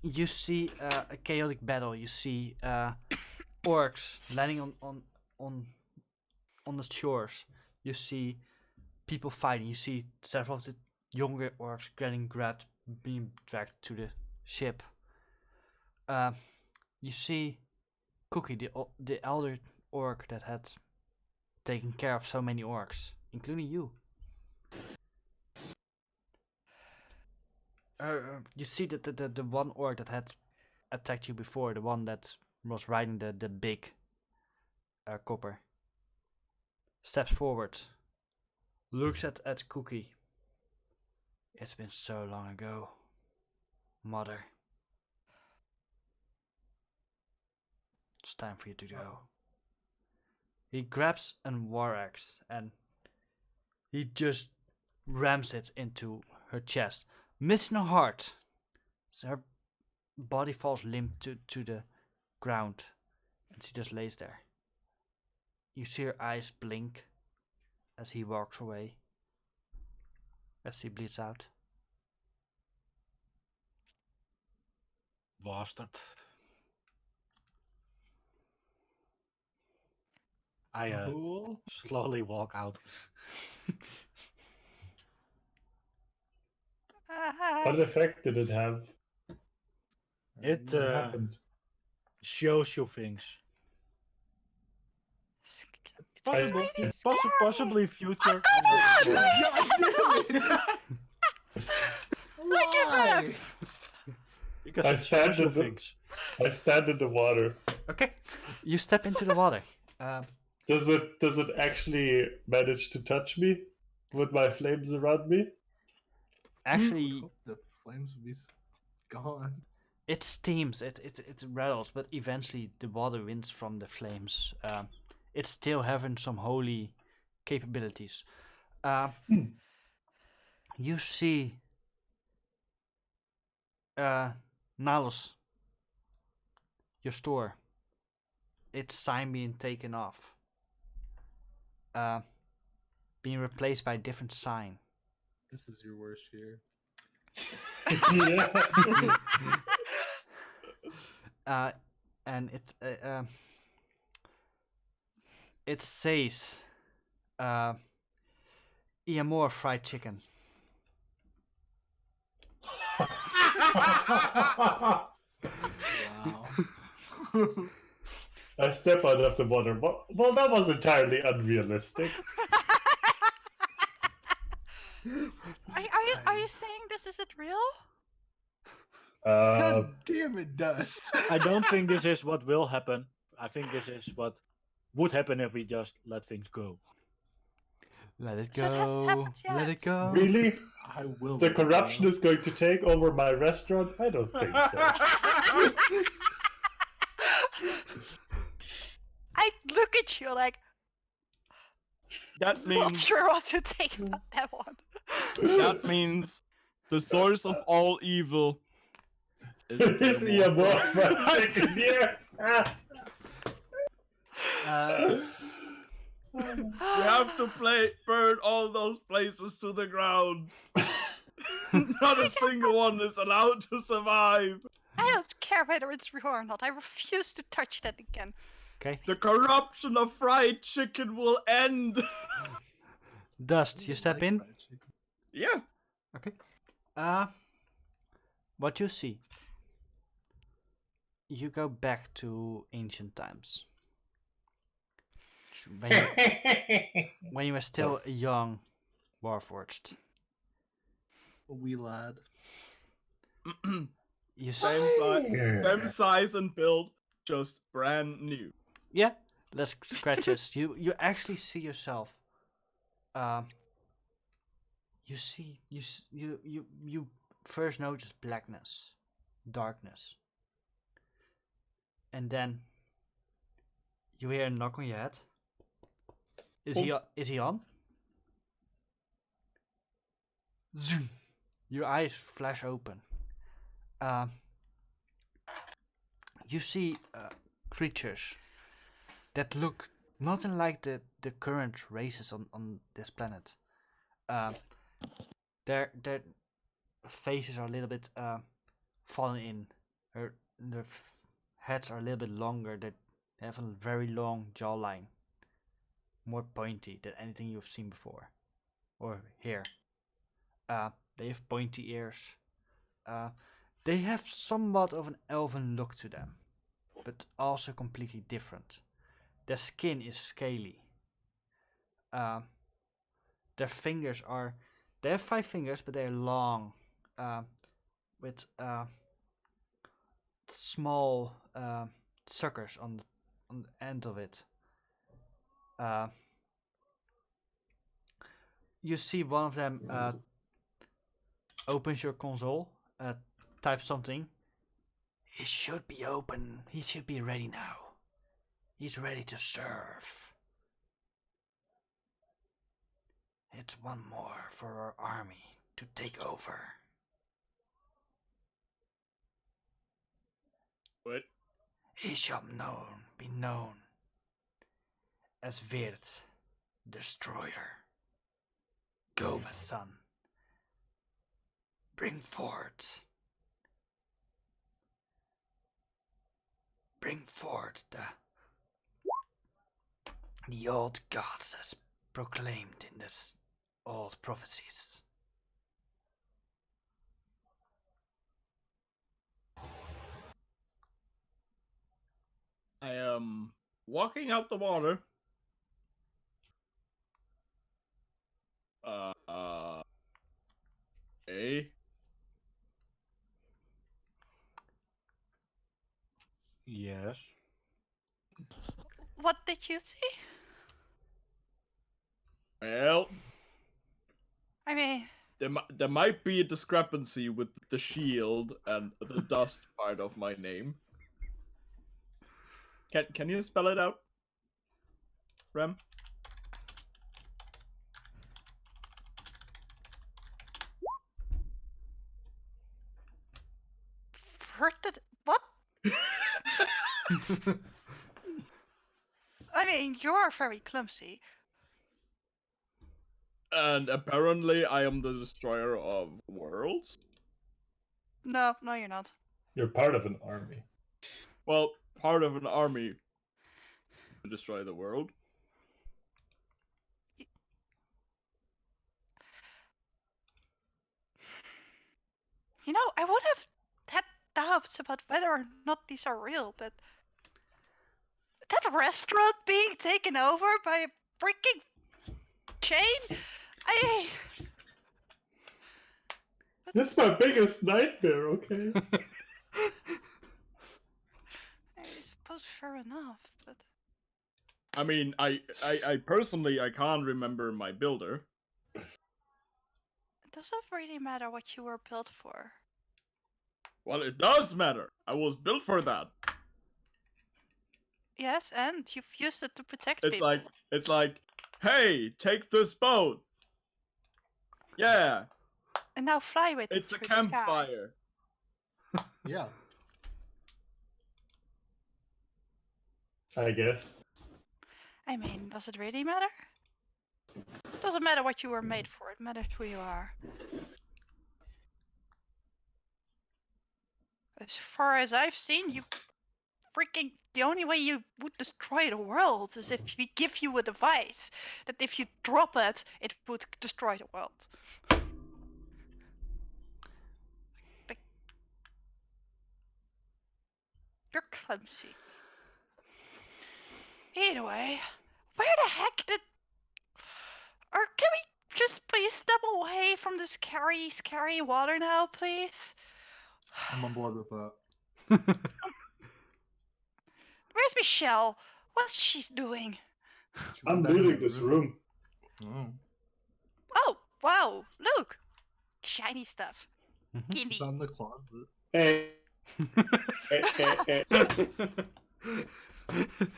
You see a chaotic battle. You see orcs landing on the shores. You see people fighting. You see several of the younger orcs getting grabbed, being dragged to the ship. You see Cookie, the elder orc that had taken care of so many orcs, including you. You see that the one orc that had attacked you before, the one that was riding the big copper, steps forward, looks at Cookie. It's been so long ago, Mother. It's time for you to go. He grabs a war axe and he just rams it into her chest, missing her heart. So her body falls limp to the ground and she just lays there. You see her eyes blink as he walks away, as he bleeds out. Bastard. I Mahul? slowly walk out. What effect did it have? It What happened? shows you things. It's I- really Possibly future. God damn it! Why? Because I it shows stand you in the- things. I stand in the water. Okay, you step into the water. Does it actually manage to touch me with my flames around me? Actually, Hope the flames will be gone. it steams, it rattles, but eventually the water wins from the flames. It's still having some holy capabilities. You see Nalos, your store, its sign being taken off. Being replaced by a different sign. This is your worst fear. Yeah. And it says, "Eat more fried chicken." Wow. I step out of the water. Well, that was entirely unrealistic. Are you saying this isn't real? God damn it, Dust. I don't think this is what will happen. I think this is what would happen if we just let things go. Let it So it hasn't go. happened Let yet. it go. Really? I will. The corruption is going to take over my restaurant? I don't think so. I look at you like, That not means sure what to think about that one. that means the source of all evil is Is he a more fried chicken? Yes. We have to burn all those places to the ground. Not a single one is allowed to survive. I don't care whether it's real or not. I refuse to touch that again. Okay. The corruption of fried chicken will end. Dust, you step in. Yeah. Okay. What you see? You go back to ancient times. When you were still a young Warforged. A wee lad. You Same size and build, just brand new. Yeah, let's scratch this. You actually see yourself. You see you first notice blackness, darkness, and then you hear a knock on your head. Is he on? Zoom. Your eyes flash open. You see creatures that look nothing like the current races on this planet. Their faces are a little bit fallen in. Their heads are a little bit longer. They have a very long jawline, more pointy than anything you've seen before or here. They have pointy ears. They have somewhat of an elven look to them, but also completely different. Their skin is scaly. Their fingers are. They have 5 fingers, but they're long, with small suckers on the end of it. You see one of them opens your console, types something. He should be open. He should be ready now. He's ready to serve. It's one more for our army to take over. What? He shall be known as Virt, Destroyer. Go, my son. Bring forth the old gods as proclaimed in this old prophecies. I am walking out the water. Okay. Yes. What did you see? Well, I mean, there might be a discrepancy with the shield and the dust part of my name. Can you spell it out, Rem? what? mean, you're very clumsy. And apparently, I am the destroyer of worlds. No, you're not. You're part of an army. Well, part of an army to destroy the world. You know, I would have had doubts about whether or not these are real, but that restaurant being taken over by a freaking chain? That's my biggest nightmare, okay? I suppose fair enough, but I mean, I personally, I can't remember my builder. it doesn't really matter what you were built for. Well, it does matter. I was built for that. Yes, and you've used it to protect It's people. like, hey, take this boat. Yeah, And now fly with it's it a through the sky. campfire. Yeah. I guess. I mean, does it really matter? Doesn't matter what you were made for, it matters who you are. As far as I've seen, you freaking... The only way you would destroy the world is if we give you a device that if you drop it, it would destroy the world. You're clumsy. Anyway, where the heck did... Or can we just please step away from this scary water now, please? I'm on board with that. Where's Michelle? What's she doing? She I'm went back in looting the this room. Oh. Oh, wow, look! Shiny stuff. Mhm. Gimme. It's on the closet. Hey,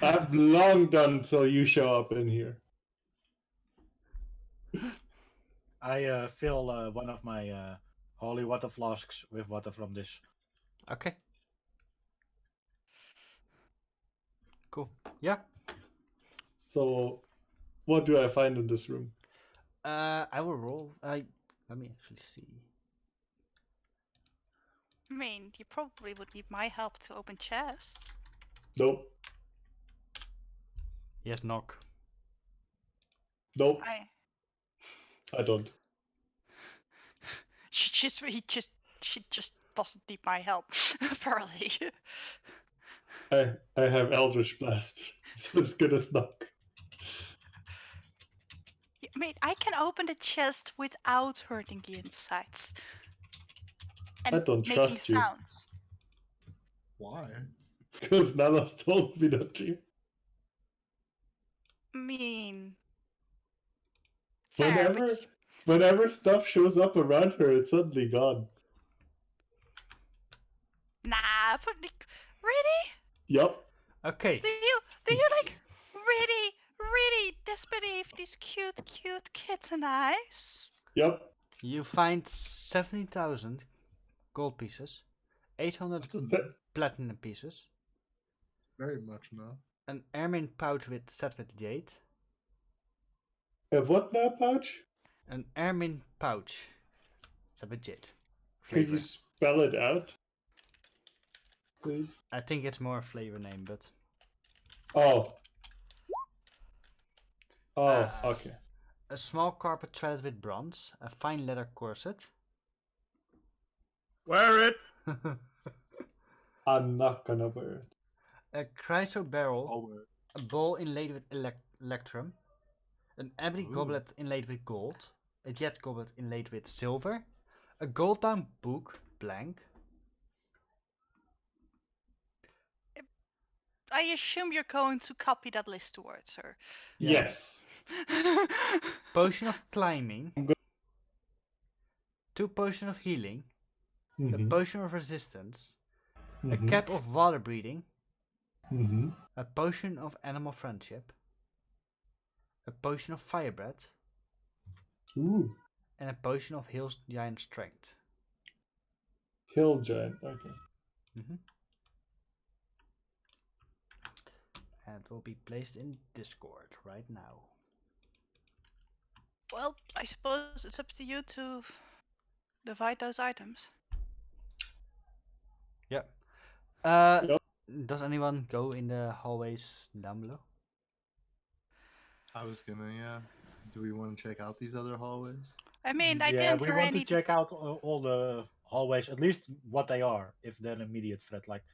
I'm long done till you show up in here. I fill one of my holy water flasks with water from this. Okay. Cool. Yeah. So, what do I find in this room? I will roll. Let me actually see. I mean, you probably would need my help to open chests. Nope. Yes, knock. Nope. I don't. She just doesn't need my help, apparently. I have Eldritch Blast. It's as good as knock. I mean, I can open the chest without hurting the insides. And I don't making trust you. sounds. Why? Because Nanas told me not to. I mean... Fair, but Whenever stuff shows up around her, it's suddenly gone. nah, but really? Yup. Okay. Do you like really disbelieve these cute kitten eyes? Yup. You find 70,000 gold pieces, 800 That's enough. platinum pieces, Very much enough. an ermine pouch set with jade, A what now, pouch? an ermine pouch set with jade. Could Flavor. you spell it out? Please? I think it's more a flavor name, but Oh. Oh, Uh, okay. a small carpet threaded with bronze, a fine leather corset, Wear it. I'm not gonna wear it. a chryso barrel, I'll wear it. a bowl inlaid with electrum, an ebony Ooh. goblet inlaid with gold, a jet goblet inlaid with silver, a gold-bound book, blank, I assume you're going to copy that list towards her. Yeah. Yes. potion of climbing, I'm go- 2 potion of healing, a Mhm. potion of resistance, a Mhm. cap of water breathing, Mhm. a potion of animal friendship, a potion of fire breath, Ooh. and a potion of hill giant strength. Hill giant. Okay. Mhm. and will be placed in Discord right now. Well, I suppose it's up to you to divide those items. Yeah. Yep. Does anyone go in the hallways down below? I was gonna, yeah. Do we want to check out these other hallways? I mean, I Yeah, didn't we hear want to any. check out all the hallways, at least what they are, if they're an immediate threat. Like,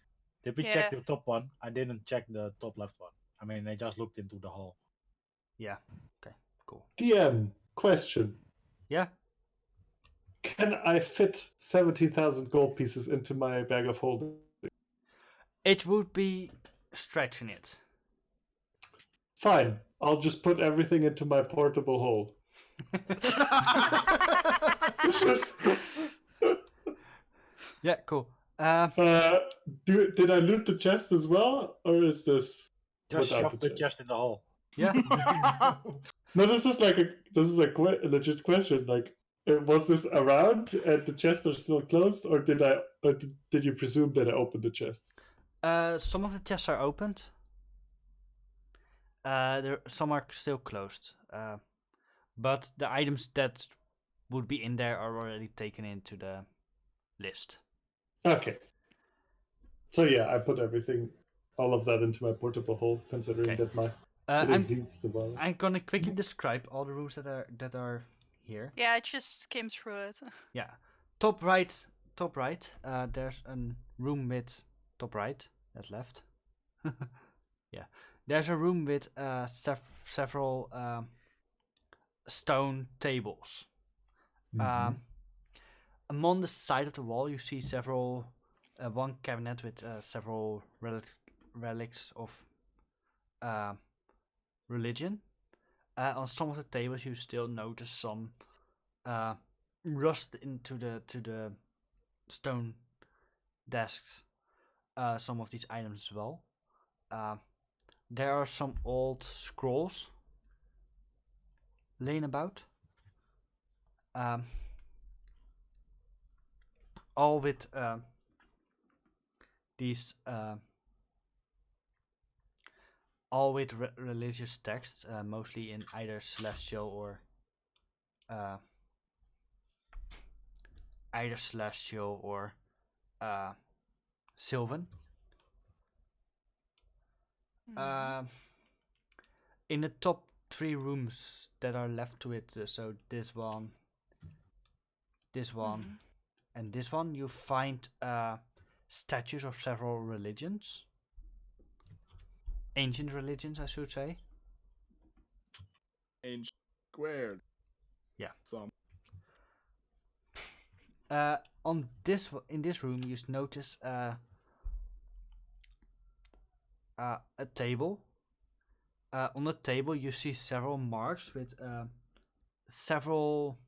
did we check Yeah. the top one? I didn't check the top left one. I mean, I just looked into the hall. Yeah. Okay. Cool. DM question: Yeah. Can I fit 17,000 gold pieces into my bag of holding? It would be stretching it. Fine, I'll just put everything into my portable hole. Yeah. Cool. Did I loot the chest as well, or is this Just without shove the the chest? chest in the hall. Yeah. No, this is like a legit question. Like, was this around and the chests are still closed, or did you presume that I opened the chest? Some of the chests are opened. Some are still closed. But the items that would be in there are already taken into the list. Okay. So yeah, I put all of that into my portable hole, considering Okay. that it I'm exceeds the volume. I'm gonna quickly describe all the rooms that are here. Yeah, I just skimmed through it. Yeah. Top right. There's a room with top right. That's left. Yeah. There's a room with several stone tables. Mhm. Among the side of the wall, you see one cabinet with several relics of religion. On some of the tables, you still notice some rust into the stone desks. Some of these items as well. There are some old scrolls laying about. All with these all with religious texts, mostly in either celestial or uh, uh, Sylvan. Mhm. In the top 3 rooms that are left to it, so this one, Mhm. and this one, you find statues of several religions, ancient religions, I should say. Ancient squared. Yeah. Some. In this room, you notice a table. On the table, you see several marks with several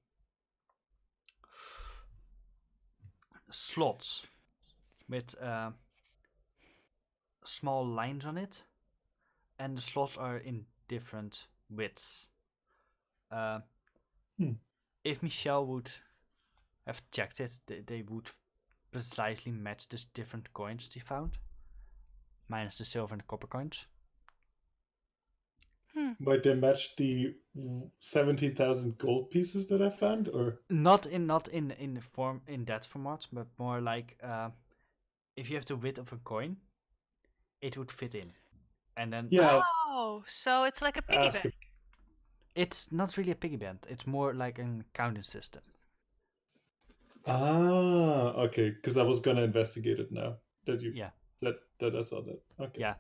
slots with small lines on it, and the slots are in different widths. Uh, Hmm. If Michelle would have checked it, they would precisely match the different coins she found, minus the silver and the copper coins. Might they match the 17,000 gold pieces that I found, or Not in the form in that format, but more like if you have the width of a coin, it would fit in, and then yeah? Oh, so it's like a piggy Ask bank. it's not really a piggy bank. It's more like an counting system. Okay. Because I was gonna investigate it now that you Yeah, said that I saw that. Okay. yeah.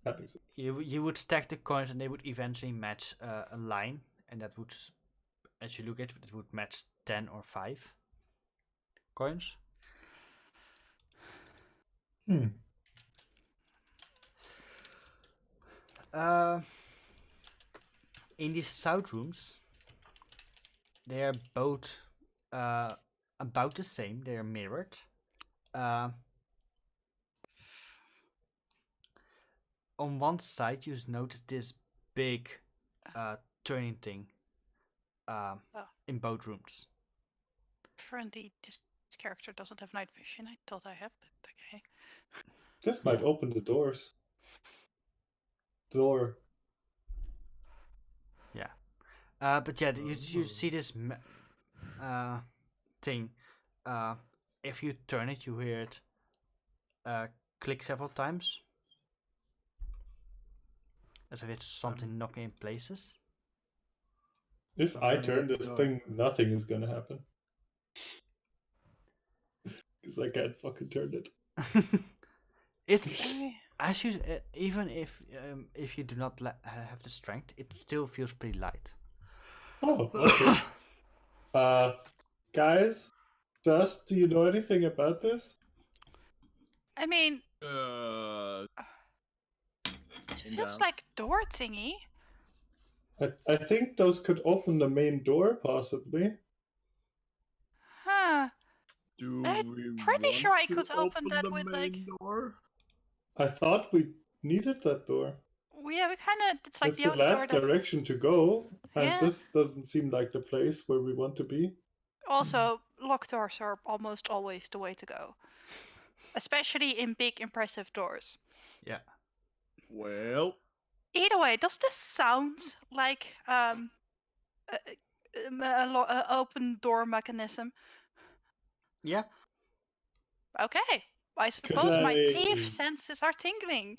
That makes sense. You would stack the coins, and they would eventually match a line, and that would, as you look at it, it would match 10 or 5 coins. Hmm. Uh, in these south rooms, they are both about the same. They are mirrored. Uh, on one side, you notice this big turning thing Oh. in both rooms. Apparently, this character doesn't have night vision. I thought I had, but okay. This Yeah. might open the doors. door. But yeah, you Oh. see this thing. If you turn it, you hear it click several times, as if it's something knocking in places. If I'm I trying to turn get the this door. thing, nothing is gonna happen. Because I can't fucking turn it. It's I- as you even if you do not have the strength, it still feels pretty light. Oh, okay. Guys, Dust, do you know anything about this? I mean, Uh, it Calm feels down. like a door thingy. I think those could open the main door, possibly. Huh. do I'm we pretty want sure I to could open that the with, main door? I thought we needed that door. yeah, we kind of. It's like That's the the only door last that. direction to go, and Yeah. this doesn't seem like the place where we want to be. Also, locked doors are almost always the way to go, especially in big, impressive doors. Yeah. Well, Either way, does this sound like a open door mechanism? Yeah. Okay, I suppose my thief senses are tingling.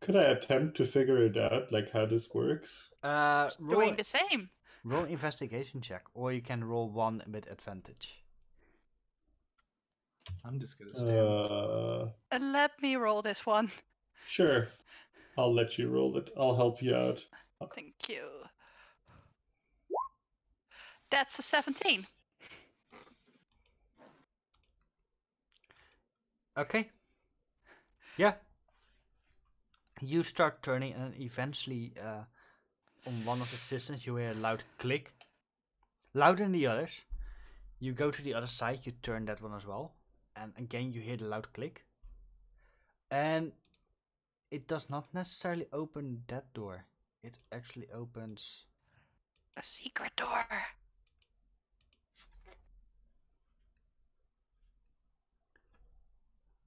Could I attempt to figure it out, like how this works? Just Roll doing the same. roll investigation check, or you can roll one with advantage. I'm just gonna stand. Let me roll this one. Sure. I'll let you roll it. I'll help you out. Thank you. That's a 17. Okay. Yeah. You start turning, and eventually, on one of the systems, you hear a loud click, louder than the others. You go to the other side, you turn that one as well, and again you hear the loud click. And it does not necessarily open that door. It actually opens. A secret door.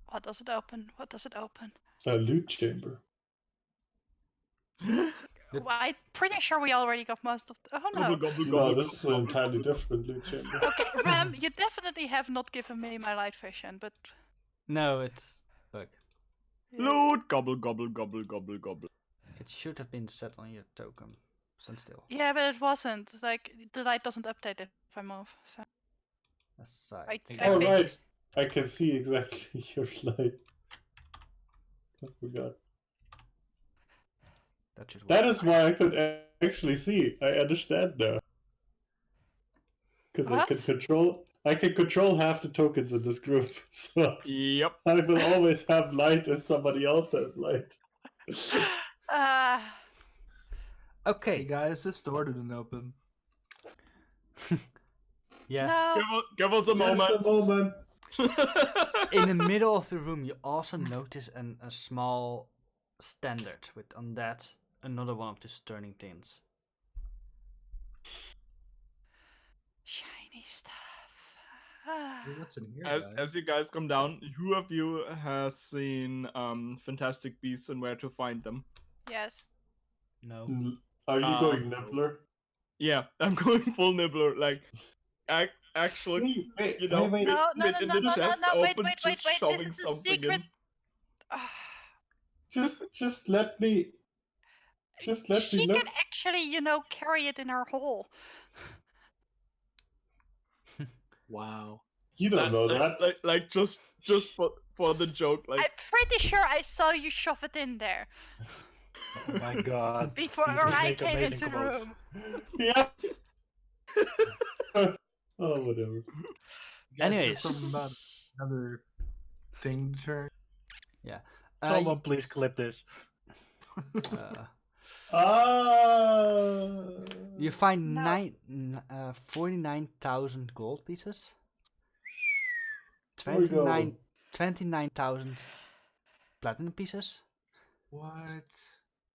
What does it open? What does it open? A loot chamber. The- Well, I'm pretty sure we already got most of. Oh gobble, no. gobble, No, gobble, this is an entirely different loot chamber. Okay, Ram, you definitely have not given me my light vision, but. No, it's bug. Loot, gobble, gobble, gobble, gobble, gobble. It should have been set on your token. Stand still. Yeah, but it wasn't. Like, the light doesn't update if I move, so. Aside. I Oh, bas- right. I can see exactly your light. I forgot. That should work. That is why I could actually see. I understand now. Because I can What? control. I can control half the tokens in this group, so Yep. I will always have light if somebody else has light. Uh, Hey Okay. guys, this door didn't open. Yeah. no. Give us a Just a moment. moment. In the middle of the room, you also notice a small standard with on that another one of these turning things. Shiny stuff. Ah. Hey, what's in here, as guys? you guys come down, who of you has seen Fantastic Beasts and Where to Find Them? Yes. No. Are you going No. Nibbler? Yeah, I'm going full nibbler. Like, actually, Wait, you know, wait. No, no, lid no, in no, the no, no, chest no, wait, open, wait, just wait, this shoving is the something secret. in. Ah. Just let me. Just let me She look. can actually, carry it in her hole. Wow. You don't know that. Like just for the joke, like I'm pretty sure I saw you shove it in there Oh my god. before These I make came amazing into the quotes. room. Yeah. Oh, whatever. You guys said Anyways. something about another thing to turn. Yeah. Someone please clip this. Ah. You find No. 49,000 gold pieces. Here we go. 29,000 platinum pieces. What?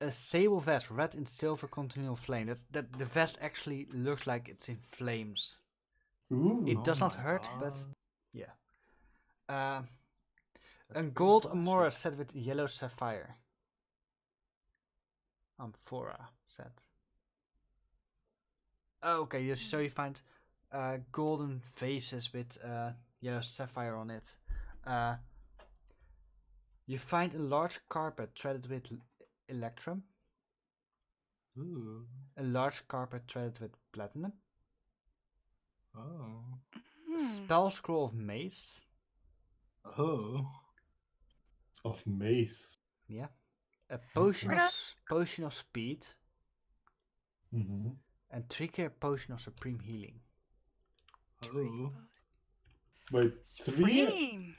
A sable vest red in silver continual flame. That the vest actually looks like it's in flames. Ooh. It does Oh not my hurt, but God. yeah. That's A pretty gold flashy. amora set with yellow sapphire. Amphora set. Okay, so you find golden vases with yellow sapphire on it. You find a large carpet threaded with electrum. Ooh. A large carpet threaded with platinum. Oh. A spell scroll of mace. Oh. Of mace. Yeah. A potion Are of those- potion of speed. Mm-hmm. And 3 potion of supreme healing. Oh. Wait, 3? Supreme.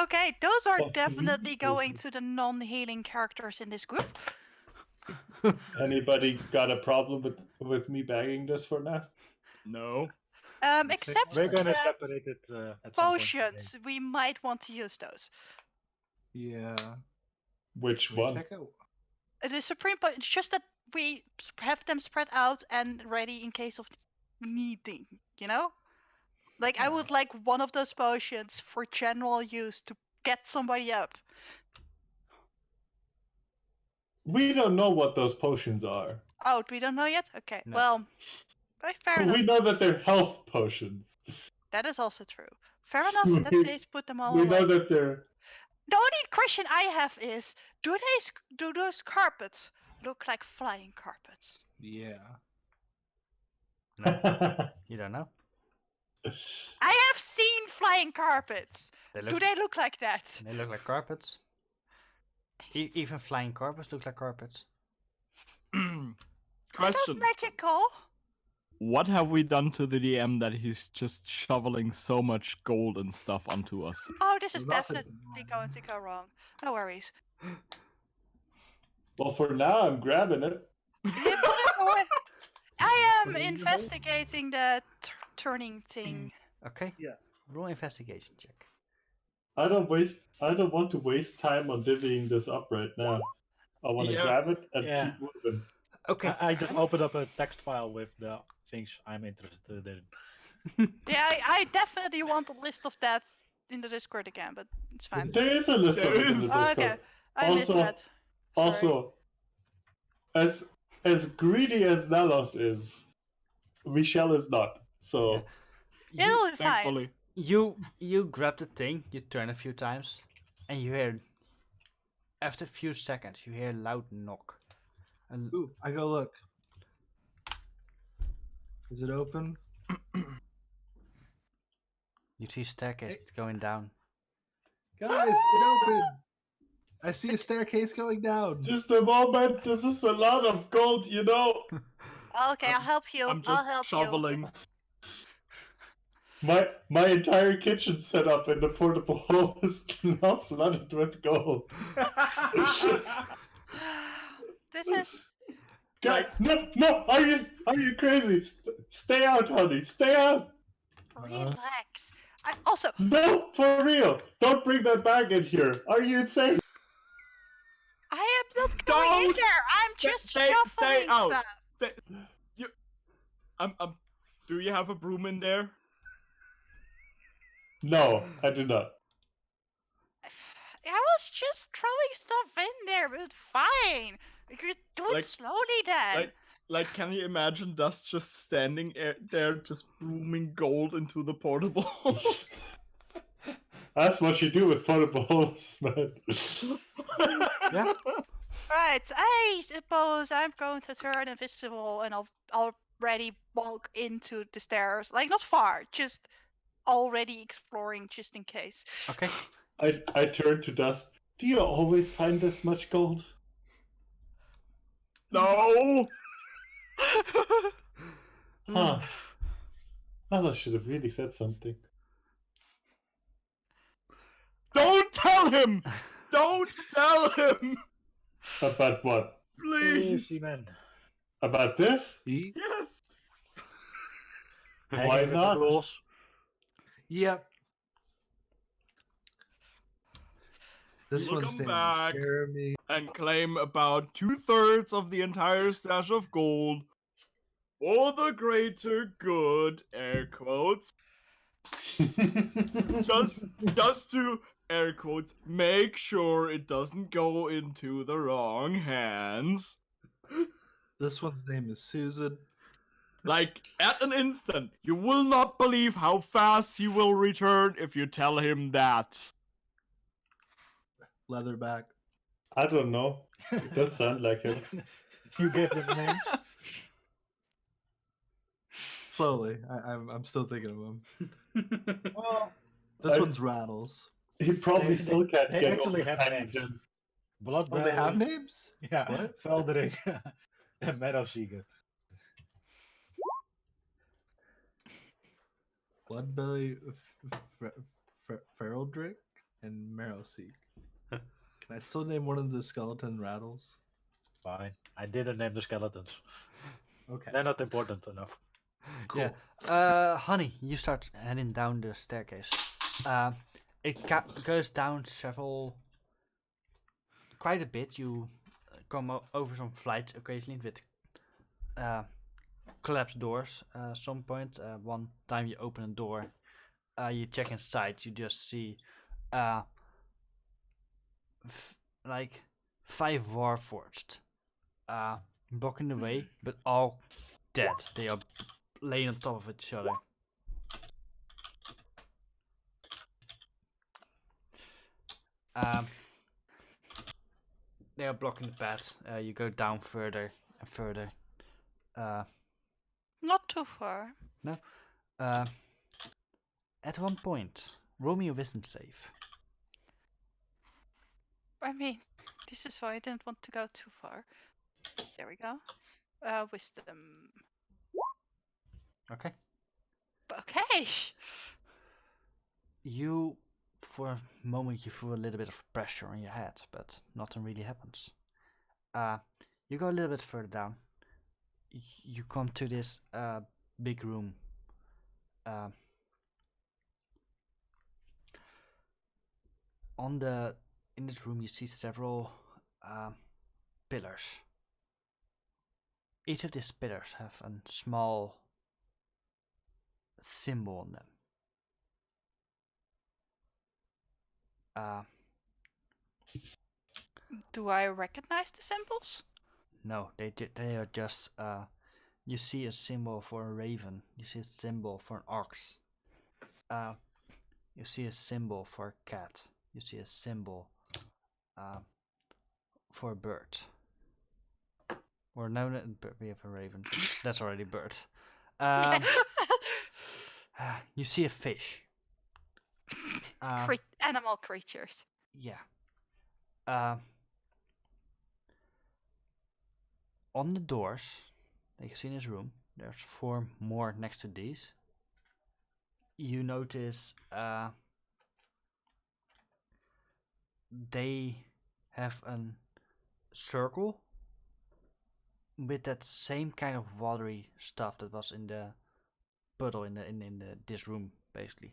Okay, those are Of definitely three? going to the non-healing characters in this group. Anybody got a problem with me bagging this for now? No. Except We're gonna the separate it at some point today. potions, we might want to use those. Yeah. Which Should we one? check out? The supreme it's just that we have them spread out and ready in case of needing, you know? Like I would like one of those potions for general use to get somebody up. We don't know what those potions are. Oh, we don't know yet? Okay. No. Well, fair enough. We know that they're health potions. That is also true. Fair enough. In that We- case, put them all We away. know that they're The only question I have is, do those carpets look like flying carpets? Yeah. You don't know. I have seen flying carpets. They Do look, they look like that? they look like carpets. Even flying carpets look like carpets. Are those Question. magical? What have we done to the DM that he's just shoveling so much gold and stuff onto us? Oh, this is About to definitely going to go wrong. No worries. Well, for now, I'm grabbing it. You put it away. I am Put it in the investigating the turning thing. Okay. Yeah. Roll investigation check. I don't want to waste time on divvying this up right now. I want to Yeah. grab it and Yeah. keep moving. Okay. I just opened up a text file with the things I'm interested in. Yeah, I definitely want a list of that in the Discord again, but it's fine. There is a list of There it in the is. Discord. Oh, okay, I missed Also- that. Sorry. Also, as greedy as Nalos is, Michelle is not. So Yeah. It'll be fine. Thankfully. You grab the thing, you turn a few times, and you hear. After a few seconds, you hear a loud knock. And Ooh, I go look. Is it open? you see staircase going down. Guys, it opened. I see a staircase going down. just a moment. This is a lot of gold, you know. Okay, I'll help you. I'm I'll just help shoveling. My entire kitchen setup in the portable hole is now flooded with gold. you. This is. God, no! Are you crazy? Stay out, honey. Stay out. Relax. I also. No, for real. Don't bring that bag in here. Are you insane? I am not going in Don't! there. I'm just Stay shuffling out. stuff. I'm. Do you have a broom in there? No, I do not. I was just throwing stuff in there, but fine. You do it Like- slowly then. Like, can you imagine Dust just standing there, just brooming gold into the portable? That's what you do with portable holes, man. Yeah. Right, I suppose I'm going to turn invisible and I'll already walk into the stairs. Like, not far, just already exploring just in case. Okay. I turn to Dust. Do you always find this much gold? No! Huh. Nala should have really said something. Don't tell him! Don't tell him! About what? Please! Easy, man. About this? See? Yes! Hanging Why with the not? rules. Yep. This We'll one's come named back. Jeremy. And claim about 2/3 of the entire stash of gold for the greater good, air quotes, just to air quotes, make sure it doesn't go into the wrong hands. This one's name is Susan. Like, at an instant, you will not believe how fast he will return if you tell him that. Leatherback. I don't know. It does sound like him. You gave them names. Slowly. I'm still thinking of him. Well, This I- one's Rattles. He probably They- still can't they get actually over have names. Paddington. Oh, they have Bloodberry. names? Yeah. What? Veldering. And Meadowseeker. Bloodbelly, Feraldrick, and Marrowseek. Can I still name one of the skeleton Rattles? Fine. I didn't name the skeletons. Okay. They're not important enough. Cool. Yeah. Honey, you start heading down the staircase. It goes down quite a bit. You come over some flights occasionally with collapsed doors. Some point, one time you open a door, you check inside. You just see like 5 Warforged blocking the way, but all dead. They are laying on top of each other. They are blocking the path. You go down further and further. Not too far. At one point, roll me a wisdom save. I mean, this is why I didn't want to go too far. There we go. Wisdom. Okay. Okay. You, for a moment, you feel a little bit of pressure on your head, but nothing really happens. You go a little bit further down. You come to this big room. In this room, you see several pillars. Each of these pillars have a small symbol on them. Do I recognize the symbols? No, they are just. You see a symbol for a raven. You see a symbol for an ox. You see a symbol for a cat. You see a symbol for a bird. Or no, we have a raven. That's already bird. You see a fish. Animal creatures. Yeah. On the doors that you see in this room, there's 4 more next to these. You notice they have a circle with that same kind of watery stuff that was in the puddle in this room, basically.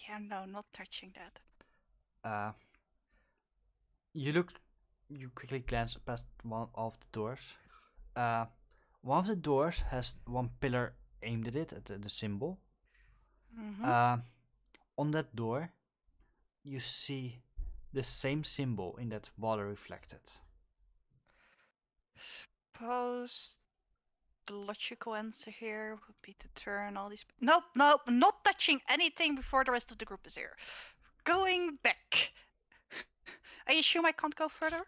Yeah, no, not touching that. You quickly glance past one of the doors. One of the doors has one pillar aimed at it, at the symbol. Mm-hmm. On that door, you see the same symbol in that water reflected. Suppose the logical answer here would be to turn all these. Nope, nope, not touching anything before the rest of the group is here. Going back. I assume I can't go further?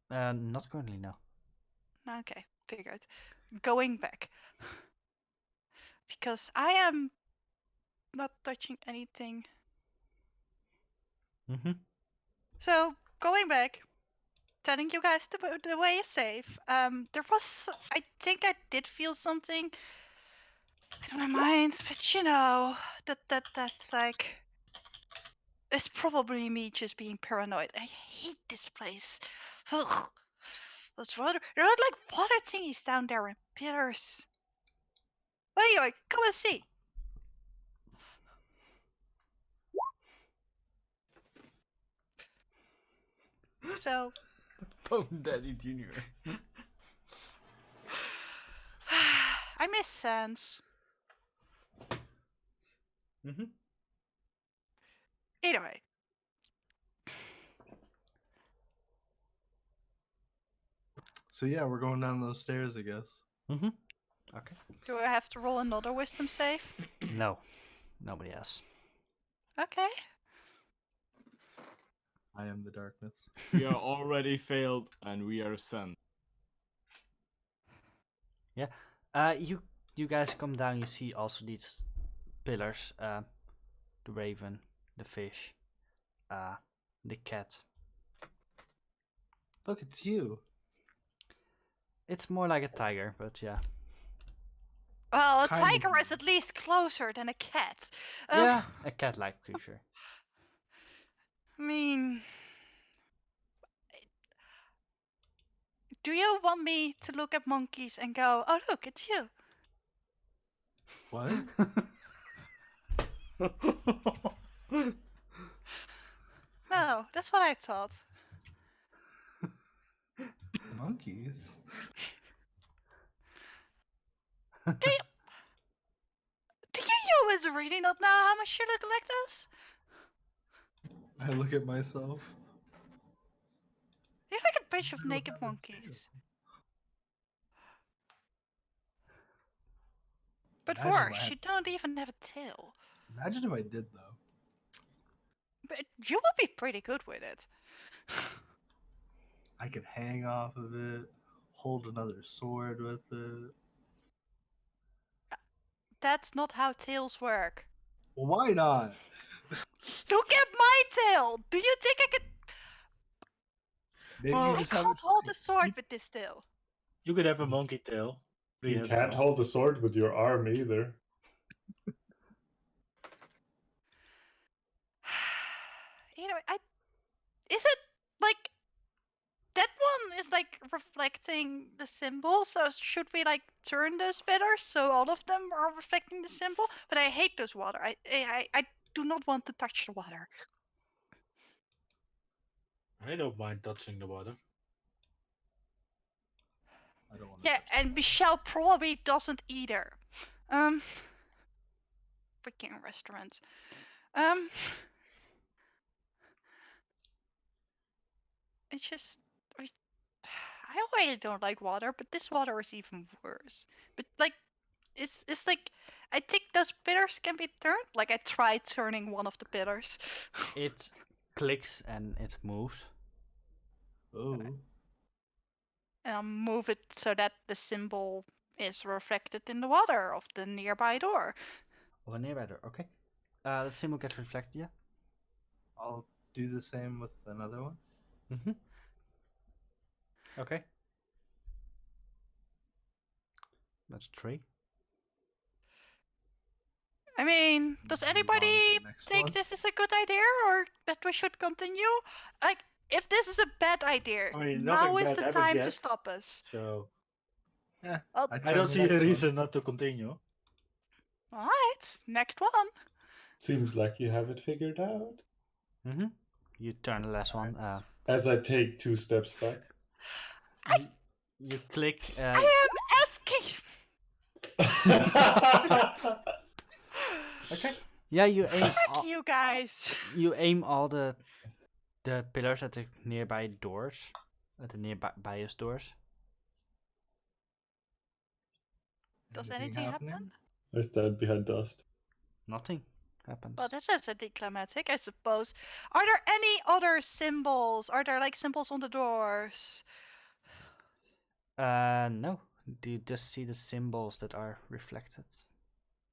Not currently, no. Okay, figured. Going back. Because I am not touching anything. Mm-hmm. So, going back, telling you guys the way is safe. There was, I think I did feel something in my mind, but you know, that's like, it's probably me just being paranoid. I hate this place. Ugh. That's rather, there are like water thingies down there and pillars. Anyway, come and see. So, Bone Daddy Jr. I miss Sans. Mm-hmm. Either way. So yeah, we're going down those stairs, I guess. Mm-hmm. Okay. Do I have to roll another wisdom save? No, nobody else. Okay. I am the darkness. We are already failed, and we are sent. You guys come down. You see also these pillars. The raven, the fish, the cat. Look, it's you. It's more like a tiger, but yeah. Well, a Kind of tiger is weird. at least closer than a cat. Yeah, a cat-like creature. I mean, do you want me to look at monkeys and go, oh look, it's you? What? No, that's what I thought. Monkeys? Do you always really not know how much you look like this? I look at myself. You're like a bunch I of don't naked have a monkeys. But Imagine if I worse, had- you don't even have a tail. Imagine if I did though. But you would be pretty good with it. I could hang off of it, hold another sword with it. That's not how tails work. Well, why not? Look at my tail! Do you think I could? Maybe Well, you I just have can't it. hold a sword with this tail. You could have a monkey tail. You Three-headed can't one. hold the sword with your arm either. Is it like that one is like reflecting the symbol? So should we like turn those better so all of them are reflecting the symbol? But I hate those water. I do not want to touch the water. I don't mind touching the water. I don't want to Yeah, touch and the Michelle probably doesn't either. Freaking restaurant. It's just I already don't like water, but this water is even worse. But like, it's like I think those pillars can be turned. Like I tried turning one of the pillars. It clicks and it moves. Oh, And I'll move it so that the symbol is reflected in the water of the nearby door. Or nearby door. Okay. The symbol gets reflected. Yeah. I'll do the same with another one. Mm-hmm. Okay. That's 3. I mean, does Move on to anybody the next think one. this is a good idea or that we should continue? Like, if this is a bad idea, I mean, now nothing is bad the happened time to yet. stop us. So Yeah, Oh, I turn don't the see a next one. reason not to continue. alright, next one. Seems like you have it figured out. Mm-hmm. You turn the last one. As I take 2 steps back. You click. I am asking. Okay. Yeah, you aim. Fuck you guys. You aim all the pillars at the nearby doors, at the nearby doors. Does Anything anything happening? happen? I stand behind dust. Nothing happens. Well, that is anticlimactic, I suppose. Are there any other symbols? Are there like symbols on the doors? No. Do you just see the symbols that are reflected?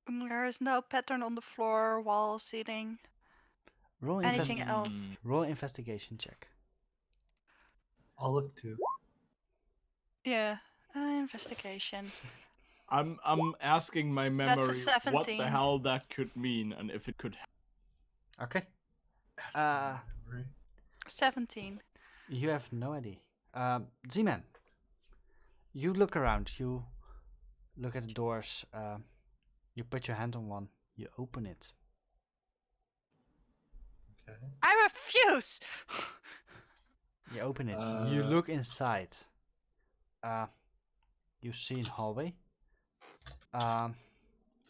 There is no pattern on the floor, wall, ceiling. Roll Anything else? Roll investigation check. I'll look too. Yeah, investigation. I'm asking my That's a memory what the 17. hell that could mean and if it could. Okay. Ask my memory. 17. You have no idea. Z-Man. You look around. You look at the doors. You put your hand on one. You open it. Okay. I refuse! You open it. You look inside. You see a hallway.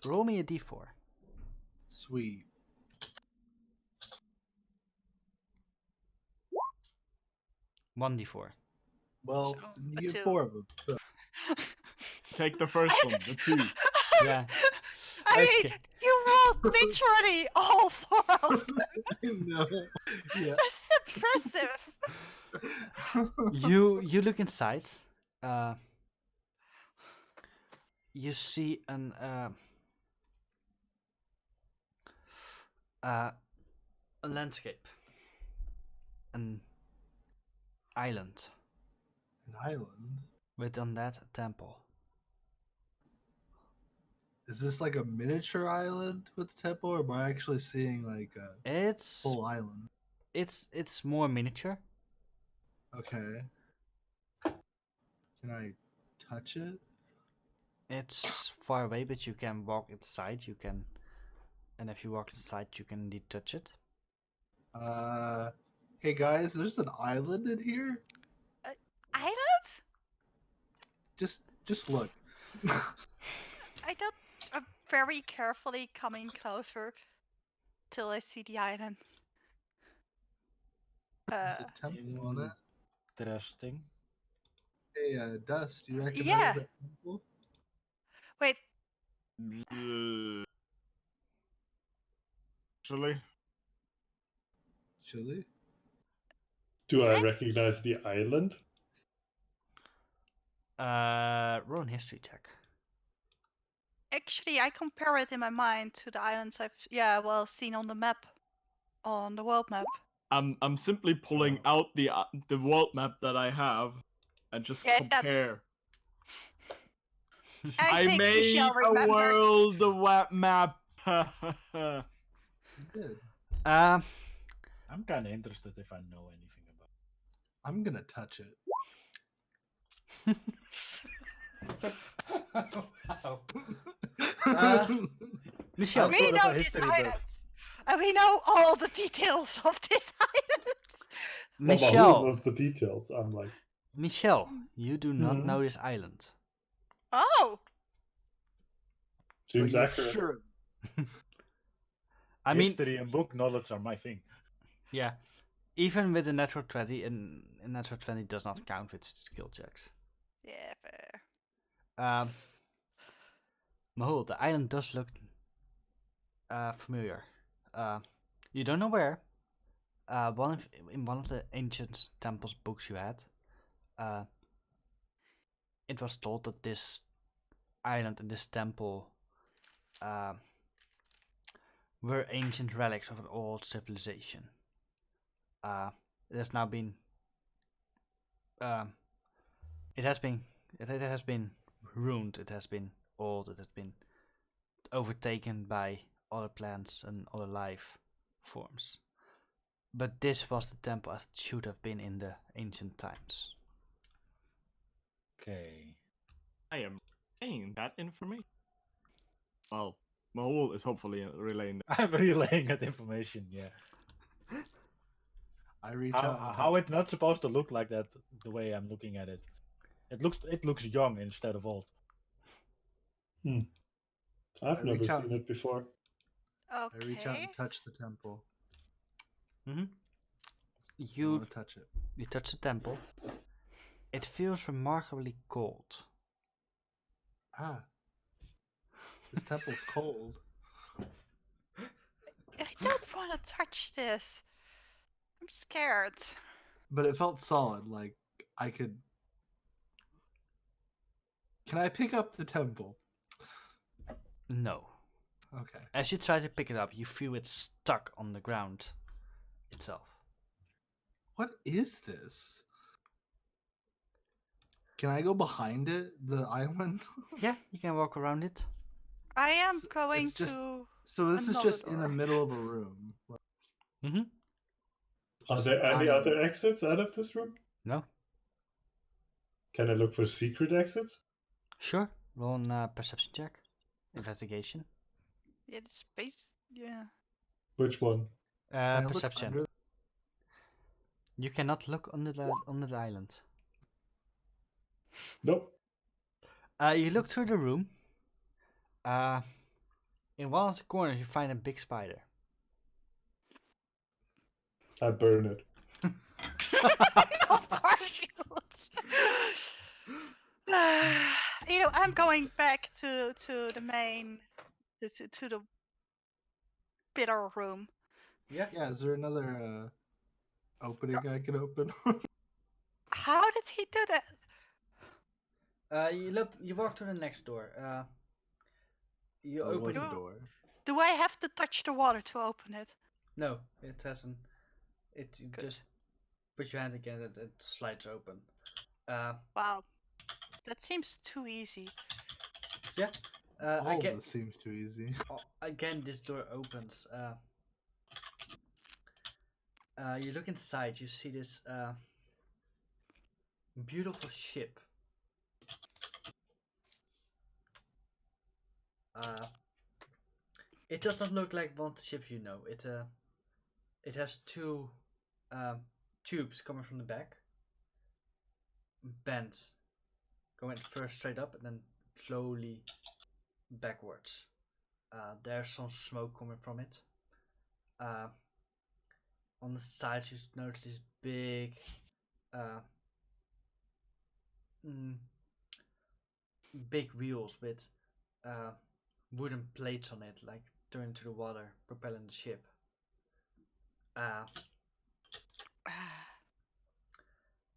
Roll me a d4. Sweet. 1d4. Well, So, you a get two. 4 of them. So. Take the first one, the 2. Yeah. I mean, Okay. you rolled literally all 4 of them. No. Yeah. That's impressive. You look inside. You see a landscape, an island An island. with on that a temple. Is this like a miniature island with the temple, or am I actually seeing like a It's full island? it's more miniature. Okay. Can I touch it? It's far away, but you can walk inside. You can, and if you walk inside, you can indeed touch it. Hey guys, there's an island in here. Island? Just look. I don't. I'm very carefully coming closer till I see the island. There's a temple on it. Interesting. Hey, Dust, do you recognize Yeah. that temple? Wait, Actually, Chile? Do I Okay. recognize the island? Roll a history check. actually, I compare it in my mind to the islands I've seen on the map, on the world map. I'm simply pulling out the world map that I have and just Yeah, that's- compare. I think made Michelle a remembers. world map. You did. Um, I'm kind of interested if I know anything about it. I'm gonna touch it. wow. I'm Michelle, We sort of know a this history buff. island, and we know all the details of this island. Well, Mahul Michelle, knows the details. I'm like, Michelle, you do not Mhm. know this island. Oh, seems Are you accurate. sure? I mean, History and book knowledge are my thing. yeah, even with a natural 20, and a natural 20 does not count with skill checks. yeah, fair. Mahul, the island does look familiar. You don't know where. In one of the ancient temple's books you had, it was told that this island and this temple were ancient relics of an old civilization. It has now been. It has been ruined. It has been old. It has been overtaken by other plants and other life forms. But this was the temple as it should have been in the ancient times. Okay. I am relaying that information. Well, Mahul is hopefully relaying that. I'm relaying that information, yeah. I reach out. and How touch it's not supposed to look like that the way I'm looking at it. It looks young instead of old. I've I never reach out seen it before. Okay. I reach out and touch the temple. I You want to touch it. you touch the temple. It feels remarkably cold. Ah. This temple's cold. I don't want to touch this. I'm scared. But it felt solid. Like I could. Can I pick up the temple? No. Okay. As you try to pick it up, you feel it stuck on the ground itself. What is this? Can I go behind it? The island? Yeah, you can walk around it. I am So going it's just- to. So this is Another just in the door. middle of a room. Mm-hmm. Are Just there any behind other it. exits out of this room? No? Can I look for secret exits? Sure. Roll a perception check. Investigation. Yeah, the space. Yeah. Which one? Can I look Perception. under- You cannot look under the island. Nope. You look through the room. In one of the corners, you find a big spider. I burn it. Of course. shields. I'm going back to the main, to the pillar room. Yeah. Yeah, is there another opening I can open? How did he do that? You walk to the next door. You Oh, it was open. a door. Do I have to touch the water to open it? No, it hasn't. You Good. just put your hand again and it slides open. Wow, that seems too easy. Yeah. All Again, this seems too easy. again, this door opens. You look inside. You see this beautiful ship. It does not look like one of the ships you know. It has two tubes coming from the back, bent, going first straight up and then slowly backwards. There's some smoke coming from it. On the sides, you notice these big, uh, mm, big wheels with wooden plates on it, like turning to the water, propelling the ship.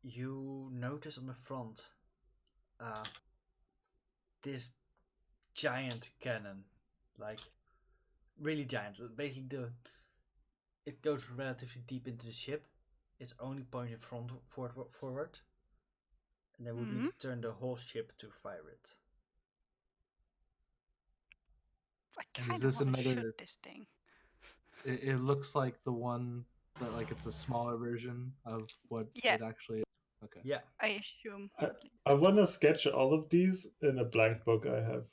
You notice on the front this giant cannon, like really giant. Basically, it goes relatively deep into the ship. It's only pointing forward, and they would need to turn the whole ship to fire it. I And kind is of this want to shoot another? this thing. It looks like the one that like it's a smaller version of what Yeah. it actually is. Okay. Yeah. I assume. I want to sketch all of these in a blank book I have.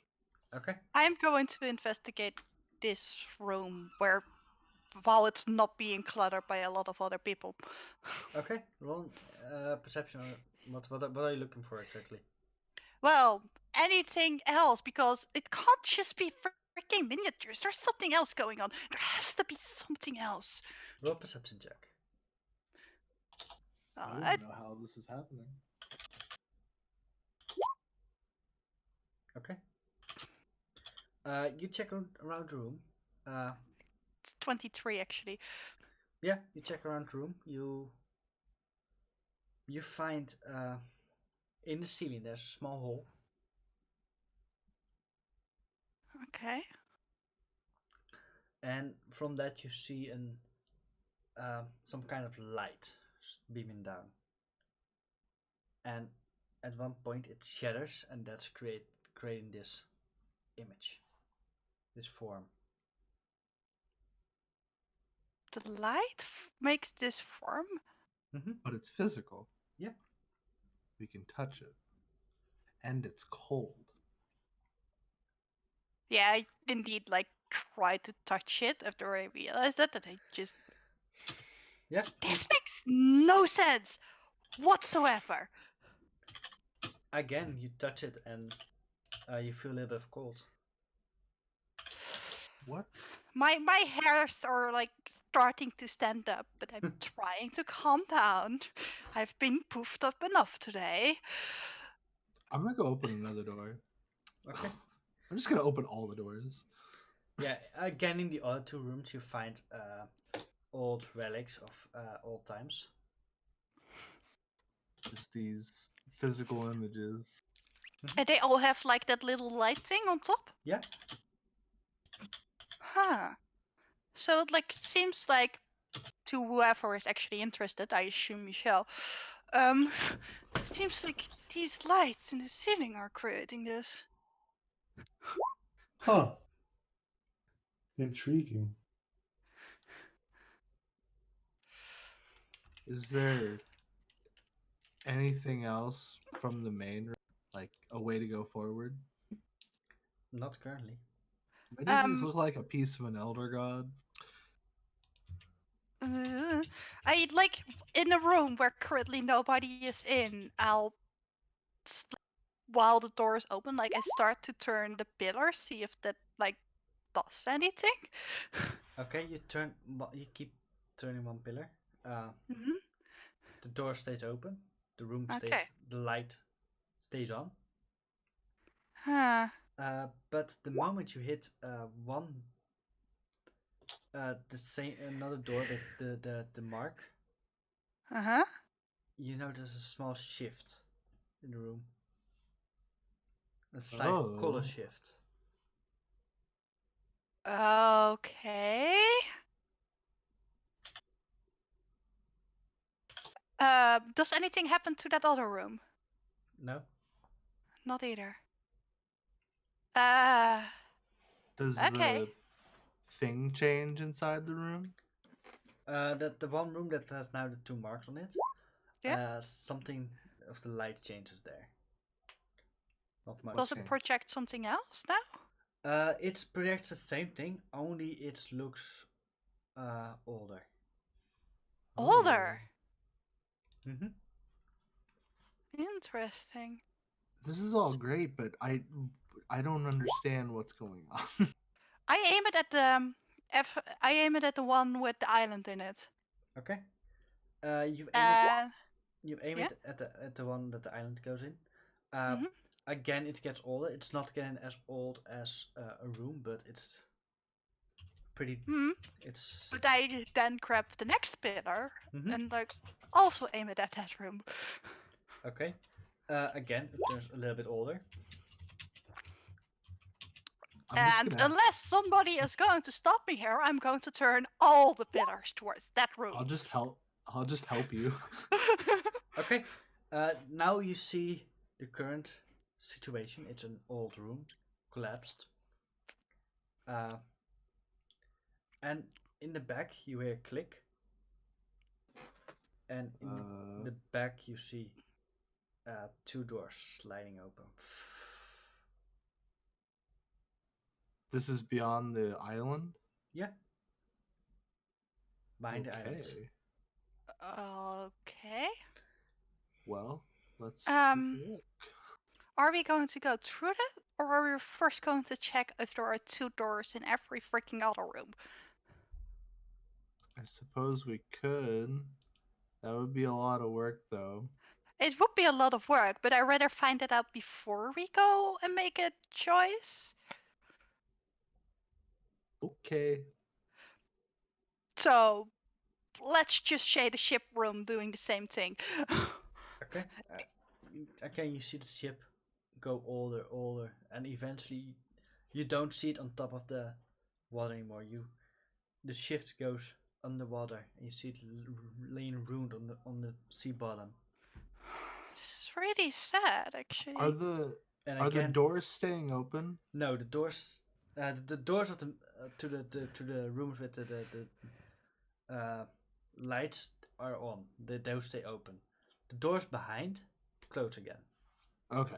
Okay. I'm going to investigate this room while it's not being cluttered by a lot of other people. Okay. Roll perception. What are you looking for exactly? Well, anything else, because it can't just be freaking miniatures. There's something else going on. There has to be something else. Roll perception check. I don't know how this is happening. Okay. You check around the room. It's 23 actually. Yeah, you check around the room. You find in the ceiling there's a small hole. Okay. And from that you see some kind of light beaming down. And at one point it shatters, and that's creating this image, this form. The light makes this form. But it's physical. Yeah. We can touch it. And it's cold. Yeah, I indeed tried to touch it after I realized that I just. Yeah. This makes no sense whatsoever. Again, you touch it and you feel a little bit of cold. What? My hairs are starting to stand up, but I'm trying to calm down. I've been poofed up enough today. I'm gonna go open another door. Okay. I'm just gonna open all the doors. Yeah. Again, in the other two rooms, you find old relics of old times. Just these physical images. And they all have that little light thing on top? Yeah. Huh. So it seems like to whoever is actually interested, I assume Michelle, it seems like these lights in the ceiling are creating this. Huh. Intriguing. Is there anything else from the main room? Like a way to go forward? Not currently. Many of these look like a piece of an elder god. I in a room where currently nobody is in. I'll while the door is open, I start to turn the pillar, see if that does anything. Okay, you keep turning one pillar. Mhm. The door stays open. The room Okay. stays, the light stays on. Huh. But the moment you hit another door with the mark, Uh-huh. you notice a small shift in the room. A slight color Oh. shift. Okay. Does anything happen to that other room? No? Not either. Does Okay. the thing change inside the room? The one room that has now the 2 marks on it. Yeah. Something of the light changes there. Not much. Does Okay. it project something else now? It projects the same thing, only it looks older. Older. Mm-hmm. Interesting. This is all great, but I don't understand what's going on. I aim it at the I aim it at the one with the island in it. Okay. You aim it. And You aim yeah. it at the one that the island goes in. Mhm. Again, it gets older. It's not getting as old as a room, but it's pretty. Mhm. It's But I then grab the next pillar Mhm. and like also aim it at that room. okay. Again, it turns a little bit older. I'm just And gonna. unless somebody is going to stop me here, I'm going to turn all the pillars towards that room. I'll just help. I'll just help you. Okay. Now you see the current situation. It's an old room, collapsed. And in the back you hear a click, and in the back you see 2 doors sliding open. This is beyond the island. Yeah. Behind the island. Okay. Okay. Well, let's take a look. Are we going to go through that, or are we first going to check if there are 2 doors in every freaking other room? I suppose we could. That would be a lot of work, though. It would be a lot of work, but I'd rather find it out before we go and make a choice. Okay. So let's just shade the ship room doing the same thing. Okay. Again, you see the ship go older, and eventually you don't see it on top of the water anymore. The shift goes underwater, and you see it laying ruined on the sea bottom. This is really sad, actually. Are the And are the again, doors staying open? no, the doors of the to the rooms with the lights are on. Those stay open. The doors behind close again. Okay.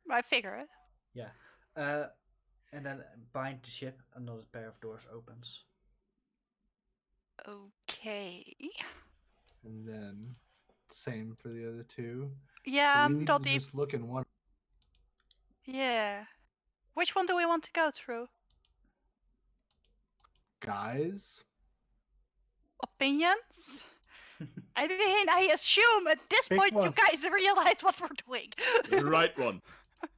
I figure it. Yeah. And then behind the ship, another pair of doors opens. Okay. And then same for the other 2. Yeah, So we I'm need not to just look in one. Yeah. Which one do we want to go through? Guys, Opinions? I mean, I assume at this Pick point you one. guys realize what we're doing. The right one. the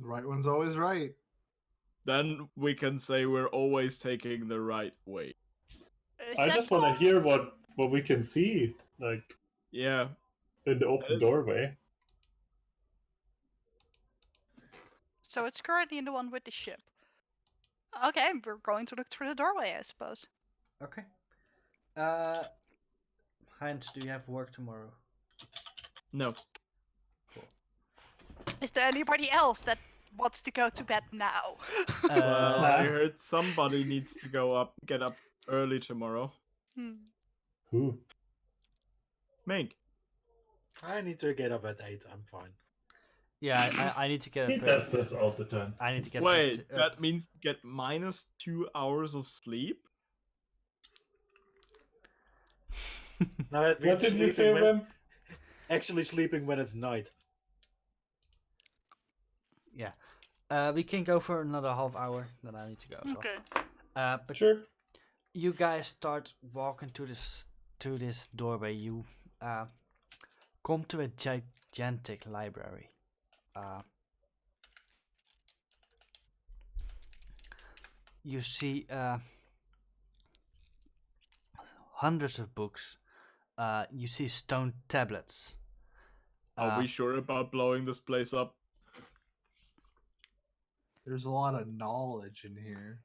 right one's always right. Then we can say we're always taking the right way. Is I that just want to cool? hear what we can see, like Yeah. in the open is- doorway. So it's currently in the one with the ship. Okay, we're going to look through the doorway, I suppose. Okay. Heinz, do you have work tomorrow? No. Cool. Is there anybody else that wants to go to bed now? Well, Nah. I heard somebody needs to get up early tomorrow. Who? Mink. I need to get up at 8. I'm fine. Yeah, I need to get He up. does this all the time. I need to get Wait, up. that means you get minus 2 hours of sleep? No, it What means did you say, sleeping man? actually sleeping when it's night. Yeah. We can go for another half hour. Then I need to go as well. Okay. But Sure. you guys start walking to this doorway. come to a gigantic library. You see hundreds of books. You see stone tablets. Are we sure about blowing this place up? There's a lot of knowledge in here.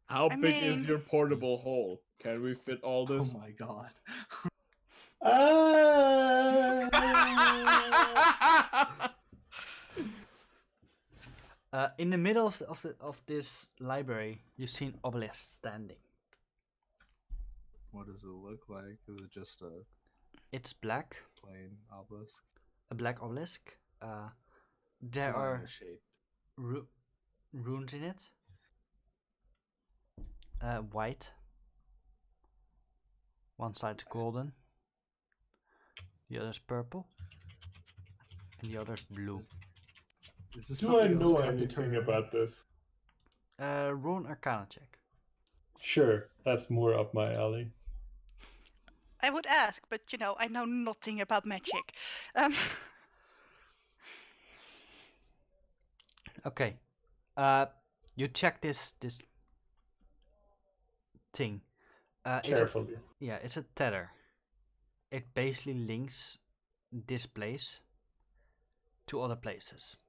How I big is mean- your portable hole? Can we fit all Oh this? my god. In the middle of this library, you see an obelisk standing. What does it look like? Is it just a It's black, plain obelisk? a black obelisk. It's There not in are a shape. runes in it. White. One side's golden. The other's purple. And the other's blue. Is this Do I something else know we have to anything turn? about this? Roll an Arcana check. Sure, that's more up my alley. I would ask, but I know nothing about magic. Okay. You check this thing. It's a, Carefully. yeah, it's a tether. It basically links this place to other places.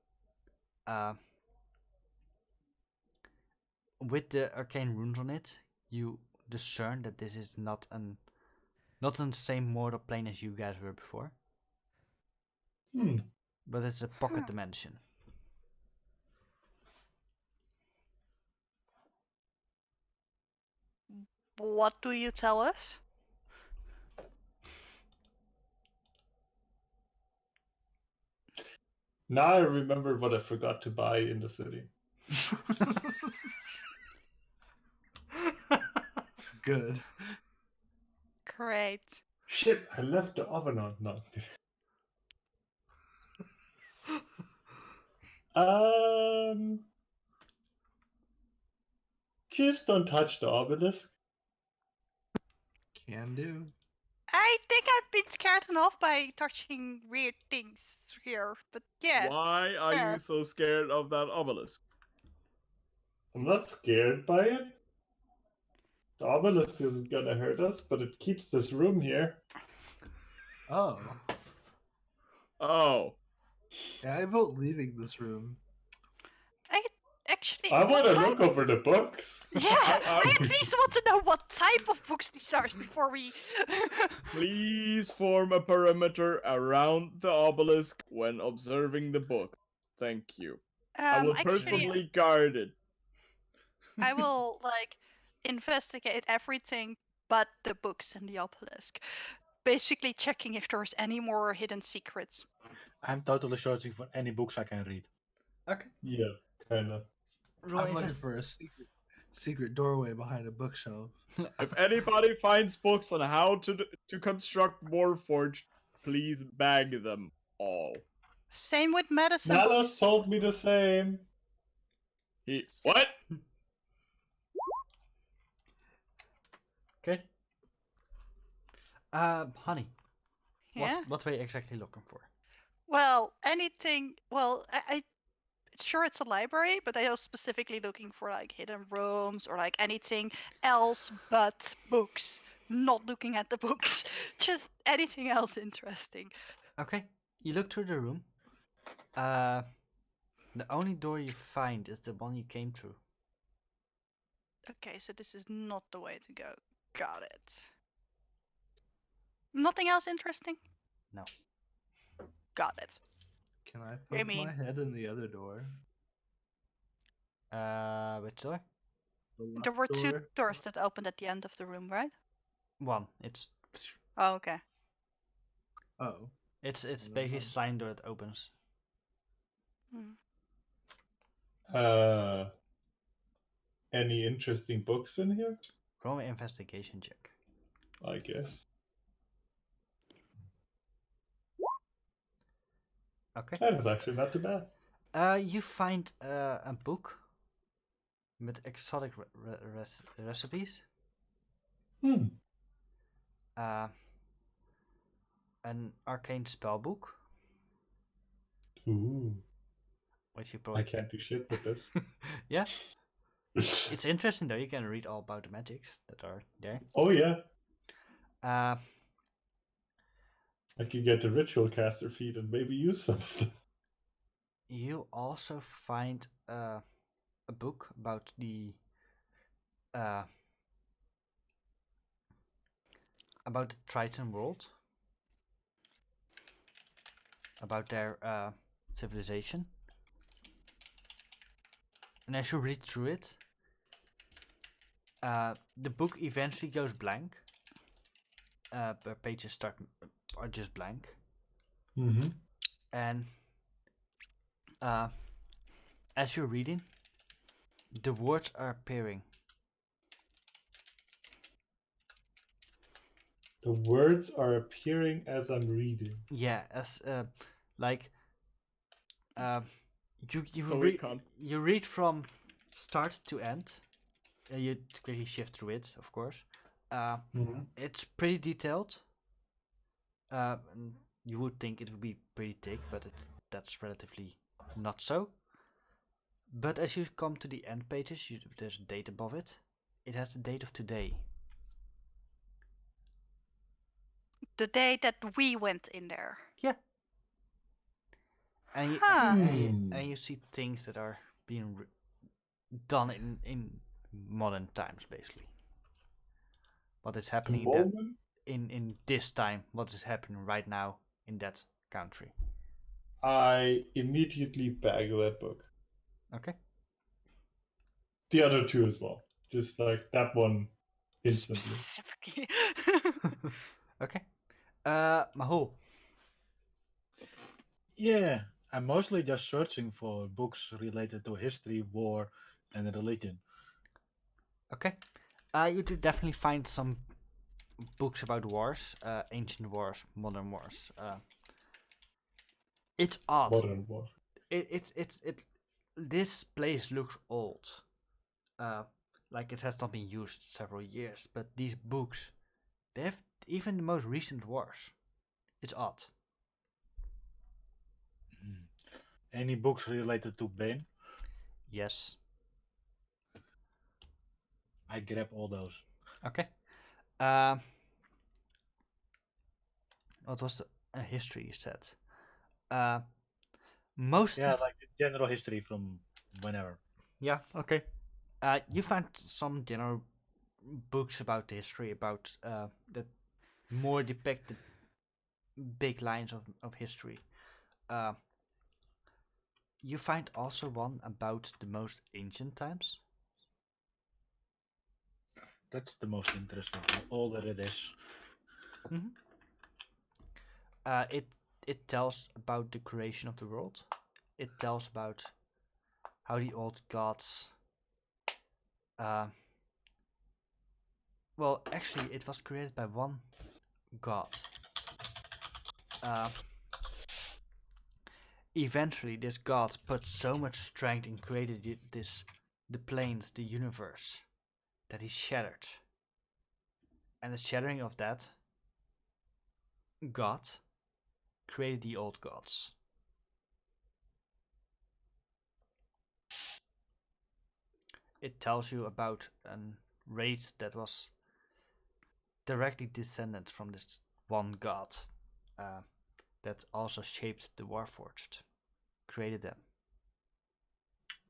With the arcane runes on it, you discern that this is not in the same mortal plane as you guys were before, but it's a pocket dimension. What do you tell us? Now I remember what I forgot to buy in the city. Good. Great. Shit, I left the oven on. No. Just don't touch the obelisk. Can do. I think I've been scared enough by touching weird things here, but yeah. Why are fair. you so scared of that obelisk? I'm not scared by it. The obelisk isn't gonna hurt us, but it keeps this room here. Oh. Oh, Yeah, I vote leaving this room. Actually, I what want to type look over the books. Yeah, I at least want to know what type of books these are before we. please form a perimeter around the obelisk when observing the book. Thank you. I will Actually, personally guard it. I will investigate everything but the books and the obelisk. Basically, checking if there's any more hidden secrets. I'm totally searching for any books I can read. Okay. Yeah, kinda. Roll I'm looking invest- for a secret doorway behind a bookshelf. If anybody finds books on how to construct Warforged, please bag them all. Same with medicine Nalos books. told me the same. What? Okay. Honey. Yeah. What were you exactly looking for? Well, anything. Well, I sure it's a library, but I was specifically looking for hidden rooms or anything else but books. Not looking at the books, just anything else interesting. Okay. You look through the room. The only door you find is the one you came through. Okay, so this is not the way to go. Got it. Nothing else interesting? No. Got it. Can I poke mean- my head in the other door? Which door? The There left were two door? doors that opened at the end of the room, right? One. It's Oh, okay. Oh. it's Never basically a mind. sliding door that opens. Hmm. Any interesting books in here? Roll an investigation check. I guess. Okay. That is actually not too bad. You find a book with exotic recipes. Hmm. an arcane spell book, Ooh, which you I probably can't do shit with this. yeah. It's interesting though. You can read all about the magics that are there. Oh yeah, Uh, I could get the ritual caster feed and maybe use some of them. you also find a book about uh, the Triton world, about their civilization. And as you read through it, the book eventually goes blank. The pages are just blank, Mm-hmm. and as you're reading, the words are appearing. The words are appearing as I'm reading. Yeah, as like uh, So we can't. you read from start to end. You quickly shift through it, of course. Mm-hmm. It's pretty detailed. And you would think it would be pretty thick, but that's relatively not so. But as you come to the end pages, there's a date above it. It has the date of today. The day that we went in there. Yeah. And Huh. and you see things that are being done in modern times, basically. What is happening Moment in this time? What is happening right now in that country? I immediately bag that book. Okay. The other two as well. Just like that one instantly. Specifically. Okay. Mahul. Yeah, I'm mostly just searching for books related to history, war, and religion. Okay. You do definitely find some books about wars, ancient wars, modern wars. It's odd. Modern war. It. This place looks old. Like it has not been used several years. But these books, they have even the most recent wars. It's odd. Hmm. Any books related to Bane? Yes. I grab all those. Okay. What was the history you said? Uh, most. Yeah, like the general history from whenever. Yeah. Okay. You find some general books about the history about that more depict the big lines of history. Uh, you find also one about the most ancient times. That's the most interesting. How old it is. Mm-hmm. It tells about the creation of the world. It tells about how the old gods. Well, actually, it was created by one god. Uh, Eventually, this god put so much strength in creating the planes, the universe, that he shattered. And the shattering of that god created the old gods. It tells you about a race that was directly descended from this one god that also shaped the Warforged, created them.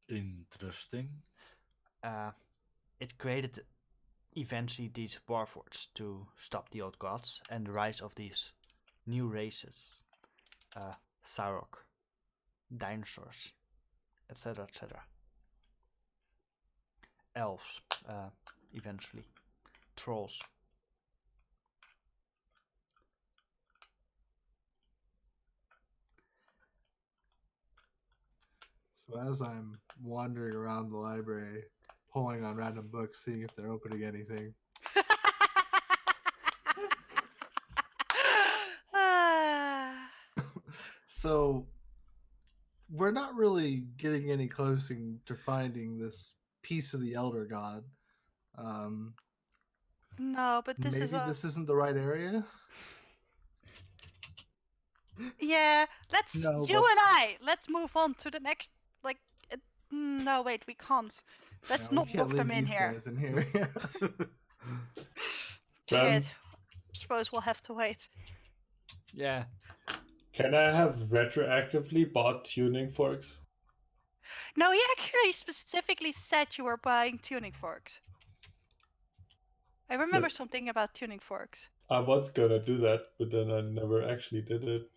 Interesting. It created eventually these Warforged to stop the old gods and the rise of these new races, Sarok, dinosaurs, etc., etc. Elves, eventually, trolls. So as I'm wandering around the library, pulling on random books, seeing if they're opening anything, Ah. so we're not really getting any closer to finding this piece of the Elder God. Um, No, but this is maybe a. this isn't the right area. Yeah, let's No, you but- and I. Let's move on to the next. Like, no, wait, we can't. Let's No, we not can't lock them leave in these here. guys in here. Dang Ben, it. Suppose we'll have to wait. Yeah. can I have retroactively bought tuning forks? No, you actually specifically said you were buying tuning forks. I remember Yeah. something about tuning forks. I was gonna do that, but then I never actually did it.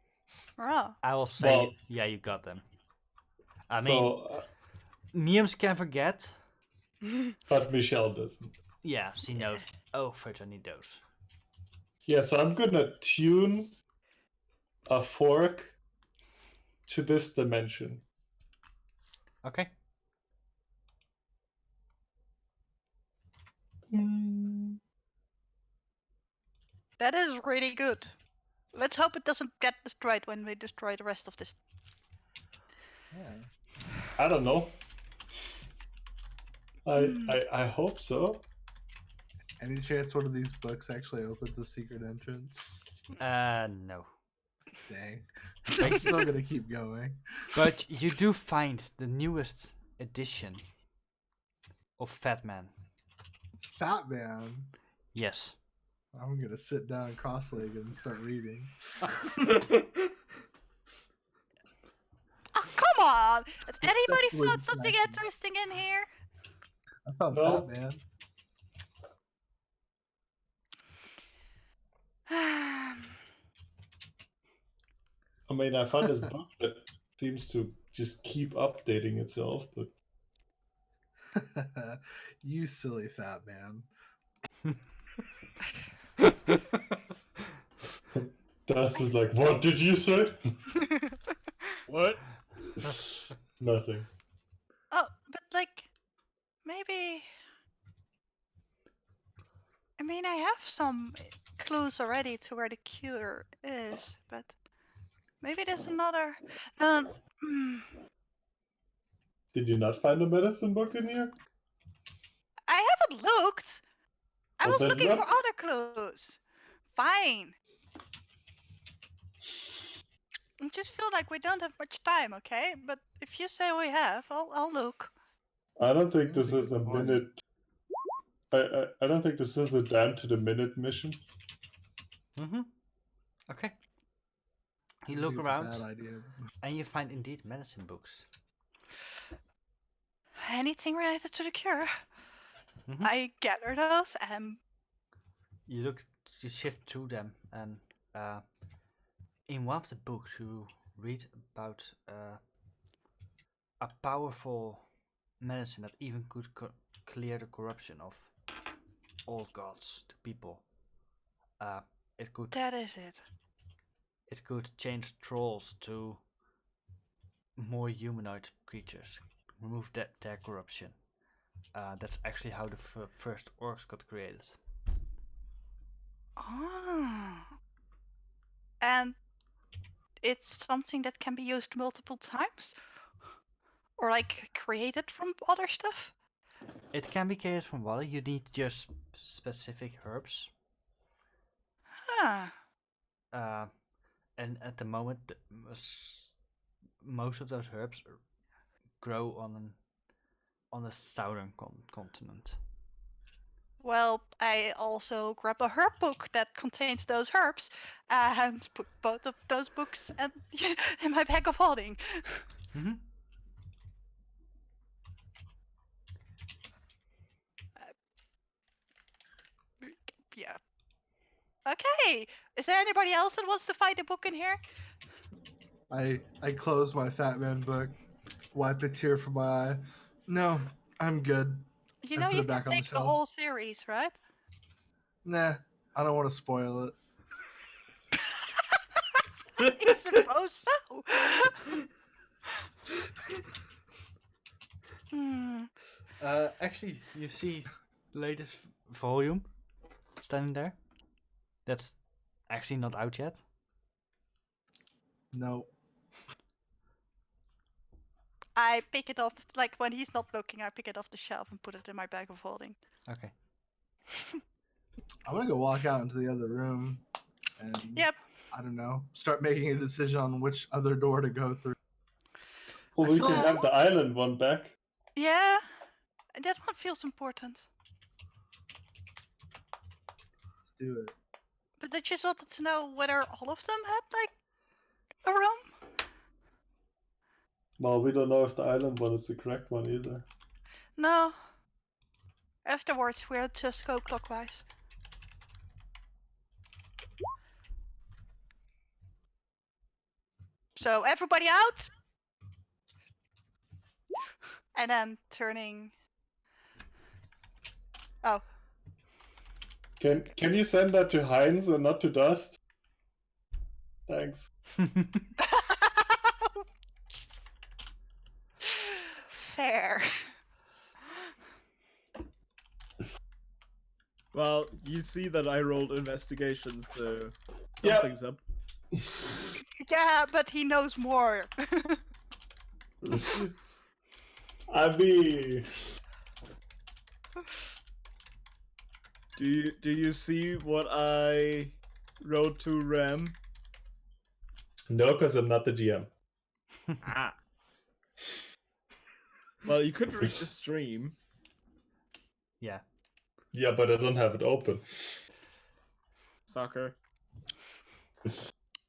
Oh. I will say, Well, yeah, you got them. I mean, so, Niams can forget. but Michelle doesn't. Yeah, she knows. Oh, first I need those. Yeah, so I'm gonna tune a fork to this dimension. Okay. That is really good. Let's hope it doesn't get destroyed when we destroy the rest of this. I don't know. I hope so. Any chance one of these books actually opens a secret entrance? No. Dang. I'm still gonna keep going. But you do find the newest edition of Fat Man. Fat Man. Yes. I'm gonna sit down cross-legged and start reading. Oh, come on! Has anybody Especially found something Fat Man. interesting in here? I found No. Fat Man. I mean, I found this book that seems to just keep updating itself, but You silly Fat Man. Dust is like, what did you say? What? Nothing. Oh, but like, maybe. I mean, I have some clues already to where the cure is, but maybe there's another. Hmm. Did you not find a medicine book in here? I haven't looked. I Well, was then looking for look. other clues. Fine. I just feel like we don't have much time, okay? But if you say we have, I'll look. I don't think That's this a is good a point. minute. I don't think this is a down to the minute mission. Mm-hmm. Okay. You I look think it's around a bad idea. and you find indeed medicine books. Anything related to the cure? Mhm. I gather those and You look, you shift through them, and in one of the books you read about a powerful medicine that even could clear the corruption of all gods to people. It could that is it. it could change trolls to more humanoid creatures, remove their corruption. That's actually how the first orcs got created. Oh. And it's something that can be used multiple times? Or like created from other stuff? It can be created from water. You need just specific herbs. Huh. And at the moment, most of those herbs grow on the southern continent. Well, I also grab a herb book that contains those herbs and put both of those books in my bag of holding. Mm-hmm. Yeah. Okay. Is there anybody else that wants to find a book in here? I close my Fat Man book, wipe a tear from my eye. No, I'm good. You And know put you it can back on the take the shelf. whole series, right? Nah, I don't want to spoil it. I suppose so. Hmm. Actually, you see the latest volume standing there. That's actually not out yet. No. I pick it off, like when he's not looking, I pick it off the shelf and put it in my bag of holding. Okay. I'm gonna go walk out into the other room, and Yep. I don't know, start making a decision on which other door to go through. Well, I we feel can like- have the island one back. Yeah, that one feels important. Let's do it. But I just wanted to know whether all of them had like a room. Well, we don't know if the island one is the correct one either. No. Afterwards, we'll just go clockwise. So everybody out, and then turning. Oh, Can you send that to Heinz and not to Dust? Thanks. fair. Well, you see that I rolled investigations to Yeah. sum things up. Yeah, but he knows more. I mean, Do you see what I wrote to Rem? no, because I'm not the GM. Ah. Well, you could read the stream. Yeah. Yeah, but I don't have it open. Sucker.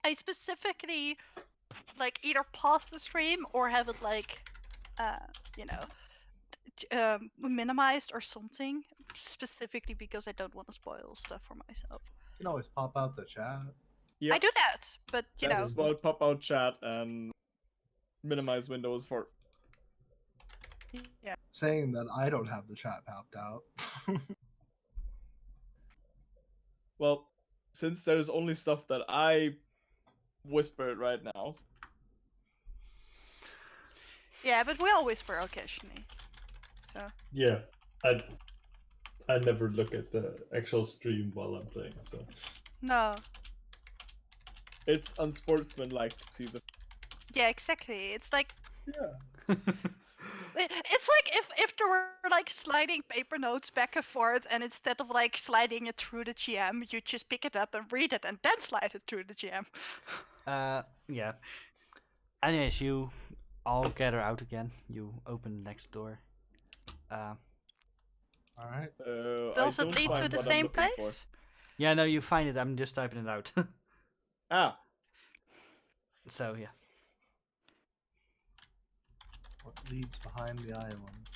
I specifically like either pause the stream or have it like, you know, minimized or something. Specifically because I don't want to spoil stuff for myself. You can always pop out the chat. Yep. I do that, but you That's know. what pop out chat and minimize windows for. Yeah. Saying that I don't have the chat popped out. Well, since there's only stuff that I whispered right now. Yeah, but we all whisper occasionally. So. Yeah, I never look at the actual stream while I'm playing, so. No. It's unsportsmanlike to see the. Yeah, exactly. It's like Yeah. it's like if there were like sliding paper notes back and forth, and instead of like sliding it through the GM, you just pick it up and read it, and then slide it through the GM. Yeah. Anyways, you all gather out again. You open the next door. All right. Does I it don't lead to find the what I'm same looking for. place? Yeah, no, you find it. I'm just typing it out. Ah, So yeah. What leads behind the island?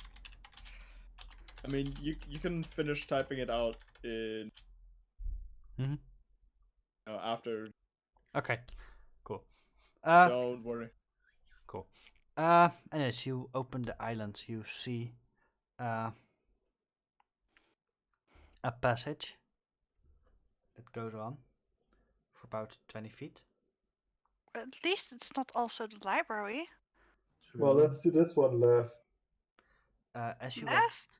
I mean, you can finish typing it out in. Mhm. After. Okay. Cool. Don't worry. Cool. And as you open the island, you see a passage that goes on for about 20 feet. At least it's not also the library. Well, let's do this one last. As you Last?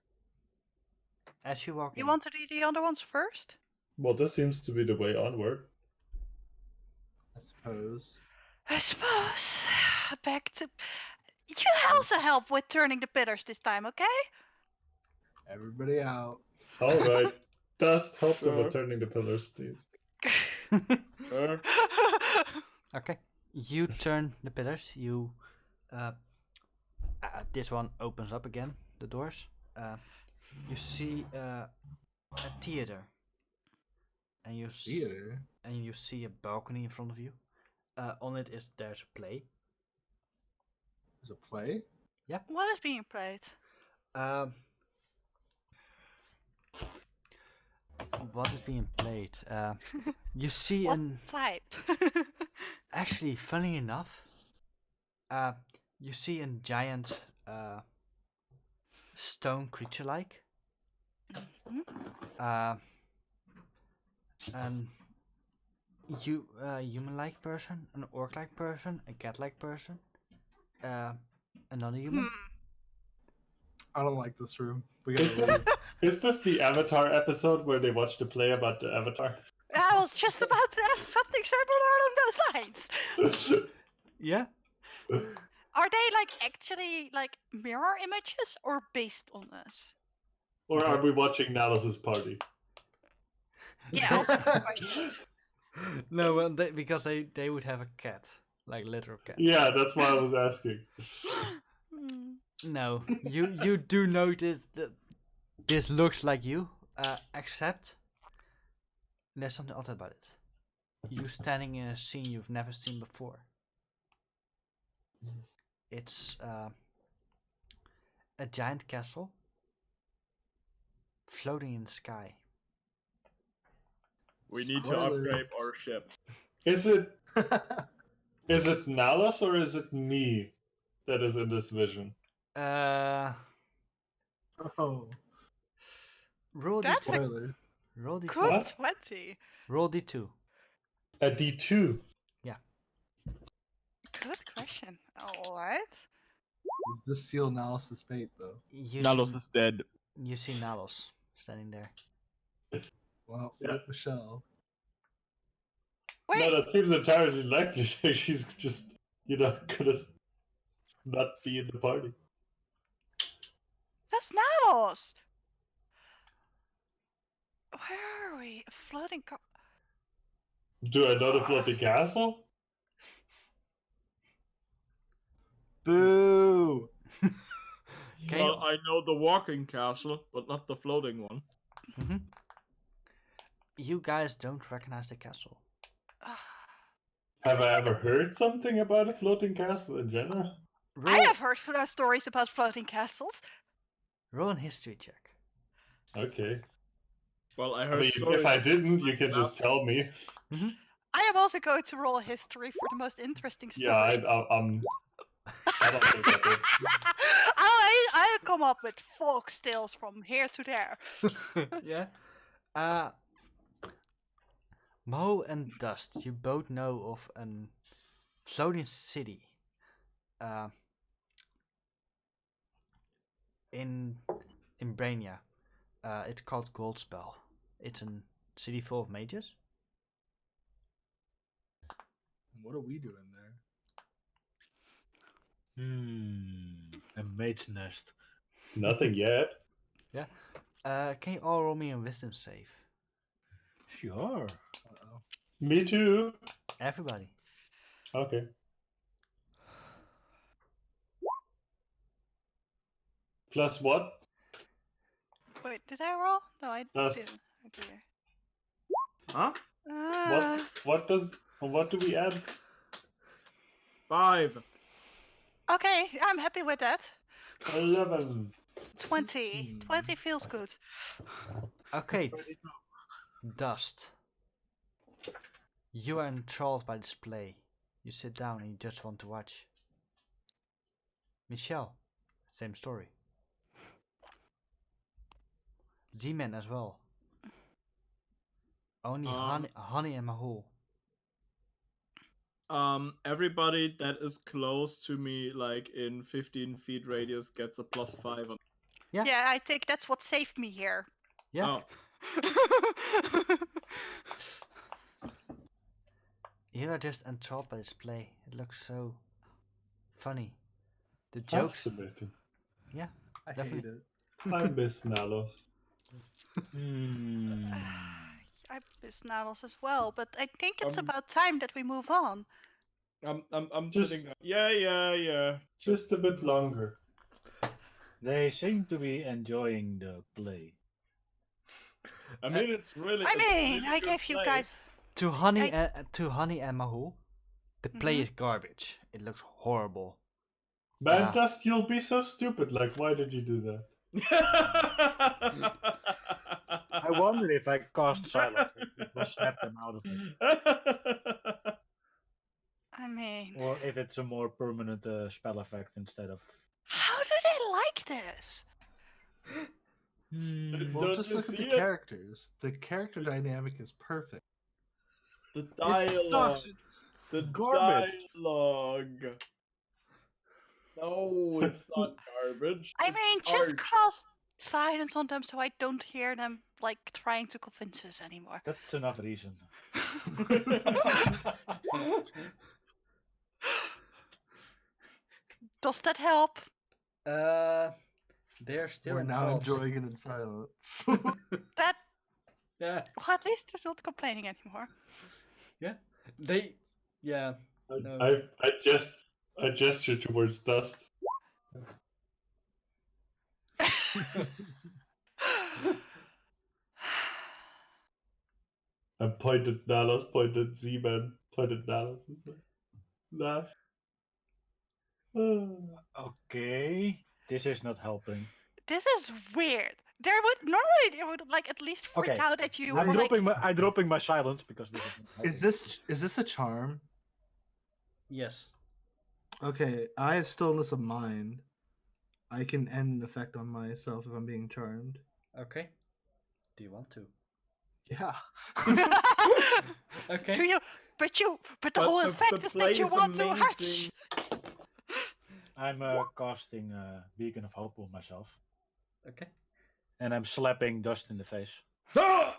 walk You in, want to do the other ones first? Well, this seems to be the way onward. I suppose. I suppose. Back to. You also help with turning the pillars this time, okay? Everybody out. All right. Dust, help them Sure. with turning the pillars, please. Sure. okay, you turn the pillars. You this one opens up again, the doors. You see a theater, and you Theater. and you see a balcony in front of you. On it is there's a play. There's a play. What is being played? Um, what is being played? You see What an type? actually, funny enough, you see a giant stone creature-like, an human-like person, an orc-like person, a cat-like person, another human. I don't like this room. We Is gotta this, leave. is this the Avatar episode where they watched the play about the Avatar? I was just about to ask something similar along those lines. Yeah. Are they like actually like mirror images or based on us? Or are we watching Nalos' party? Yeah, also a good question. No, well, because they would have a cat, like literal cat. Yeah, that's why I was asking. Hmm. No, you do notice that this looks like you, except there's something odd about it. You standing in a scene you've never seen before. It's a giant castle floating in the sky. We need to Spoilers. upgrade our ship. Is it Nalos or is it me that is in this vision? Uh, Oh, roll That's a d2. spoiler. Roll d2. good What? 20. Roll d2. A D2. Good question. Alright. Does this seal Nalos' fate, though? Nalos is dead. You see Nalos standing there. Well, Yeah. rip Michelle. Wait, No, that seems entirely likely that she's just, gonna not be in the party. that's Nalos! Where are we? A floating Do I know the floating castle? Boo! Can Well, I know the walking castle, but not the floating one. you, you guys don't recognize the castle. Have I ever heard something about a floating castle in general? Roll, I have heard stories about floating castles. roll an history check. Okay. Well, I I heard mean, stories. if I didn't, you can just tell me. I am also going to roll a history for the most interesting story. Yeah, I don't think I did. I'll come up with folk tales from here to there. Yeah. Mo and Dust, you both know of an floating city. In Brainia. It's called Goldspell. It's a city full of mages. What are we doing there? A mage's nest. Nothing yet. Yeah. Can you all roll me a wisdom save? Sure. Uh-oh. Me too. Everybody. Okay. Plus what? Wait, did I roll? No, I Dust. didn't. Okay. Huh? What do we add? 5. Okay, I'm happy with that. 11. 20. 20 feels good. Okay. Dust. You are enthralled by this play. You sit down and you just want to watch. Michelle, same story. Z-Man as well. Only honey and Mahul. Everybody that is close to me, like in 15 feet radius, gets a +5 on. Yeah. Yeah, I think that's what saved me here. Yeah. Oh, You are just enthralled by this play. It looks so funny. The jokes. Fascinating. Yeah. I Definitely. hate it. I miss Nalos. I miss Nados as well, but I think it's Um, about time that we move on. I'm Just- sitting there. Yeah. Just a bit longer. They seem to be enjoying the play. I mean, it's really. I it's mean, really I good gave you play. guys. To Honey and Mahul, the play Mhm. is garbage. It looks horrible. Man, Dust, you'll be so stupid. Like, why did you do that? I wonder if I cast silence, it will snap them out of it, I mean, or if it's a more permanent spell effect instead of. how do they like this? Well, Don't just you look at see the it? characters. The character dynamic is perfect. The It dialogue. sucks. It's The garbage. dialogue. No, it's not garbage. I it's mean, just art. cast silence on them so I don't hear them like trying to convince us anymore. That's enough reason. Does that help? They're still We're now enthralled. enjoying it in silence. That Yeah. well, at least they're not complaining anymore. They, yeah. No. I gesture towards dust. I pointed Nalos, pointed Z-Man, pointed Nalos. And said, laugh. Okay, this is not helping. This is weird. They would like at least freak Okay, out at you. I'm or, like, dropping my silence because this is not helping. Is this a charm? Yes. Okay, I have stillness of mind. I can end an effect on myself if I'm being charmed. Okay. Do you want to? Yeah. Okay. Do you? But the But whole the effect is play that you is want to amazing. watch. I'm casting Beacon of Hope on myself, Okay. and I'm slapping dust in the face. Roll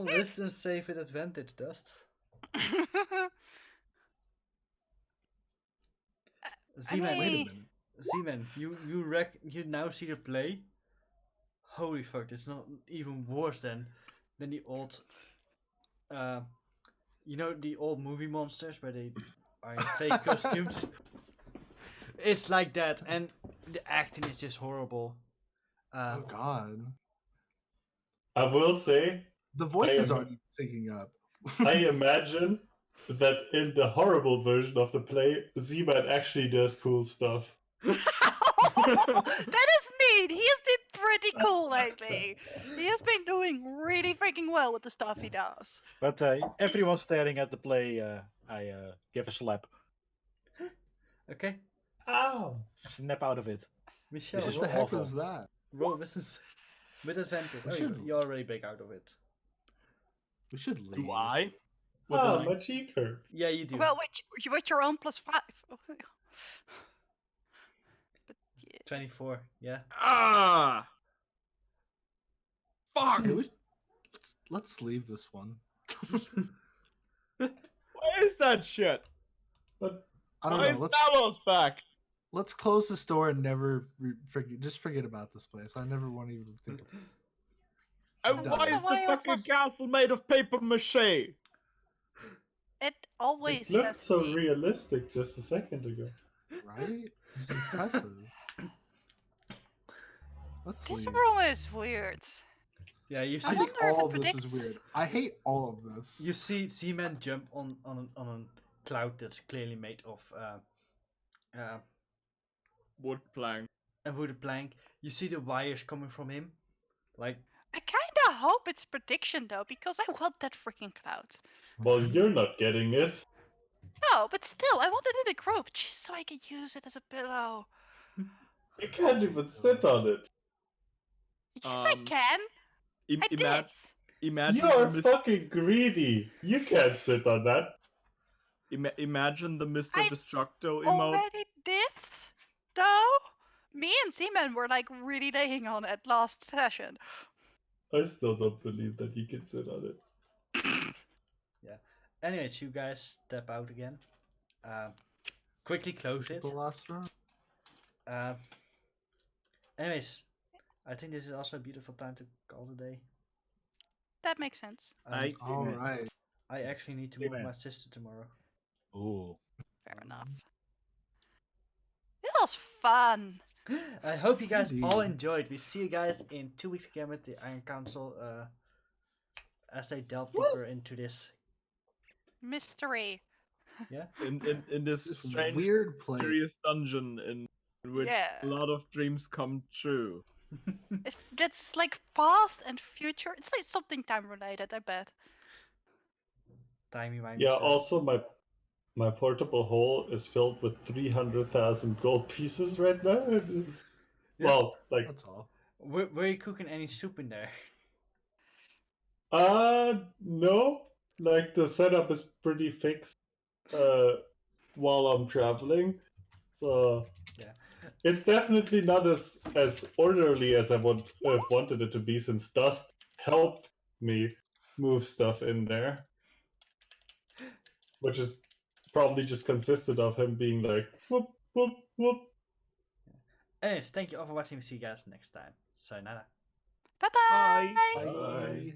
wisdom save with advantage, Dust. Z-Man, Wait a mean- minute. Z-Man, you now see the play. Holy fuck, it's not even worse than the old, you know, the old movie monsters where they are in fake costumes. It's like that, and the acting is just horrible. Oh God. I will say, The voices am- aren't syncing up. I imagine that in the horrible version of the play, Z-Man actually does cool stuff. That is neat. He has been pretty cool lately. He has been doing really freaking well with the stuff he does. But everyone staring at the play, I give a slap. Okay, Ow! Snap out of it. Michelle, This is What the heck awful. is that? roll wisdom save with advantage. We Oh, should- you already break out of it. We should leave. Do I? Ah, my cheek hurt. Yeah, you do. Well, with your own +5. But yeah. 24. Yeah. Ah! Fuck! Okay, let's leave this one. What is that shit? But I don't Why know. is Nalos back? Let's close this door and never forget about this place. I never want to even think about it. And Done. why is Why the it fucking was- castle made of paper mache? It always it looked has so been. realistic just a second ago. Right? It's impressive. Let's This leave. room is weird. Yeah, you I see I think wonder if all it of this is predicts- weird. I hate all of this. you see Z-Man jump on a cloud that's clearly made of Wood plank. a wooden plank. You see the wires coming from him, like I kinda hope it's prediction though, because I want that freaking cloud. Well, you're not getting it. No, but still, I want it in a group, just so I can use it as a pillow. You can't even sit on it. Yes, I can. I did. Imagine You're the fucking greedy. You can't sit on that. imagine the Mr. I Destructo emote. Already did, though. Me and Seaman were like really laying on it last session. I still don't believe that you can sit on it. Anyways, you guys step out again. Quickly close it. The last round. Anyways, I think this is also a beautiful time to call the day. That makes sense. All right. I actually need to move Amen. my sister tomorrow. Ooh. Fair enough. It was fun. I hope you guys all Indeed. enjoyed. We see you guys in 2 weeks again with the Iron Council as they delve deeper into this. Mystery. In this This strange, weird place. mysterious dungeon in which Yeah. a lot of dreams come true. That's like past and future. It's like something time related, I bet. Timey wimey Yeah, stuff. also my portable hole is filled with 300,000 gold pieces right now. Well, like, That's all. Were you cooking any soup in there? no. Like, the setup is pretty fixed while I'm traveling. So, Yeah. it's definitely not as orderly as I would have wanted it to be, since Dust helped me move stuff in there. Which is probably just consisted of him being like, whoop, whoop, whoop. Anyways, thank you all for watching. We see you guys next time. Sayonara. Bye-bye. Bye. Bye.